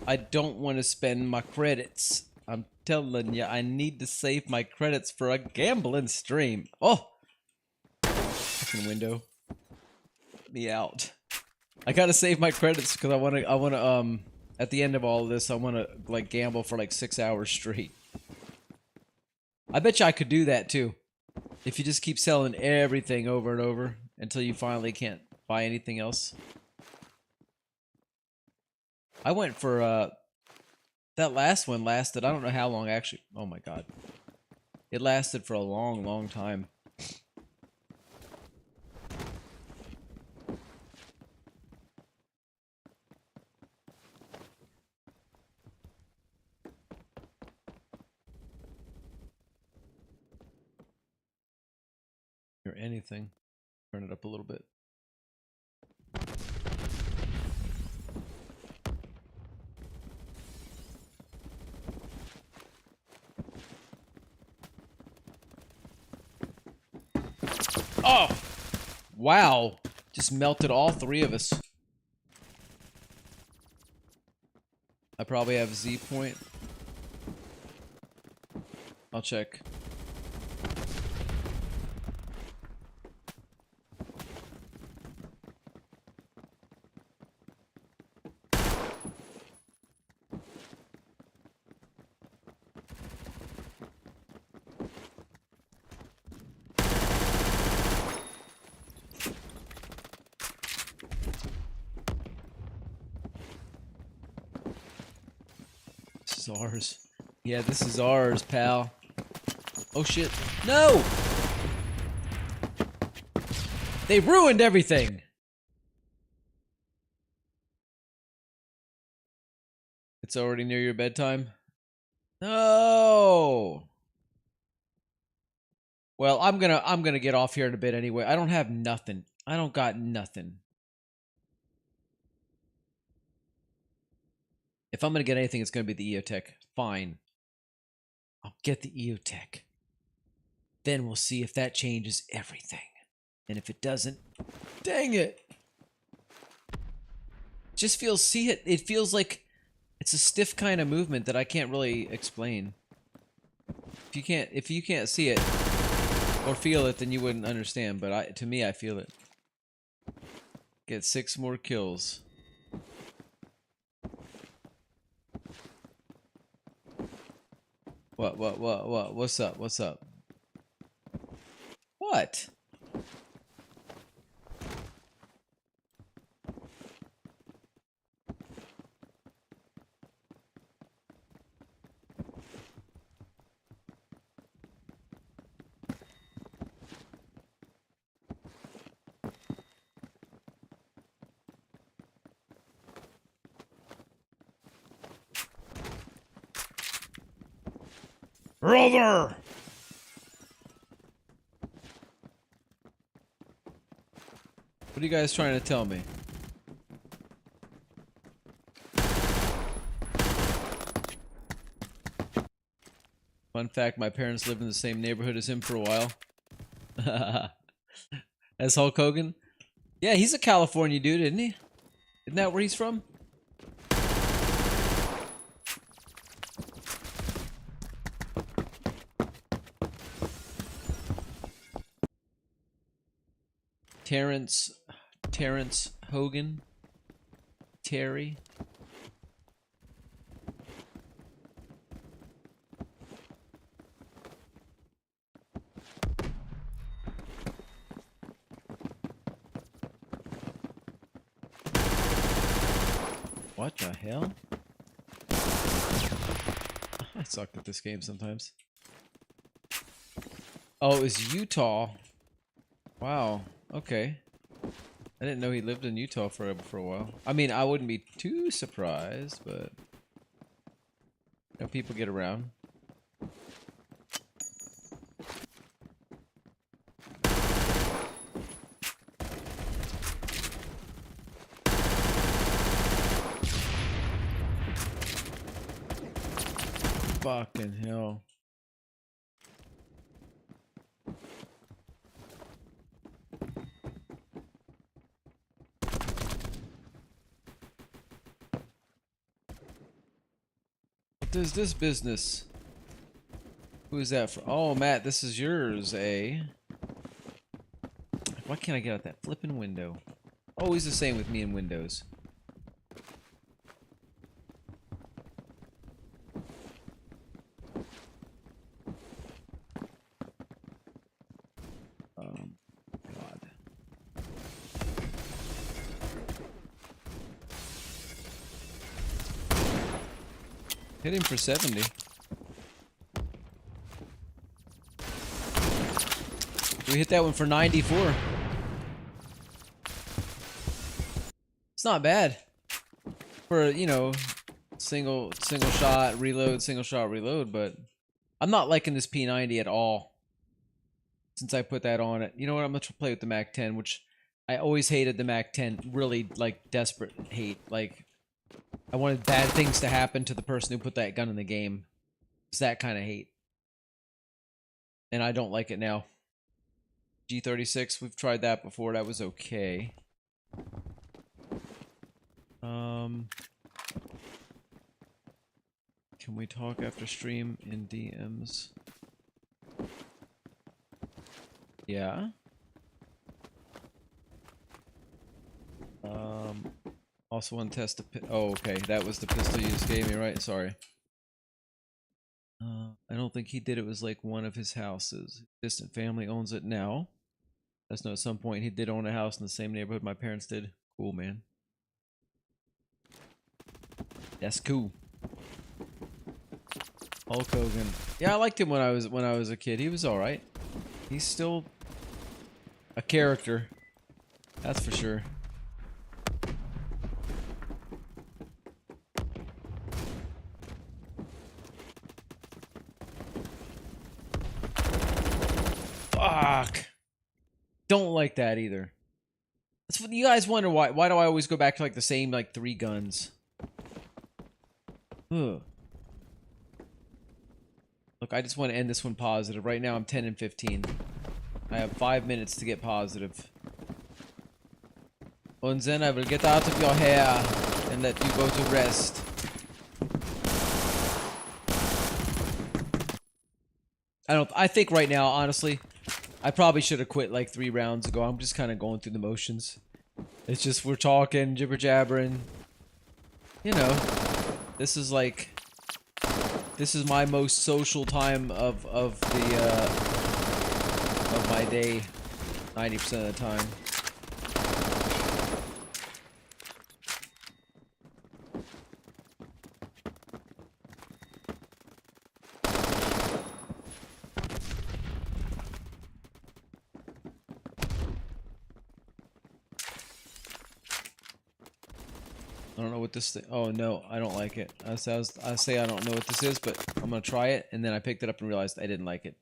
I don't want to spend my credits. I'm telling you, I need to save my credits for a gambling stream. Oh! Fucking window. Let me out. I gotta save my credits because I wanna, at the end of all of this, I wanna, like, gamble for like 6 hours straight. I bet you I could do that too. If you just keep selling everything over and over until you finally can't buy anything else. I went for, that last one lasted, I don't know how long actually. Oh my god. It lasted for a long, long time. Or anything. Turn it up a little bit. Oh! Wow! Just melted all three of us. I probably have Z point. I'll check. This is ours. Yeah, this is ours, pal. Oh shit. No! They ruined everything! It's already near your bedtime? No! Well, I'm gonna get off here in a bit anyway. I don't have nothing. I don't got nothing. If I'm gonna get anything, it's gonna be the EOTech. Fine. I'll get the EOTech. Then we'll see if that changes everything. And if it doesn't, dang it. Just feels, see it, it feels like it's a stiff kind of movement that I can't really explain. If you can't see it or feel it, then you wouldn't understand, but to me I feel it. Get 6 more kills. What? What's up? What's up? What? Brother! What are you guys trying to tell me? Fun fact, my parents lived in the same neighborhood as him for a while. As Hulk Hogan? Yeah, he's a California dude, isn't he? Isn't that where he's from? Terrence Hogan? Terry? What the hell? I suck at this game sometimes. Oh, it was Utah. Wow. Okay. I didn't know he lived in Utah for a while. I mean, I wouldn't be too surprised, but you know, people get around. Fucking hell. What is this business? Who is that for? Oh, Matt, this is yours, eh? Why can't I get out that flipping window? Always the same with me and windows. God. Hit him for 70. We hit that one for 94. It's not bad. For, you know, single shot, reload, single shot, reload, but I'm not liking this P90 at all. Since I put that on it. You know what, I'm gonna play with the MAC-10, which I always hated the MAC-10. Really, like, desperate hate. Like, I wanted bad things to happen to the person who put that gun in the game. It's that kind of hate. And I don't like it now. G36, we've tried that before. That was okay. Can we talk after stream in DMs? Yeah. Also want to test the oh, okay. That was the pistol you just gave me, right? Sorry. I don't think he did. It was like one of his houses. Distant family owns it now. Let's know at some point he did own a house in the same neighborhood my parents did. Cool, man. That's cool. Hulk Hogan. Yeah, I liked him when I was a kid. He was all right. He's still a character. That's for sure. Fuck. Don't like that either. That's what you guys wonder why. Why do I always go back to like the same like 3 guns? Ugh. Look, I just want to end this one positive. Right now I'm 10 and 15. I have 5 minutes to get positive. And then I will get out of your hair and let you go to rest. I think right now, honestly, I probably should have quit like 3 rounds ago. I'm just kind of going through the motions. It's just we're talking, jibber jabbering. You know, this is like, this is my most social time of my day, 90% of the time. I don't know what this thing. Oh no, I don't like it. I say I don't know what this is, but I'm gonna try it. And then I picked it up and realized I didn't like it.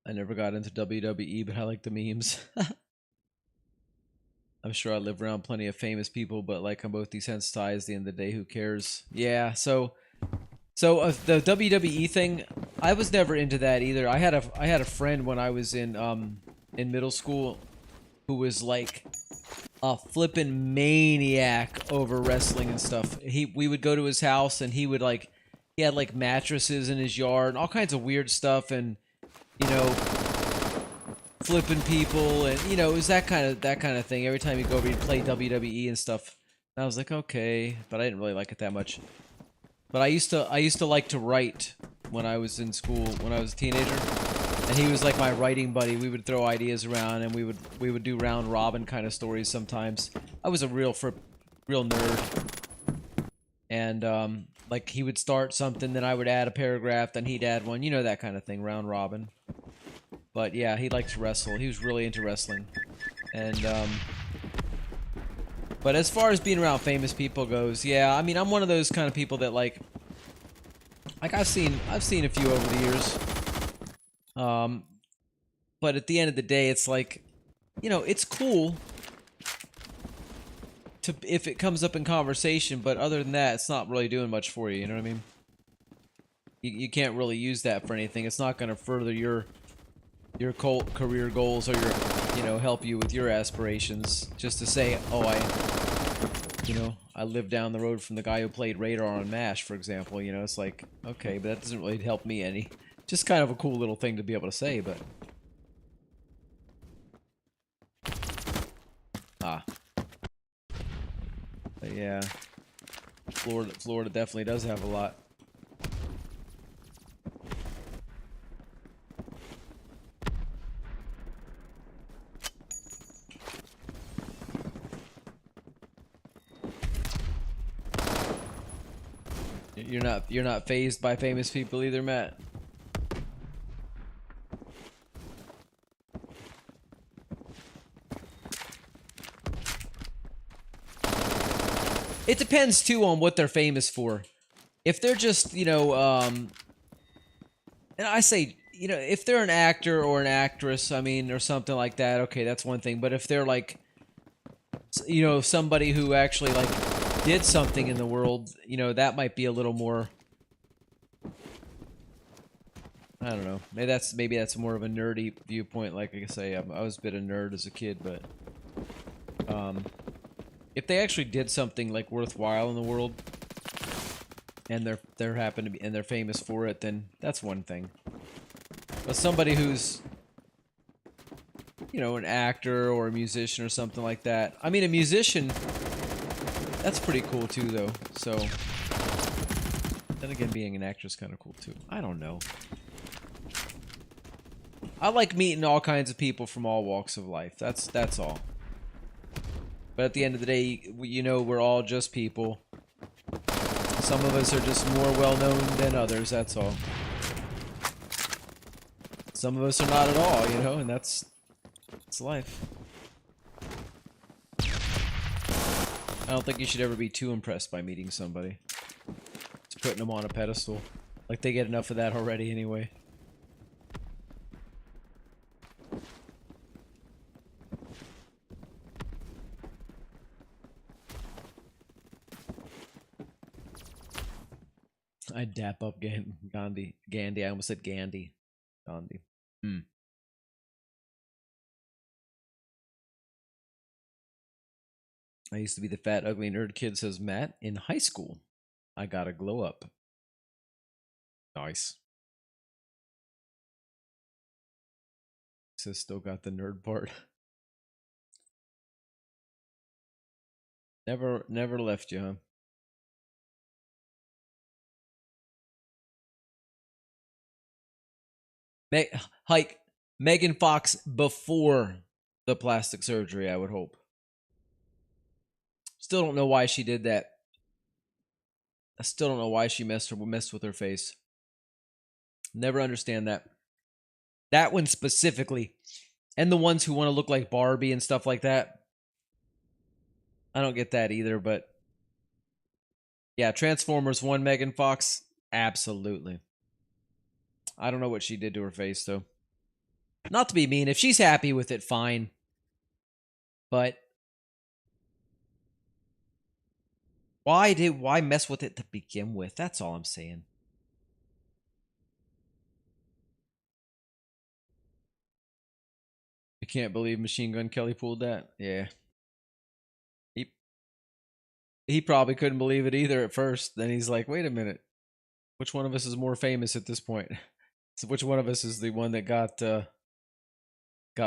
I never got into WWE, but I like the memes. I'm sure I live around plenty of famous people, but like I'm both desensitized. At the end of the day, who cares? Yeah. So the WWE thing, I was never into that either. I had a friend when I was in middle school who was like a flippin' maniac over wrestling and stuff. We would go to his house and he had like mattresses in his yard and all kinds of weird stuff and you know flipping people and it was that kind of thing. Every time he'd go over he'd play WWE and stuff. And I was like, okay, but I didn't really like it that much. But I used to like to write when I was in school, when I was a teenager. And he was like my writing buddy. We would throw ideas around and we would do round robin kind of stories sometimes. I was a real nerd. And like he would start something, then I would add a paragraph, then he'd add one, that kind of thing, round robin. But yeah, he liked to wrestle. He was really into wrestling. And but as far as being around famous people goes, yeah, I mean, I'm one of those kind of people that like I've seen a few over the years. But at the end of the day, it's like, it's cool to if it comes up in conversation, but other than that, it's not really doing much for you. You know what I mean? You can't really use that for anything. It's not going to further your career goals or help you with your aspirations. Just to say, oh, I live down the road from the guy who played Radar on MASH, for example. It's like, okay, but that doesn't really help me any. Just kind of a cool little thing to be able to say, but but yeah, Florida definitely does have a lot. You're not fazed by famous people either, Matt. It depends too on what they're famous for. If they're just, and I say, if they're an actor or an actress, I mean, or something like that, okay, that's one thing. But if they're like, somebody who actually like did something in the world, that might be a little more. I don't know. Maybe that's more of a nerdy viewpoint. Like I say, I was a bit of a nerd as a kid, but if they actually did something like worthwhile in the world, and they're happen to be and they're famous for it, then that's one thing. But somebody who's an actor or a musician or something like that. I mean, a musician, that's pretty cool too, though. So then again, being an actor is kind of cool too. I don't know. I like meeting all kinds of people from all walks of life. That's all. But at the end of the day, we're all just people. Some of us are just more well-known than others, that's all. Some of us are not at all, and that's life. I don't think you should ever be too impressed by meeting somebody. It's putting them on a pedestal. Like, they get enough of that already anyway. I dap up Gandhi. I almost said Gandhi. Gandhi. I used to be the fat, ugly nerd kid, says Matt. In high school, I gotta glow up. Nice. Says still got the nerd part. Never left you, huh? Hike Megan Fox before the plastic surgery, I would hope. Still don't know why she did that. I still don't know why she messed with her face. Never understand that. That one specifically. And the ones who want to look like Barbie and stuff like that. I don't get that either, but yeah, Transformers 1 Megan Fox, absolutely. I don't know what she did to her face, though. Not to be mean. If she's happy with it, fine. But Why mess with it to begin with? That's all I'm saying. I can't believe Machine Gun Kelly pulled that. Yeah. He he probably couldn't believe it either at first. Then he's like, "Wait a minute. Which one of us is more famous at this point? So which one of us is the one that got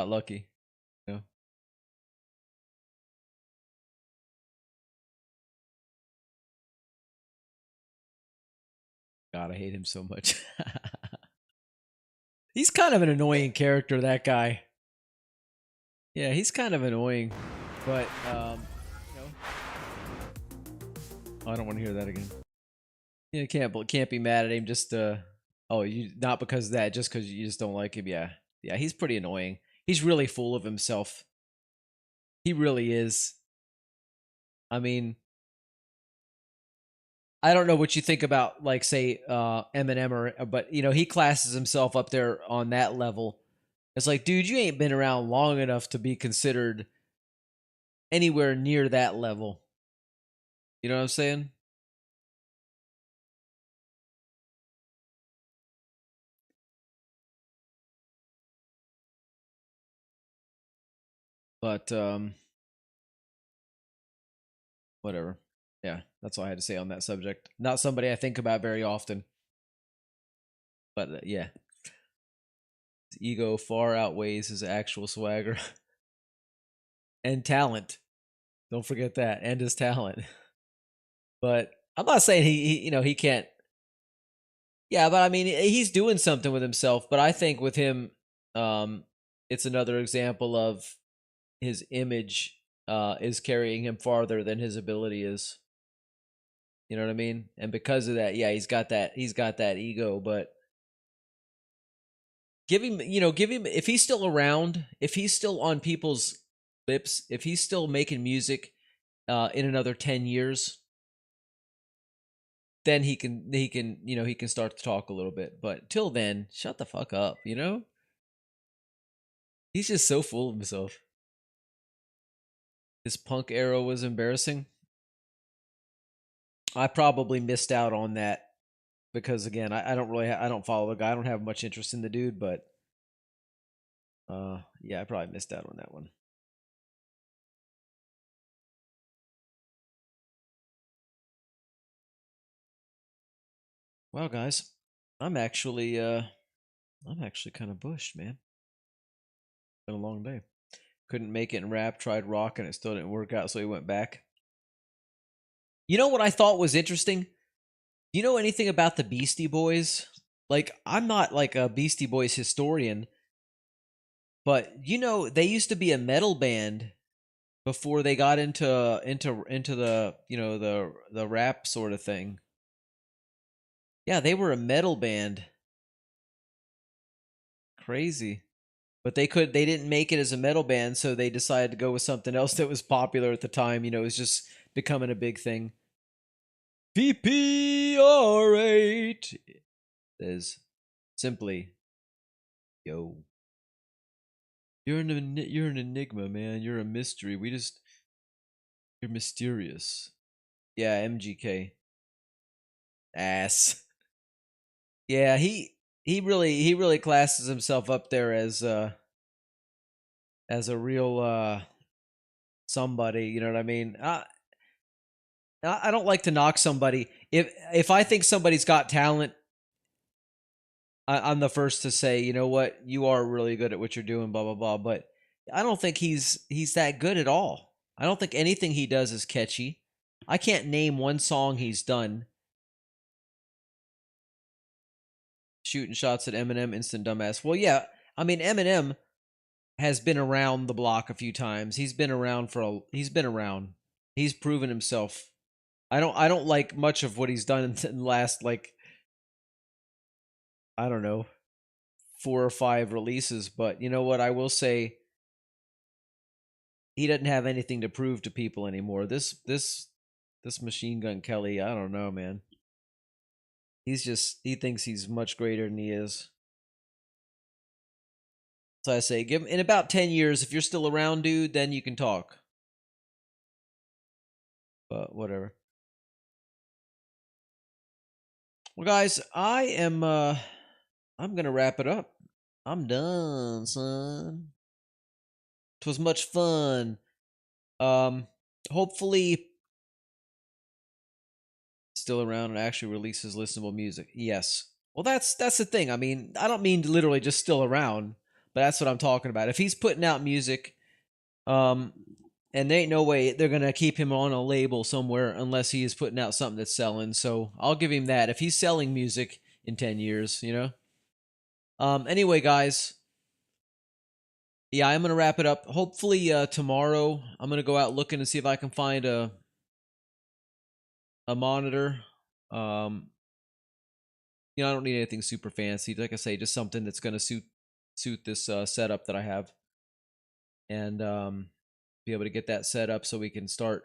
lucky?" You know? God, I hate him so much. He's kind of an annoying character, that guy. Yeah, he's kind of annoying, but you know, oh, I don't want to hear that again. Yeah, can't be mad at him. Just oh, you not because of that, just because you just don't like him. Yeah, yeah, he's pretty annoying. He's really full of himself. He really is. I mean, I don't know what you think about, like, say, Eminem, but you know, he classes himself up there on that level. It's like, dude, you ain't been around long enough to be considered anywhere near that level. You know what I'm saying? But whatever. Yeah, that's all I had to say on that subject. Not somebody I think about very often, but yeah, his ego far outweighs his actual swagger and talent. Don't forget that, and his talent. But I'm not saying he you know, he can't. Yeah, but I mean, he's doing something with himself. But I think with him, um, it's another example of his image is carrying him farther than his ability is. You know what I mean? And because of that, yeah, he's got that ego, but give him, you know, give him, if he's still around, if he's still on people's lips, if he's still making music in another 10 years, then you know, he can start to talk a little bit. But till then, shut the fuck up, you know? He's just so full of himself. His punk era was embarrassing. I probably missed out on that because again, I don't really I don't follow the guy. I don't have much interest in the dude, but yeah, I probably missed out on that one. Well, guys, I'm actually kind of bushed, man. Been a long day. Couldn't make it in rap, tried rock, and it still didn't work out, so he went back. You know what I thought was interesting? Do you know anything about the Beastie Boys? Like, I'm not like a Beastie Boys historian, but you know, they used to be a metal band before they got into the, you know, the rap sort of thing. Yeah, they were a metal band. Crazy. But they didn't make it as a metal band, so they decided to go with something else that was popular at the time. You know, it was just becoming a big thing. PPR8 is simply, yo, you're an enigma, man. You're a mystery. You're mysterious. Yeah, MGK ass. Yeah, he really classes himself up there as a real somebody. You know what I mean? I don't like to knock somebody. If I think somebody's got talent, I'm the first to say, you know what, you are really good at what you're doing, blah blah blah. But I don't think he's that good at all. I don't think anything he does is catchy. I can't name one song he's done. Shooting shots at Eminem, instant dumbass. Well, yeah, I mean Eminem has been around the block a few times. He's been around. He's proven himself. I don't like much of what he's done in the last, like, I don't know, 4 or 5 releases, but you know what? I will say he doesn't have anything to prove to people anymore. This Machine Gun Kelly, I don't know, man. He thinks he's much greater than he is. So I say, give him in about 10 years, if you're still around, dude, then you can talk. But whatever. Well, guys, I'm gonna wrap it up. I'm done, son. It was much fun. Hopefully still around and actually releases listenable music. Yes. Well, that's the thing. I mean, I don't mean literally just still around, but that's what I'm talking about. If he's putting out music, um, and there ain't no way they're gonna keep him on a label somewhere unless he is putting out something that's selling. So I'll give him that. If he's selling music in 10 years, you know. Anyway, guys, yeah, I'm gonna wrap it up. Hopefully, tomorrow I'm gonna go out looking to see if I can find a monitor. Um, I don't need anything super fancy. Like I say, just something that's gonna suit this setup that I have, and be able to get that set up so we can start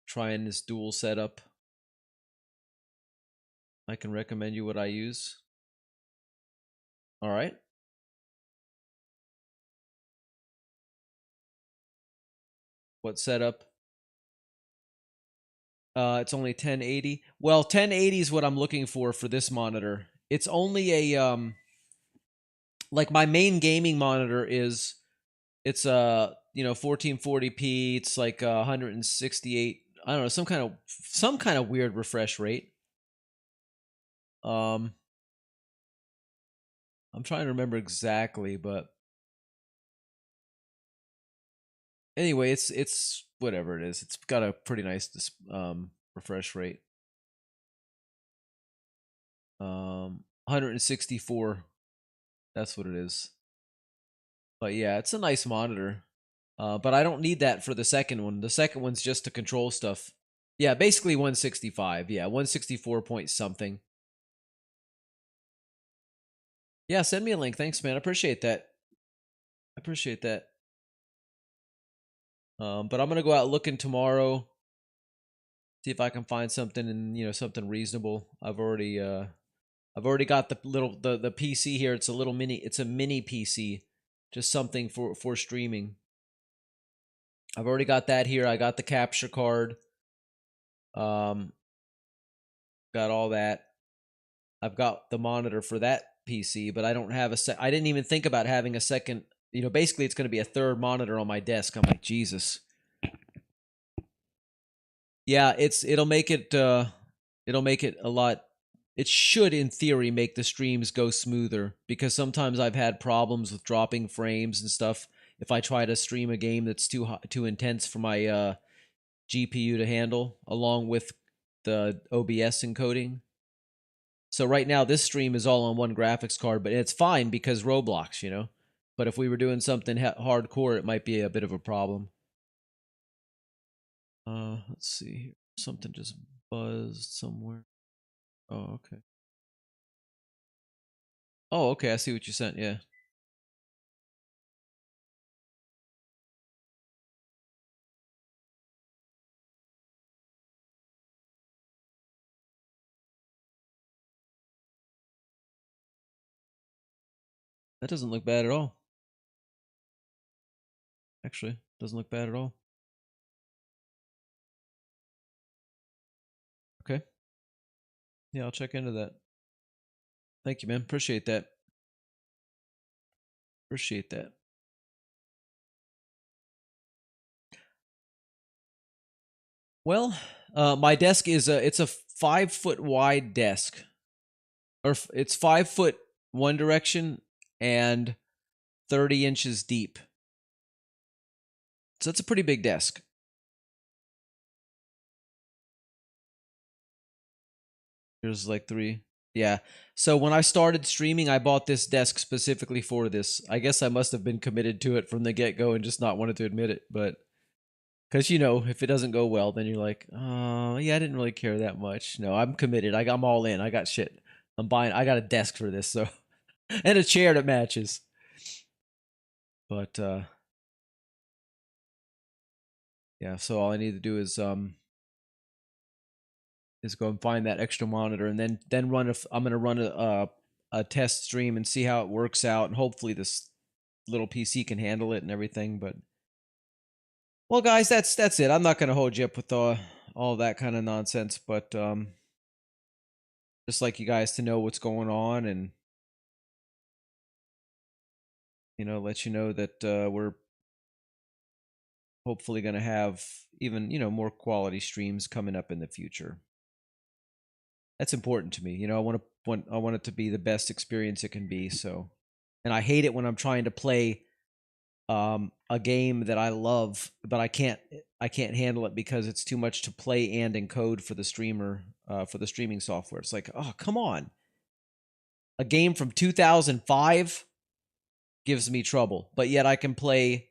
trying this dual setup. I can recommend you what I use. All right. What setup? It's only 1080. Well, 1080 is what I'm looking for this monitor. It's only a like my main gaming monitor is it's 1440p. It's like 168. I don't know, some kind of weird refresh rate. I'm trying to remember exactly, but anyway, it's whatever it is. It's got a pretty nice refresh rate. 164. That's what it is. But yeah, it's a nice monitor. But I don't need that for the second one. The second one's just to control stuff. Yeah, basically 165. Yeah, 164 point something. Yeah, send me a link. Thanks, man. I appreciate that. I appreciate that. But I'm gonna go out looking tomorrow. See if I can find something and something reasonable. I've already got the PC here. It's a mini PC. Just something for streaming. I've already got that here. I got the capture card. Got all that. I've got the monitor for that PC, but I don't have I didn't even think about having a second. Basically, it's going to be a third monitor on my desk. I'm like, Jesus. Yeah, it'll make it a lot. It should, in theory, make the streams go smoother because sometimes I've had problems with dropping frames and stuff. If I try to stream a game that's too intense for my GPU to handle, along with the OBS encoding. So right now, this stream is all on one graphics card, but it's fine because Roblox. But if we were doing something hardcore, it might be a bit of a problem. Let's see here. Something just buzzed somewhere. Oh, okay. Oh, okay. I see what you sent. Yeah. That doesn't look bad at all. Actually, doesn't look bad at all. Okay. Yeah, I'll check into that. Thank you, man. Appreciate that. Appreciate that. Well, my desk it's a 5 foot wide desk, or it's 5 foot one direction and 30 inches deep. So it's a pretty big desk. There's like 3. Yeah. So when I started streaming, I bought this desk specifically for this. I guess I must have been committed to it from the get-go and just not wanted to admit it, but because if it doesn't go well, then you're like, oh yeah, I didn't really care that much. No, I'm committed. I'm all in. I got shit. I got a desk for this, so and a chair that matches. But yeah, so all I need to do is go and find that extra monitor, and then I'm gonna run a test stream and see how it works out, and hopefully this little PC can handle it and everything. But well, guys, that's it. I'm not gonna hold you up with all that kind of nonsense, but just like you guys to know what's going on, and let you know that we're hopefully going to have even more quality streams coming up in the future. That's important to me. I want it to be the best experience it can be. So, and I hate it when I'm trying to play a game that I love, but I can't handle it because it's too much to play and encode for the streamer, for the streaming software. It's like, oh, come on. A game from 2005 gives me trouble, but yet I can play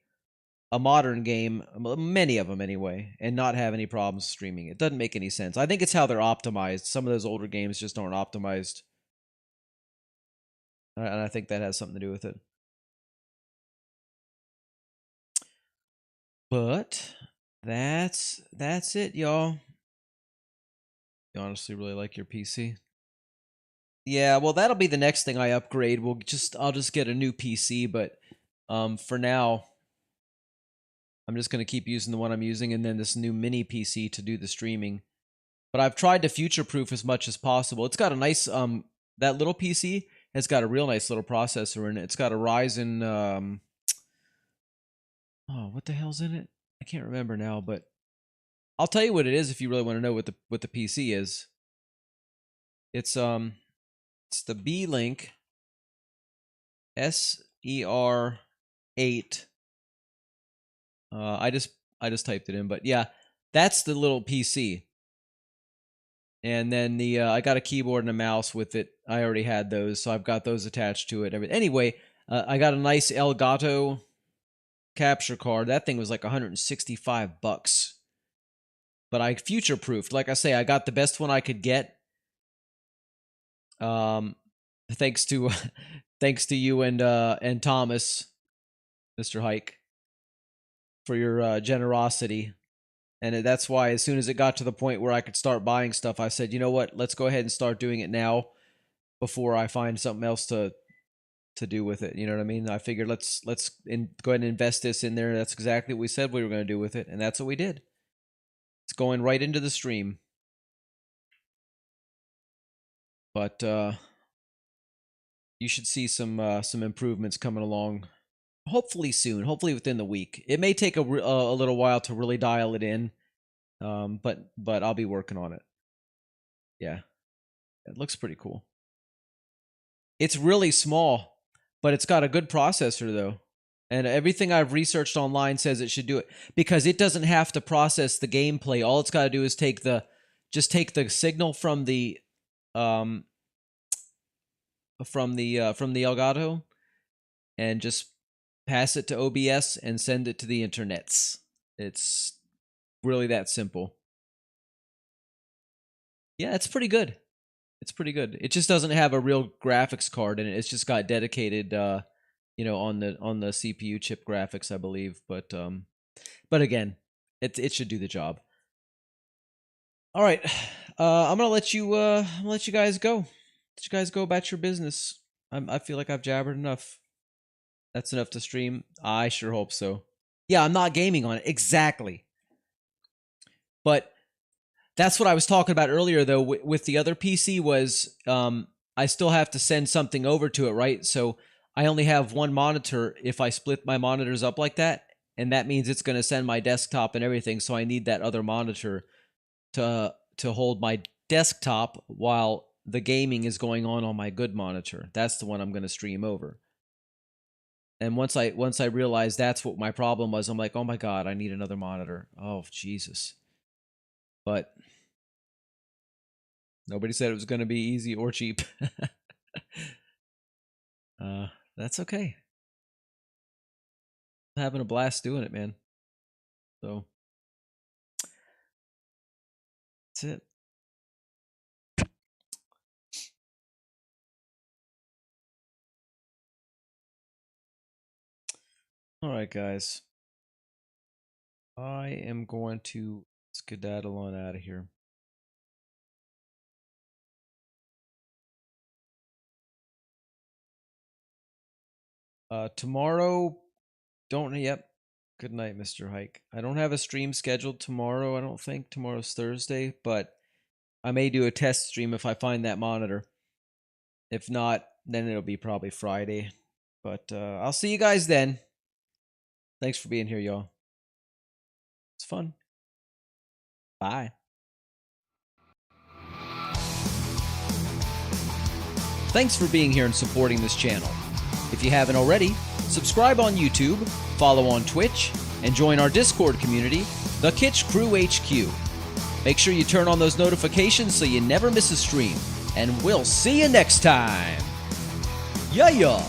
a modern game, many of them anyway, and not have any problems streaming. It doesn't make any sense. I think it's how they're optimized. Some of those older games just aren't optimized, and I think that has something to do with it. But that's it, y'all. You honestly really like your PC? Yeah, well, that'll be the next thing I upgrade. I'll just get a new PC, but for now, I'm just gonna keep using the one I'm using, and then this new mini PC to do the streaming. But I've tried to future-proof as much as possible. It's got a nice that little PC has got a real nice little processor in it. It's got a Ryzen oh, what the hell's in it? I can't remember now, but I'll tell you what it is if you really want to know what the PC is. It's the B-Link SER8. I just typed it in, but yeah, that's the little PC. And then I got a keyboard and a mouse with it. I already had those, so I've got those attached to it. Anyway, I got a nice Elgato capture card. That thing was like $165. But I future-proofed. Like I say, I got the best one I could get. Thanks to thanks to you and Thomas, Mr. Hike, for your generosity. And that's why as soon as it got to the point where I could start buying stuff, I said, you know what, let's go ahead and start doing it now before I find something else to do with it. You know what I mean? I figured let's go ahead and invest this in there. That's exactly what we said we were going to do with it, and that's what we did. It's going right into the stream. But you should see some improvements coming along. Hopefully soon. Hopefully within the week. It may take a little while to really dial it in, but I'll be working on it. Yeah, it looks pretty cool. It's really small, but it's got a good processor though, and everything I've researched online says it should do it because it doesn't have to process the gameplay. All it's got to do is take the signal from the Elgato and just pass it to OBS and send it to the internets. It's really that simple. Yeah, it's pretty good. It's pretty good. It just doesn't have a real graphics card in it. It's just got dedicated on the CPU chip graphics, I believe. But again, it should do the job. All right. I'm gonna let you guys go. Let you guys go about your business. I feel like I've jabbered enough. That's enough to stream. I sure hope so. Yeah, I'm not gaming on it. Exactly. But that's what I was talking about earlier, though, with the other PC was I still have to send something over to it, right? So I only have one monitor if I split my monitors up like that, and that means it's going to send my desktop and everything, so I need that other monitor to hold my desktop while the gaming is going on my good monitor. That's the one I'm going to stream over. And once I realized that's what my problem was, I'm like, oh my god, I need another monitor. Oh Jesus. But nobody said it was going to be easy or cheap. That's okay. I'm having a blast doing it, man. So that's it. All right, guys. I am going to skedaddle on out of here. Tomorrow, yep. Good night, Mr. Hike. I don't have a stream scheduled tomorrow. I don't think tomorrow's Thursday, but I may do a test stream if I find that monitor. If not, then it'll be probably Friday. But I'll see you guys then. Thanks for being here, y'all. It's fun. Bye. Thanks for being here and supporting this channel. If you haven't already, subscribe on YouTube, follow on Twitch, and join our Discord community, The Kitsch Crew HQ. Make sure you turn on those notifications so you never miss a stream. And we'll see you next time. Yeah.